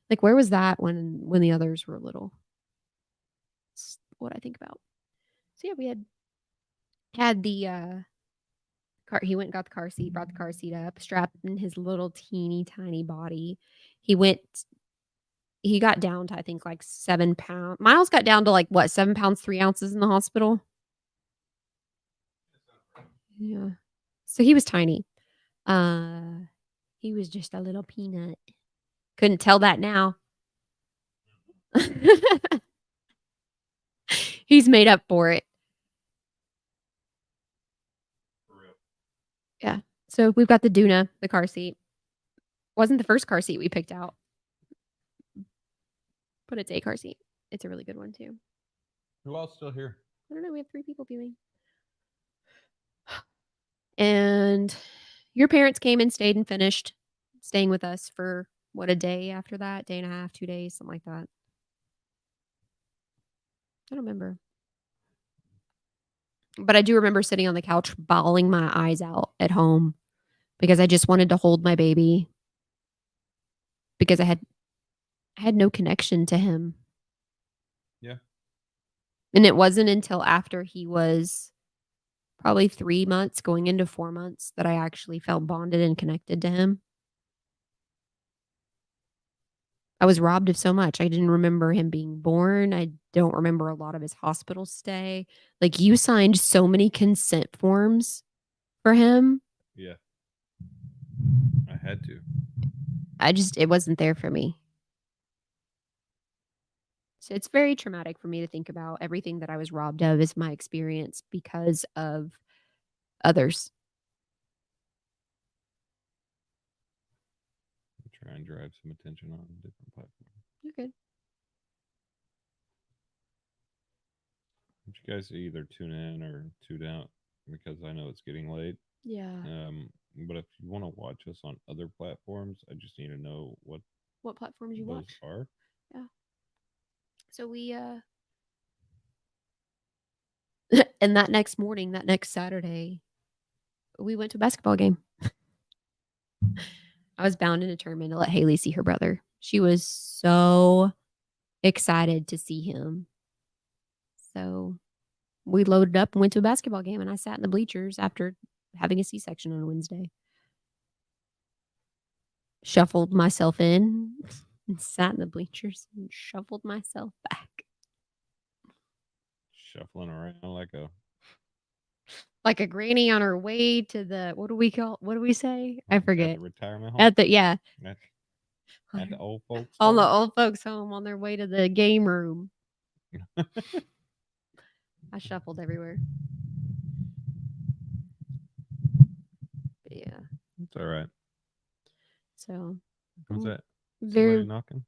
like where was that when the others were little? It's what I think about. So yeah, we had the car. He went and got the car seat, brought the car seat up, strapped in his little teeny tiny body. He got down to I think like 7 pounds. Miles got down to like what 7 pounds 3 ounces in the hospital. Yeah. So he was tiny. He was just a little peanut. Couldn't tell that now. He's made up for it. For real. Yeah. So we've got the Duna, the car seat. Wasn't the first car seat we picked out. But it's a car seat. It's a really good one too. Who else still here? I don't know. We have 3 people viewing. And your parents came and stayed and finished staying with us for what, a day after that? Day and a half, 2 days, something like that. I don't remember. But I do remember sitting on the couch bawling my eyes out at home because I just wanted to hold my baby because I had no connection to him. Yeah. And it wasn't until after he was probably 3 months going into 4 months that I actually felt bonded and connected to him. I was robbed of so much. I didn't remember him being born. I don't remember a lot of his hospital stay. Like you signed so many consent forms for him. Yeah. I had to. It wasn't there for me. So it's very traumatic for me to think about everything that I was robbed of is my experience because of others. Try and drive some attention on a different platform. You're good. But you guys either tune in or tune out because I know it's getting late. Yeah. But if you want to watch us on other platforms, I just need to know what platforms you those watch? are. So we and that next morning, that next Saturday, we went to a basketball game. I was bound and determined to let Haley see her brother. She was so excited to see him. So we loaded up and went to a basketball game, and I sat in the bleachers after having a C-section on Wednesday. Shuffled myself in and sat in the bleachers and shuffled myself back. Shuffling around like a granny on her way to the what do we say? I at forget. the retirement home. At the At the old folks on the home. old folks home on their way to the game room. I shuffled everywhere. But yeah. It's all right. So What's that? very Somebody knocking?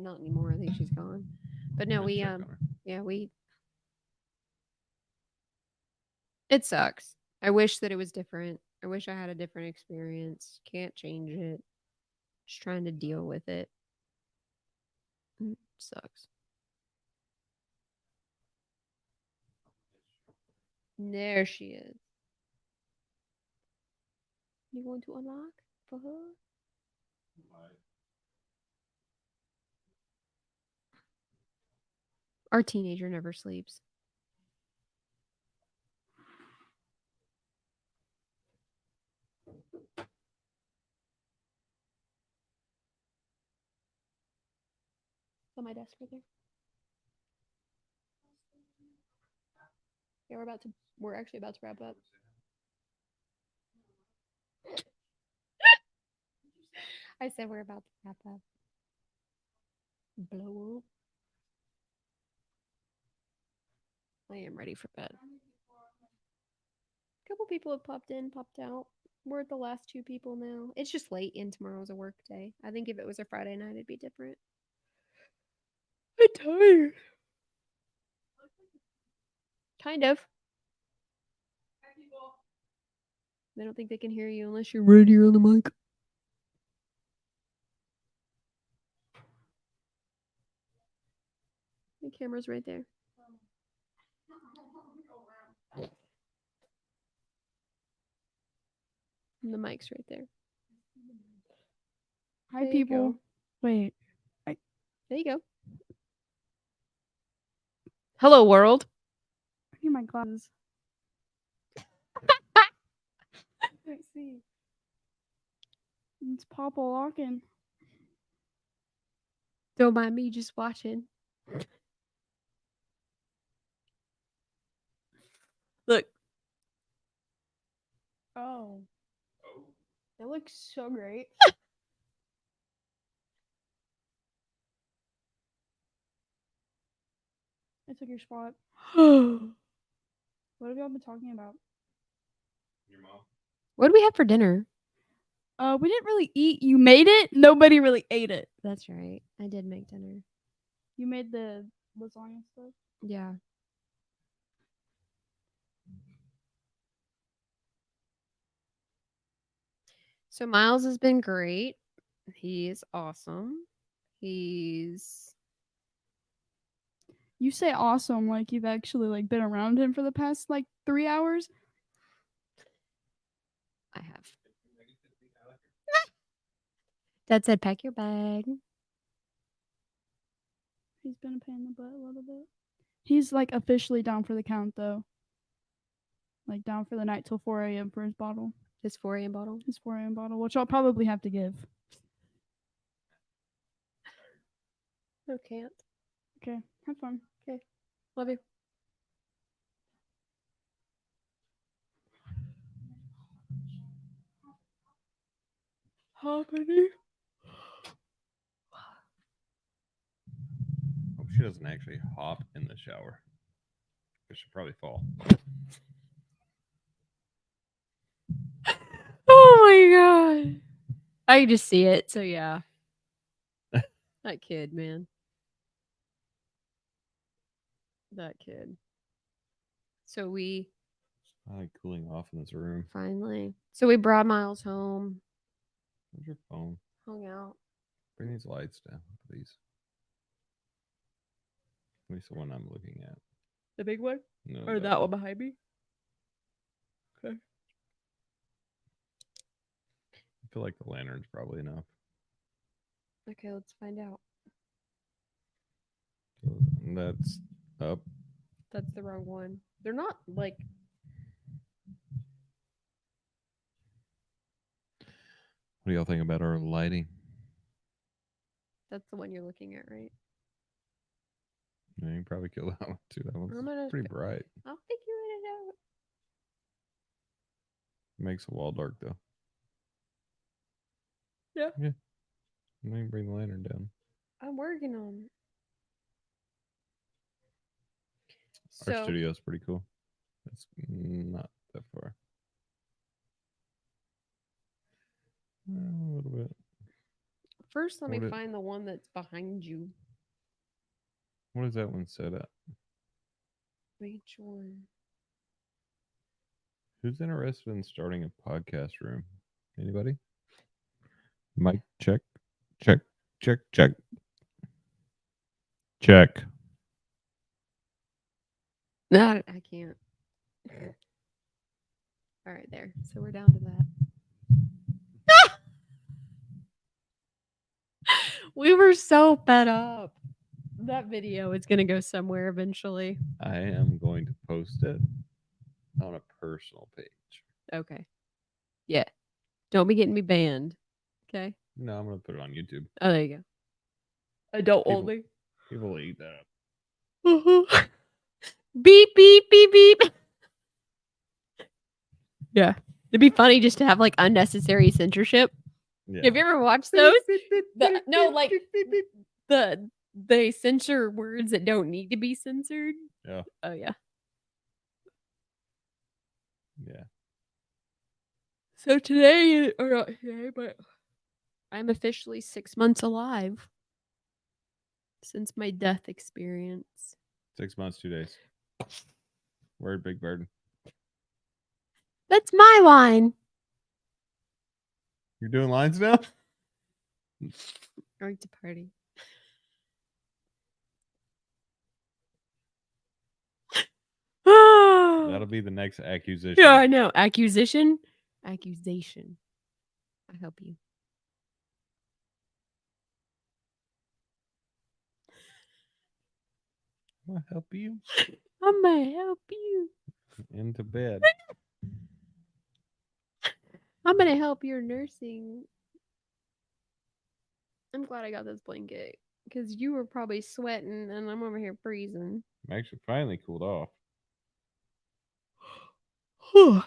not anymore. I think she's gone. But no, we Check on her. yeah, it sucks. I wish that it was different. I wish I had a different experience. Can't change it. Just trying to deal with it. Sucks. There she is. You going to unlock for her? Our teenager never sleeps. On my desk right there. Yeah, we're actually about to wrap up. I said we're about to wrap up. Blow up. I am ready for bed. A couple people have popped in, popped out. We're at the last 2 people now. It's just late and tomorrow's a work day. I think if it was a Friday night, it'd be different. I'm tired. Kind of. They don't think they can hear you unless you're right here on the mic. The camera's right there. And the mic's right there. Hi, There you people. go. Wait. There you go. Hello, world. I need my glasses. Let's see. It's Papa Lockin. Don't mind me just watching. Look. Oh. That looks so great. I took your spot. What have y'all been talking about? Your mom. What do we have for dinner? We didn't really eat. You made it. Nobody really ate it. That's right. I did make dinner. You made the lasagna stuff. Yeah. So Miles has been great. He's awesome. He's You say awesome like you've actually like been around him for the past like 3 hours. I have. Dad said pack your bag. He's been a pain in the butt a little bit. He's like officially down for the count though. Like down for the night till 4 a.m. for his bottle. His 4 a.m. bottle. His 4 a.m. bottle, which I'll probably have to give. No, can't. Okay, have fun. Love you. Hoppity. Hope she doesn't actually hop in the shower. Because she'll probably fall. Oh my god. I can just see it, so yeah. That kid, man. That kid. So we I like cooling off in this room. finally. So we brought Miles home, Where's your phone? hung out. Bring these lights down, please. At least the one I'm looking at. The big one? No, Or that one behind me? I feel like the lantern's probably enough. Okay, let's find out. So that's up. That's the wrong one. They're not like What do y'all think about our lighting? that's the one you're looking at, right? Yeah, you can probably kill that one too. That one's I'm gonna pretty bright. I'll figure it out. Makes the wall dark though. Yeah. Yeah. And then you bring the lantern down. I'm working on it. Our So studio's pretty cool. It's not that far. A little bit. first let me What it- find the one that's behind you. What is that one set at? Which one? Who's interested in starting a podcast room? Anybody? Mic check. Check. Check. Check. Check. No, I can't. All right, there. So we're down to that. We were so fed up. That video is going to go somewhere eventually. I am going to post it on a personal page. Okay. Yeah. Don't be getting me banned. Okay. No, I'm going to put it on YouTube. Oh, there you go. Adult People- only. People will eat that up. Beep, beep, beep, beep. Yeah. It'd be funny just to have like unnecessary censorship. Yeah. Have you ever watched those? No, like they censor words that don't need to be censored. Yeah. Oh yeah. Yeah. So today, or not today, but I'm officially 6 months alive since my death experience. 6 months, 2 days. Word, Big Bird. That's my line. You're doing lines now? I like to party. That'll be the next accusation. Yeah, I know. Accusation. I help you. I'll help you I'm gonna help you. into bed. I'm gonna help your nursing. I'm glad I got this blanket because you were probably sweating and I'm over here freezing. I'm actually finally cooled off. I'm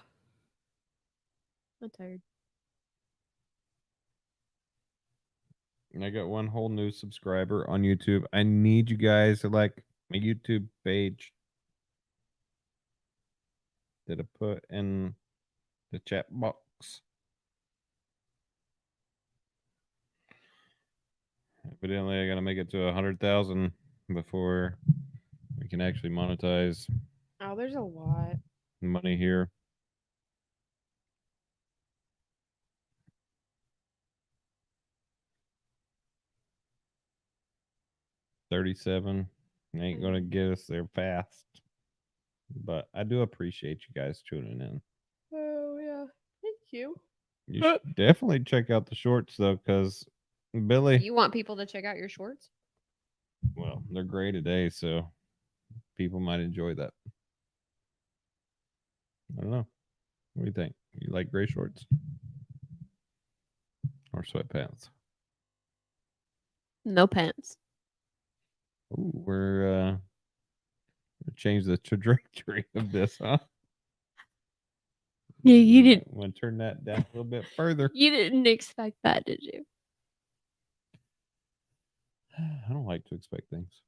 tired. And I got one whole new subscriber on YouTube. I need you guys to like my YouTube page. Did I put in the chat box? Evidently, I gotta make it to 100,000 before we can actually monetize Oh, there's a lot. money here. $37 ain't gonna get us there fast, but I do appreciate you guys tuning in. Oh yeah, thank you. You should definitely check out the shorts though, because Billy, You want people to check out your shorts? well, they're gray today, so people might enjoy that. I don't know. What do you think? You like gray shorts or sweatpants? No pants. Ooh, we're gonna change the trajectory of this, huh? Yeah, you didn't. Want to turn that down a little bit further? You didn't expect that, did you? I don't like to expect things.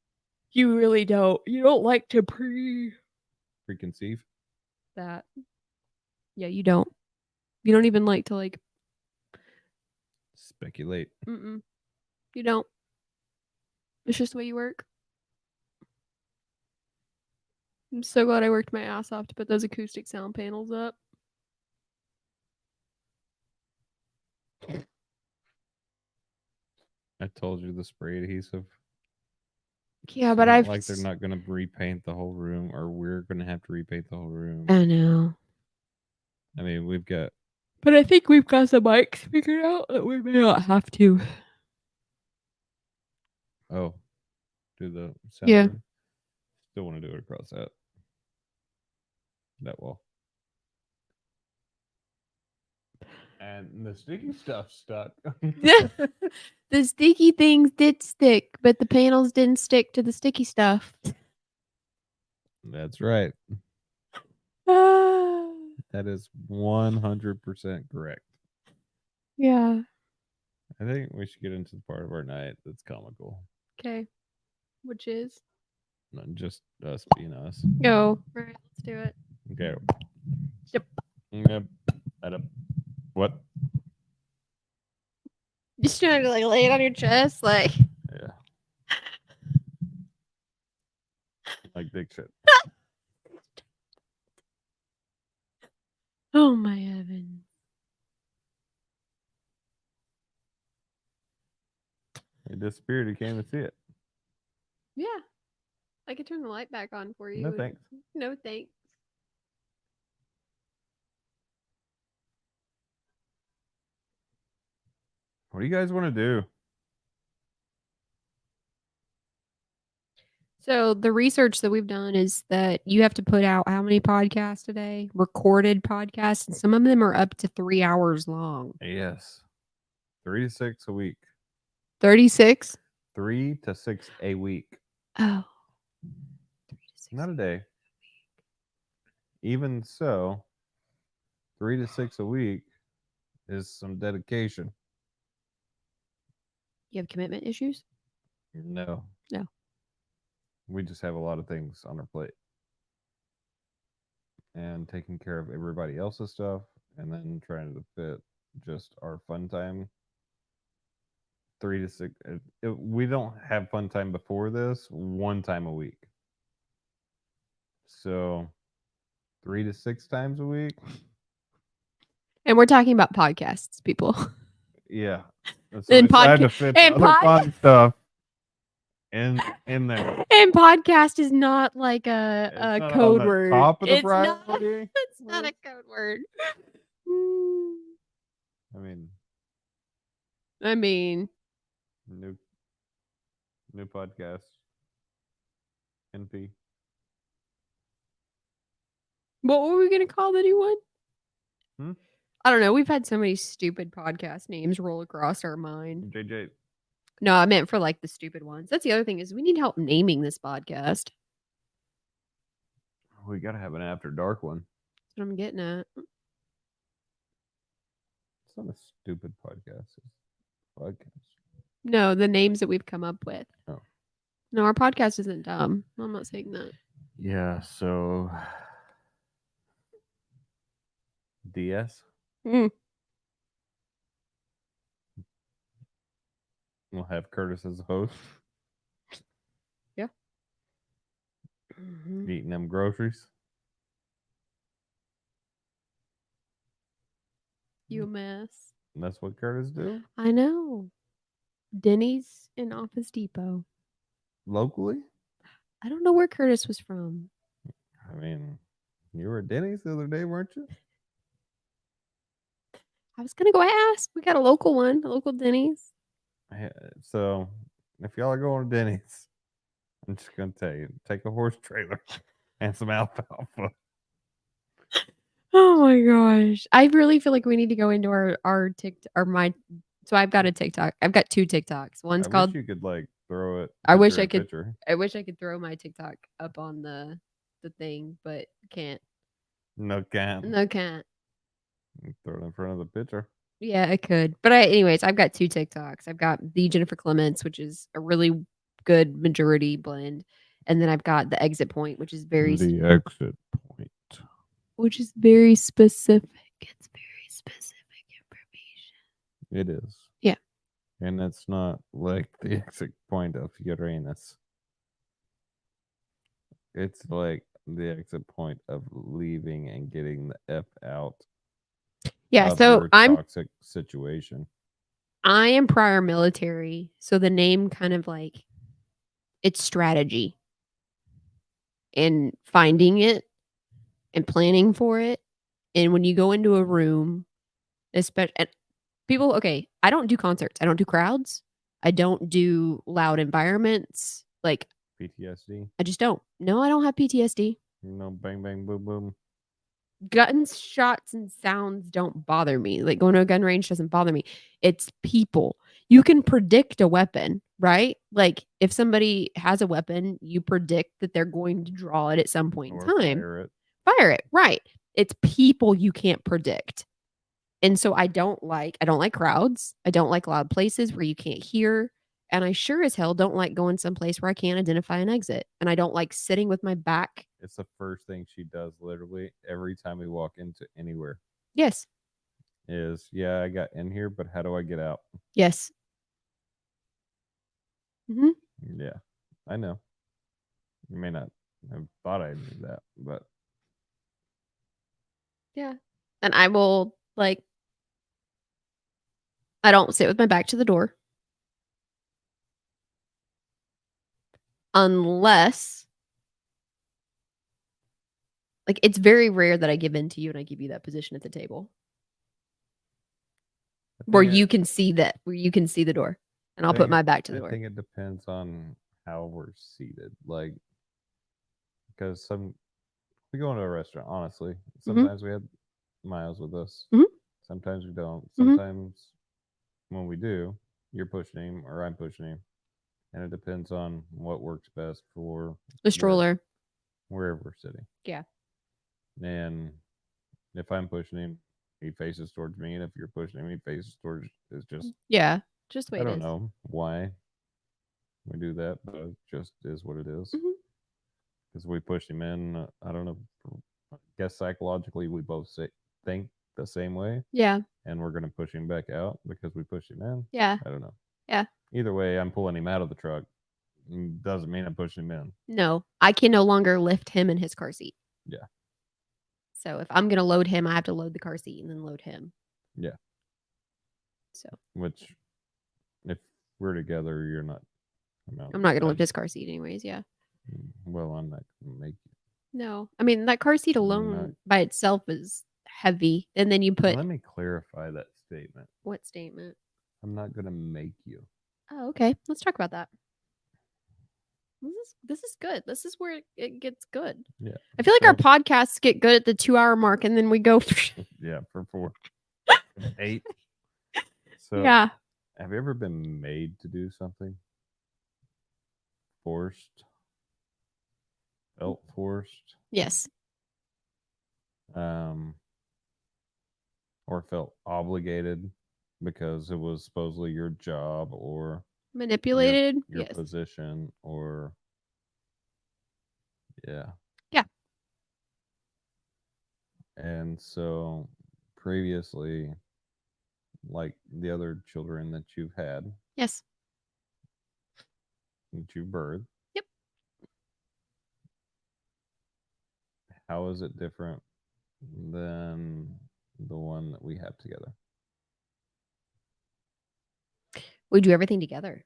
You really don't. You don't like to Preconceive. that. Yeah, you don't. You don't even like to like. Speculate. Mm-mm. You don't. It's just the way you work. I'm so glad I worked my ass off to put those acoustic sound panels up. I told you the spray adhesive. Yeah, It's but not I've like they're not gonna repaint the whole room, or we're gonna have to repaint the whole room. I know. I mean, we've got But I think we've got the mics figured out that we may not have to. do the sound Yeah. room. Still want to do it across that wall. And the sticky stuff stuck. The sticky things did stick, but the panels didn't stick to the sticky stuff. That's right. Ah, That is 100% correct. yeah. I think we should get into the part of our night that's comical. Okay. Which is? Not just us being us. Go. All right, let's do it. Okay. Yep. Yep. What? Just trying to like lay it on your chest, like. Yeah. Like big shit. Oh my heavens. It disappeared. You came to see it. Yeah. I could turn the light back on for you. No thanks. No thanks. What do you guys want to do? So the research that we've done is that you have to put out how many podcasts a day? Recorded podcasts, and some of them are up to 3 hours long. Yes. 3 to 6 a week. 36? 3 to 6 a week. Oh. 3 to 6. Not a day. Even so, 3 to 6 a week is some dedication. You have commitment issues? No. No. We just have a lot of things on our plate. And taking care of everybody else's stuff, and then trying to fit just our fun time. 3 to 6. We don't have fun time before this 1 time a week. So 3 to 6 times a week. And we're talking about podcasts, people. Yeah. So In I tried to podca- fit in the other pod- fun stuff in there. And podcast is not like It's a not code on the word. top of the It's not. priority It's not a list. code word. I mean, I mean, new podcast. NP. what were we gonna call the new one? Hmm? I don't know. We've had so many stupid podcast names roll across our mind. JJ. No, I meant for like the stupid ones. That's the other thing is we need help naming this podcast. We gotta have an after dark one. That's what I'm getting at. It's not a stupid podcast. It's a podcast. No, the names that we've come up with. Oh. No, our podcast isn't dumb. I'm not saying that. Yeah, so DS. Mm. We'll have Curtis as a host. Mhm. Eating them groceries. You a mess. And that's what Curtis do I know. Denny's in Office Depot. locally. I don't know where Curtis was from. I mean, you were at Denny's the other day, weren't you? I was gonna go ask. We got a local one, a local Denny's. So if y'all are going to Denny's, I'm just gonna tell you, take a horse trailer and some alfalfa. Oh my gosh. I really feel like we need to go into our TikTok or my so I've got a TikTok. I've got two TikToks. One's I called wish you could like throw it. I wish picture I in could- picture. I wish I could throw my TikTok up on the thing, but can't. No can. No, can't. Throw it in front of the picture. Yeah, I could. But anyways, I've got two TikToks. I've got the Jennifer Clements, which is a really good majority blend. And then I've got the exit point, which is very The exit point. which is very specific. It's very specific information. It is. Yeah. And it's not like the exit point of Uranus. It's like the exit point of leaving and getting the F out. Yeah, of so your I'm toxic situation. I am prior military, so the name kind of like it's strategy and finding it and planning for it. And when you go into a room, especially people, okay, I don't do concerts. I don't do crowds. I don't do loud environments. Like PTSD. I just don't. No, I don't have PTSD. No bang bang boom boom. Guns, shots, and sounds don't bother me. Like going to a gun range doesn't bother me. It's people. You can predict a weapon, right? Like if somebody has a weapon, you predict that they're going to draw it at some point in Or time. fire it. Fire it, right? It's people you can't predict. And so I don't like crowds. I don't like loud places where you can't hear. And I sure as hell don't like going someplace where I can't identify an exit. And I don't like sitting with my back. It's the first thing she does literally every time we walk into anywhere. Yes. Is yeah, I got in here, but how do I get out? Yes. Yeah, I know. You may not have thought I knew that, but Yeah. And I will like I don't sit with my back to the door. Unless like it's very rare that I give in to you and I give you that position at the table where think it- you can see the door. And I'll put think my it- back to the I door. think it depends on how we're seated. Like, because we go into a restaurant, honestly. Sometimes we have Miles with us. Mhm. Sometimes we don't. Mhm. Sometimes when we do, you're pushing him or I'm pushing him. And it depends on what works best for The stroller. wherever we're sitting. Yeah. And if I'm pushing him, he faces towards me. And if you're pushing him, he faces towards. It's just Yeah. Just the way I it don't is. know why we do that, but it just is what it is. Mhm. Because we pushed him in. I don't know. I guess psychologically we both think the same way, Yeah. and we're gonna push him back out because we pushed him in. Yeah. I don't know. Yeah. Either way, I'm pulling him out of the truck. Doesn't mean I'm pushing him in. No, I can no longer lift him in his car seat. Yeah. So if I'm going to load him, I have to load the car seat and then load him. Yeah. So Which, if we're together, you're not. I'm not gonna lift his car seat anyways. Yeah. Well, I'm not gonna make you. No, I mean that car seat You're alone not- by itself is heavy, and then you put Let me clarify that statement. what statement? I'm not gonna make you. Oh, okay. Let's talk about that. This is good. This is where it gets good. Yeah. I feel like our So- podcasts get good at the 2 hour mark, and then we go. Yeah, for 4, 8. So, Yeah. have you ever been made to do something? Forced? Felt forced? Yes. Or felt obligated because it was supposedly your job or Manipulated. your Yes. position or yeah. Yeah. And so previously, like the other children that you've had, Yes. that you birthed. Yep. How is it different than the one that we have together? We do everything together,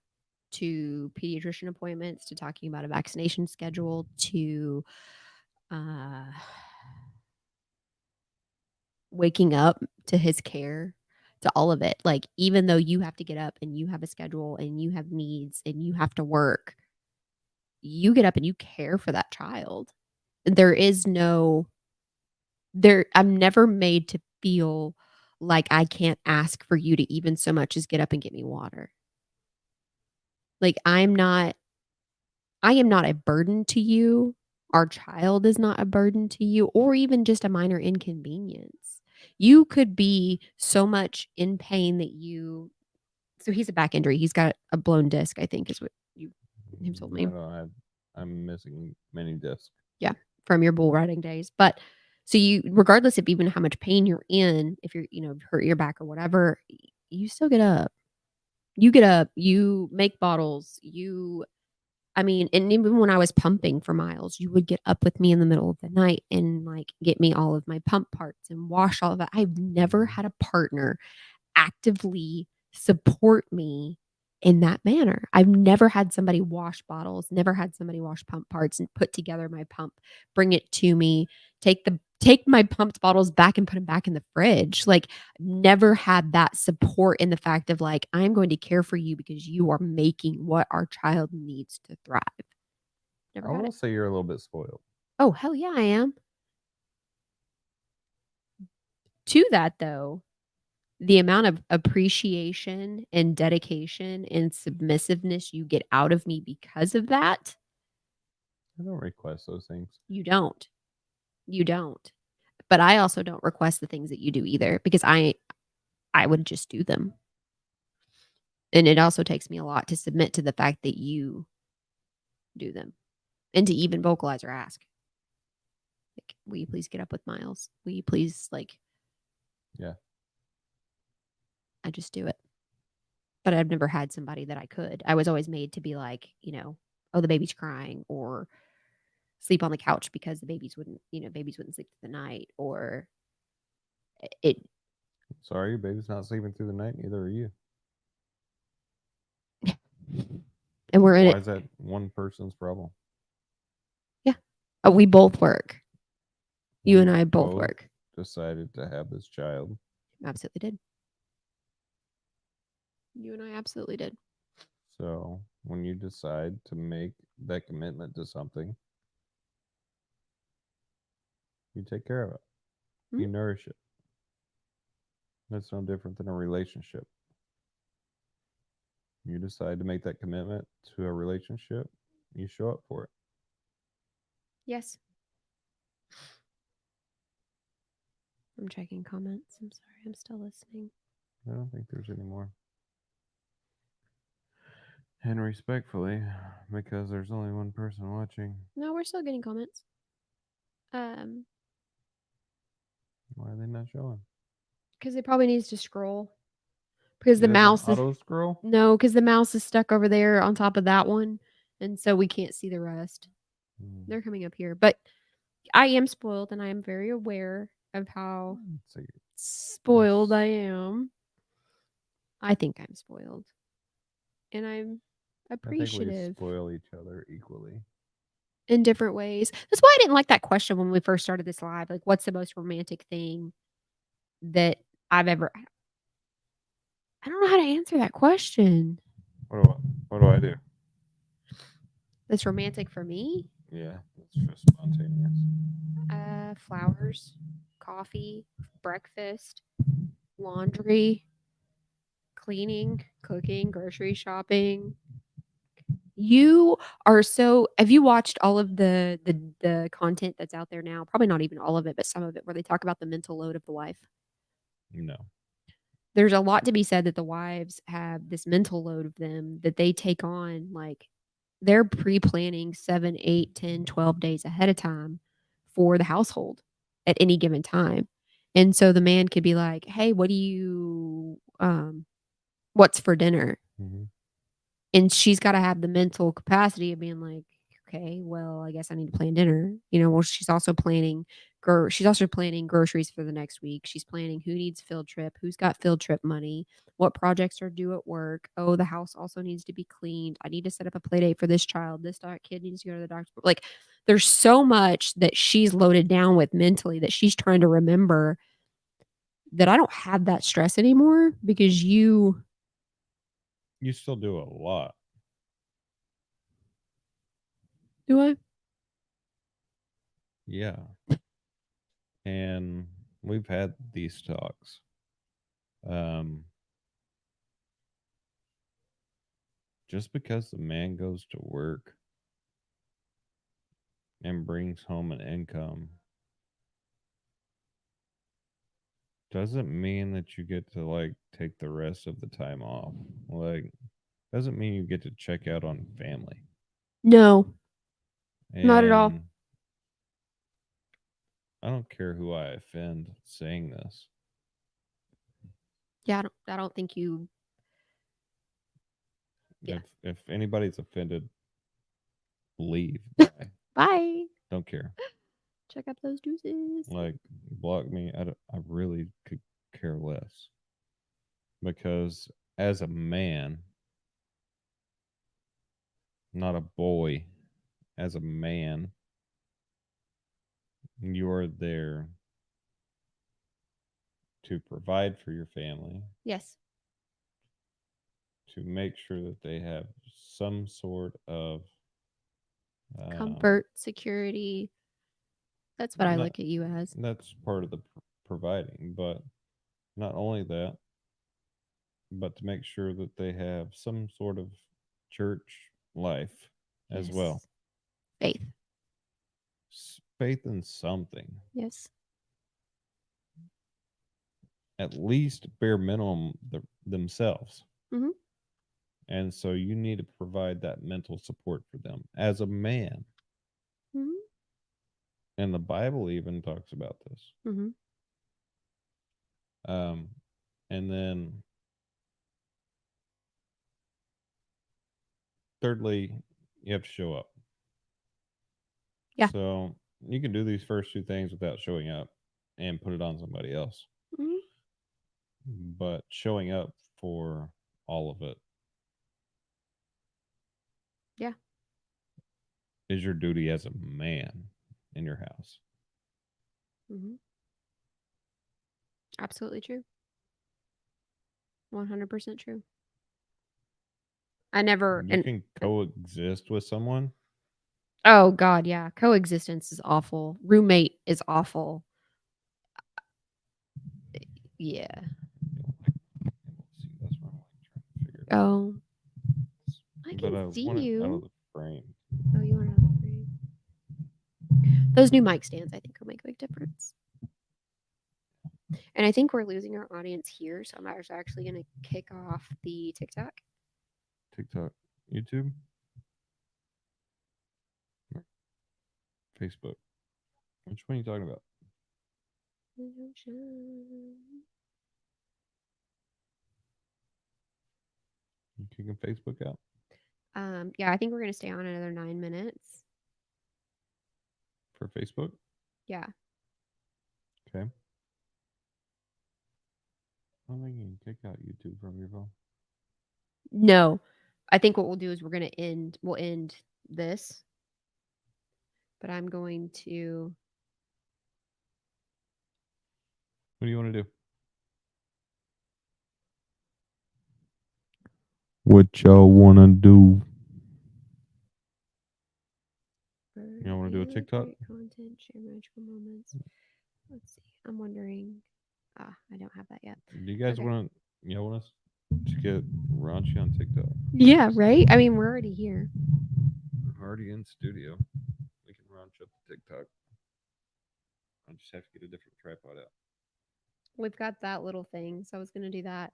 to pediatrician appointments, to talking about a vaccination schedule, to waking up to his care, to all of it. Like, even though you have to get up and you have a schedule and you have needs and you have to work, you get up and you care for that child. There is no I'm never made to feel like I can't ask for you to even so much as get up and get me water. Like, I am not a burden to you. Our child is not a burden to you, or even just a minor inconvenience. You could be so much in pain that so he's a back injury. He's got a blown disc, I think is what you told me. I'm missing many discs. From your bull riding days. But so regardless of even how much pain you're in, if you're, hurt your back or whatever, you still get up. You get up, you make bottles, and even when I was pumping for Miles, you would get up with me in the middle of the night and like get me all of my pump parts and wash all of that. I've never had a partner actively support me in that manner. I've never had somebody wash bottles, never had somebody wash pump parts and put together my pump, bring it to me, take my pumped bottles back and put them back in the fridge. Like, never had that support in the fact of like, I'm going to care for you because you are making what our child needs to thrive. Never I had will it. say you're a little bit spoiled. Oh, hell yeah, I am. To that though, the amount of appreciation and dedication and submissiveness you get out of me because of that, I don't request those things. you don't. You don't. But I also don't request the things that you do either, because I would just do them. And it also takes me a lot to submit to the fact that you do them and to even vocalize or ask. Like, will you please get up with Miles? Will you please, like, Yeah. I just do it. But I've never had somebody that I could. I was always made to be like, oh, the baby's crying, or sleep on the couch because the babies wouldn't sleep through the night, or it. Sorry, your baby's not sleeping through the night. Neither are you. And we're in Why it. is that one person's problem? We both work. You We and I both both work. Decided to have this child. Absolutely did. You and I absolutely did. So when you decide to make that commitment to something, you take care of it. You nourish it. That's no different than a relationship. You decide to make that commitment to a relationship, you show up for it. Yes. I'm checking comments. I'm sorry. I'm still listening. I don't think there's any more. And respectfully, because there's only one person watching, No, we're still getting comments. why are they not showing? Because it probably needs to scroll. Because It the doesn't mouse is auto scroll. no, because the mouse is stuck over there on top of that one, and so we can't see the rest. They're coming up here, but I am spoiled, and I am very aware of how So spoiled I am. I think I'm spoiled. And I'm I think we appreciative spoil each other equally. in different ways. That's why I didn't like that question when we first started this live. Like, what's the most romantic thing that I've ever. I don't know how to answer that question. What do I do? That's romantic for me. Yeah, it's just spontaneous. Flowers, coffee, breakfast, laundry, cleaning, cooking, grocery shopping. You are so. Have you watched all of the content that's out there now? Probably not even all of it, but some of it where they talk about the mental load of the wife. No. There's a lot to be said that the wives have this mental load of them that they take on. Like they're pre-planning 7, 8, 10, 12 days ahead of time for the household at any given time. And so the man could be like, "Hey, what do you what's for dinner?" Mhm. And she's got to have the mental capacity of being like, "Okay, well, I guess I need to plan dinner." Well, she's also planning groceries for the next week. She's planning who needs field trip, who's got field trip money, what projects are due at work. Oh, the house also needs to be cleaned. I need to set up a play date for this child. This kid needs to go to the doctor. Like there's so much that she's loaded down with mentally that she's trying to remember that I don't have that stress anymore because You still do a lot. do I? Yeah. And we've had these talks. Just because the man goes to work and brings home an income doesn't mean that you get to like take the rest of the time off. Like doesn't mean you get to check out on family. No, not at all. And I don't care who I offend saying this. Yeah, I don't think you. Yeah. If anybody's offended, leave. Bye. Bye. Don't care. Check out those juices. Like block me. I really could care less. Because as a man, not a boy, as a man, you are there to provide for your family, Yes. to make sure that they have some sort of Comfort, security. That's what I not- look at you as. that's part of the providing, but not only that, but to make sure that they have some sort of church life as well. Yes. Faith. Faith in something, Yes. at least bare minimum themselves. Mhm. And so you need to provide that mental support for them as a man. Mhm. And the Bible even talks about this. Mhm. And then thirdly, you have to show up. Yeah. So you can do these first two things without showing up and put it on somebody else. Mhm. But showing up for all of it, Yeah. is your duty as a man in your house. Mhm. Absolutely true. 100% true. I never. You can coexist with someone. Oh God, yeah. Coexistence is awful. Roommate is awful. Yeah. See, that's what I'm like trying to figure it out. Oh, I But I can see want it out you. of the frame. Oh, you want to. Those new mic stands, I think, will make a big difference. And I think we're losing our audience here, so I'm actually going to kick off the TikTok. TikTok, YouTube, Facebook. Which one are you talking about? You kicking Facebook out? Yeah, I think we're going to stay on another 9 minutes. For Facebook? Yeah. Okay. I don't think you can kick out YouTube from your phone. No. I think what we'll do is we'll end this. But I'm going to What do you want to do? What y'all want to do? Y'all wanna do a Really TikTok? great content, share magical moments. Let's see. I'm wondering. I don't have that yet. Do you guys Okay. want us to get raunchy on TikTok? Yeah, right? I mean, we're already here. We're already in studio. We can raunch up the TikTok. I just have to get a different tripod out. We've got that little thing, so I was gonna do that.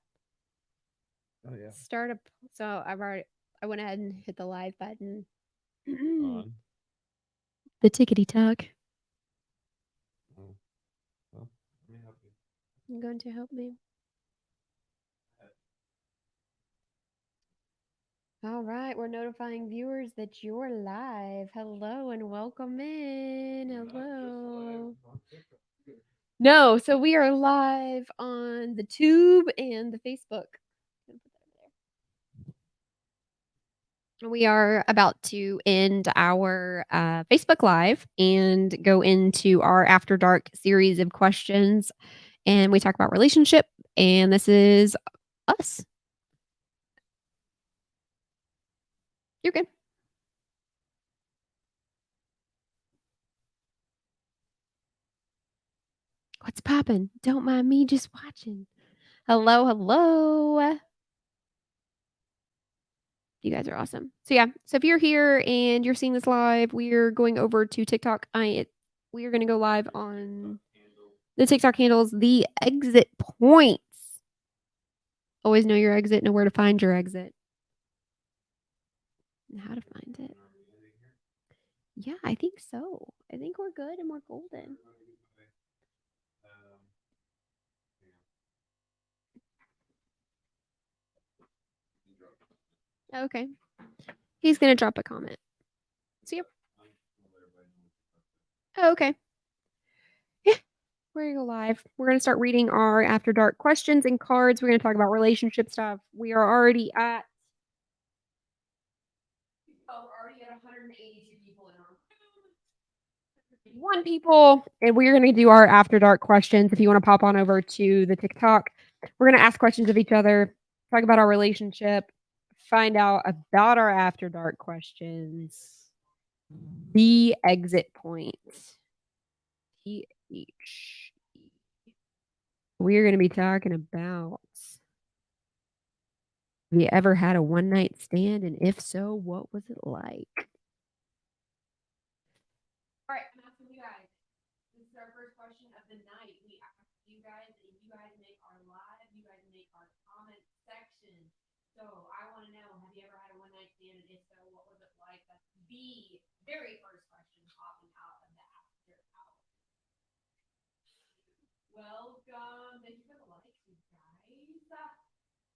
Oh yeah. Start up. So I went ahead and hit the live button. On. The tickety talk. Oh. Well, let me help you. I'm going to help me. All right, we're notifying viewers that you're live. Hello and welcome in. Hello. No, so we are live on the Tube and the Facebook. We are about to end our Facebook Live and go into our After Dark series of questions. And we talk about relationship, and this is us. You're good. What's poppin'? Don't mind me just watching. Hello, hello. You guys are awesome. So yeah, so if you're here and you're seeing this live, we're going over to TikTok. We are going to go live on the TikTok handles, the exit points. Always know your exit, know where to find your exit, and how to find it. Yeah, I think so. I think we're good and we're golden. Okay. He's going to drop a comment. So, yep. Oh, okay. Yeah. We're going to go live. We're going to start reading our After Dark questions and cards. We're going to talk about relationship stuff. We are already at 182 people in our one people, and we're going to do our After Dark questions. If you want to pop on over to the TikTok, we're going to ask questions of each other, talk about our relationship, find out about our After Dark questions, the exit point. TH. We're going to be talking about, have you ever had a one night stand? And if so, what was it like? All right, I'm asking you guys. This is our first question of the night. We ask you guys, and you guys make our live, you guys make our comment section. So I want to know, have you ever had a one night stand? And if so, what was it like? That's the very first question popping out of the after hour. Welcome. Thank you for the likes, you guys.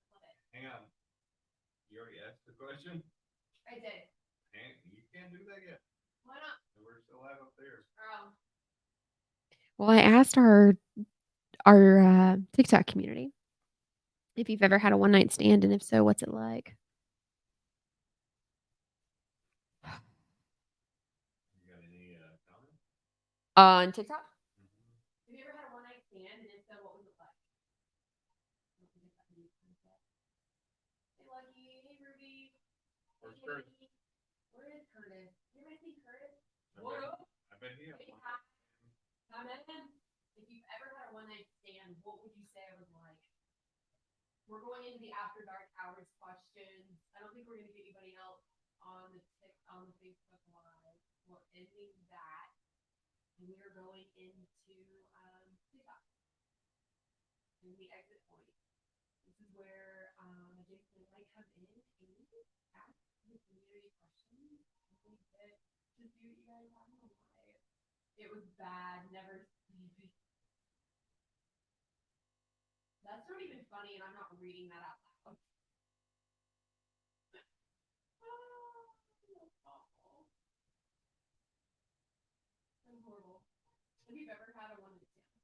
Love it. Hang on. You already asked the question? I did. You can't do that yet. Why not? We're still live up there. Well, I asked our TikTok community if you've ever had a one night stand, and if so, what's it like? You got any comments? On TikTok? Have you ever had a one night stand, and if so, what was it like? Hey, Lucky. Hey, Ruby. Where's Curtis? Where is Curtis? Anybody see Curtis? What up? I bet he had Hey, one. hi. Come in. If you've ever had a one night stand, what would you say it was like? We're going into the After Dark Hours questions. I don't think we're going to get anybody else on the Facebook Live. We're ending that, and we are going into TikTok and the exit point. This is where Jason might come in and ask the community questions. Just do what you guys have in life. It was bad. Never. That's not even funny, and I'm not reading that out loud. That's awful. So horrible. Have you ever had a one night stand?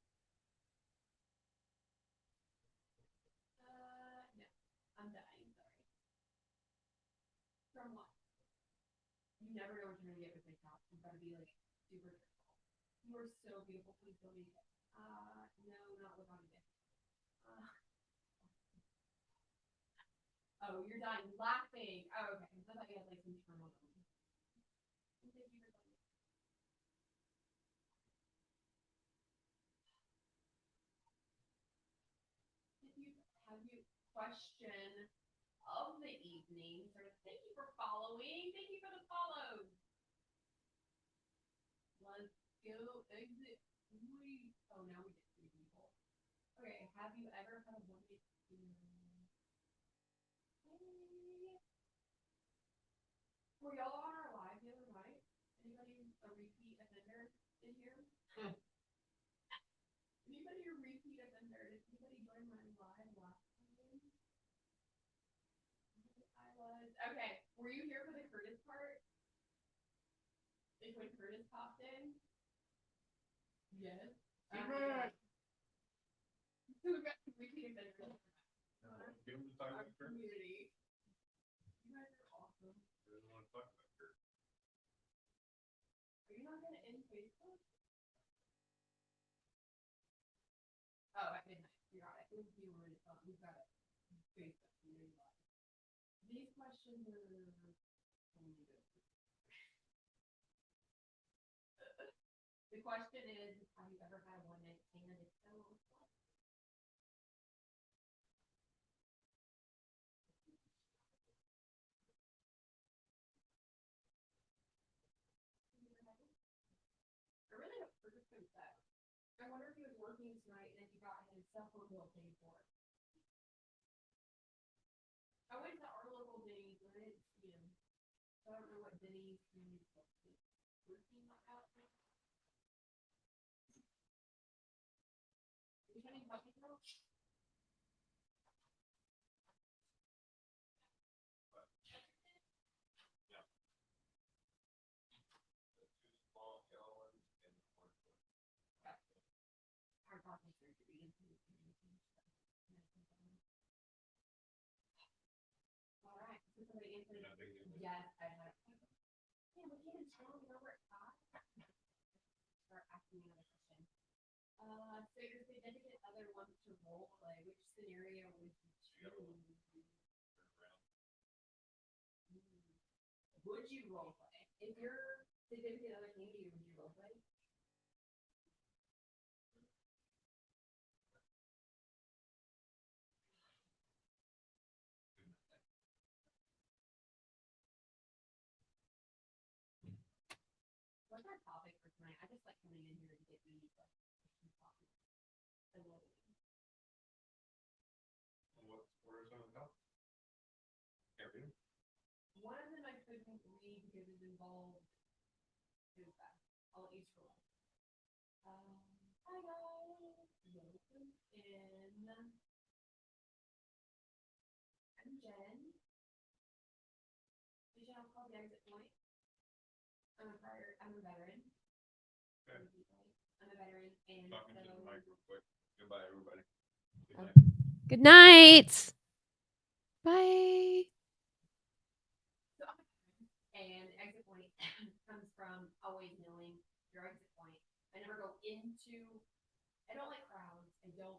never know what you're gonna get with TikTok. You've got to be like super careful. You are so beautiful. Please don't be. No, not with on it. Oh, you're dying laughing. Oh, okay. I thought you had like some terminal illness. Thank you for telling me. Have you question of the evening? Sort of. Thank you for following. Thank you for the follows. Let's go exit 3. Oh, now we get 3 people. Okay. Have you ever had a one-day experience? Were y'all on our live the other night? Anybody a repeat offender in here? Anybody a repeat offender? Did anybody join my live last time? I was. Okay. Were you here for the Curtis part? Like when Curtis popped in? Yes. So we've got repeat offenders. Give him the time Our with her. community. You guys are awesome. He doesn't want to talk about her. Are you not gonna end Facebook? Oh, at midnight. You got it. It was you already thought. We've got it. Facebook community live. These questions are only good. The question is, have you ever had a one-night stand? If so, what? I really hope Curtis comes back. I wonder if he was working tonight and if he got his cell phone bill paid for. I went to our local Denny's and I didn't see him. So I don't know what Denny's is working out. You got any puppy girl? Our doctor surgery. All right. So somebody answered. Yes, I have. Yeah, we can't tell you over at 5. Start asking me another question. So your significant other wants to role play. Which scenario would you choose? Would you role play? If your significant other came to you, would you role play? What's our topic for tonight? I just like coming in here and get these like topics. I love it. Where's on the top? Can't read them. One of them I couldn't read because it involved too fast. I'll let you scroll. Hi guys. Welcome in. I'm Jen. The channel called The Exit Point. I'm a veteran. Okay. I'm a veteran and Talking to the so mic real quick. Goodbye, everybody. Good Oh. night. good night. Bye. And exit point comes from always knowing your exit point. I never go into, I don't like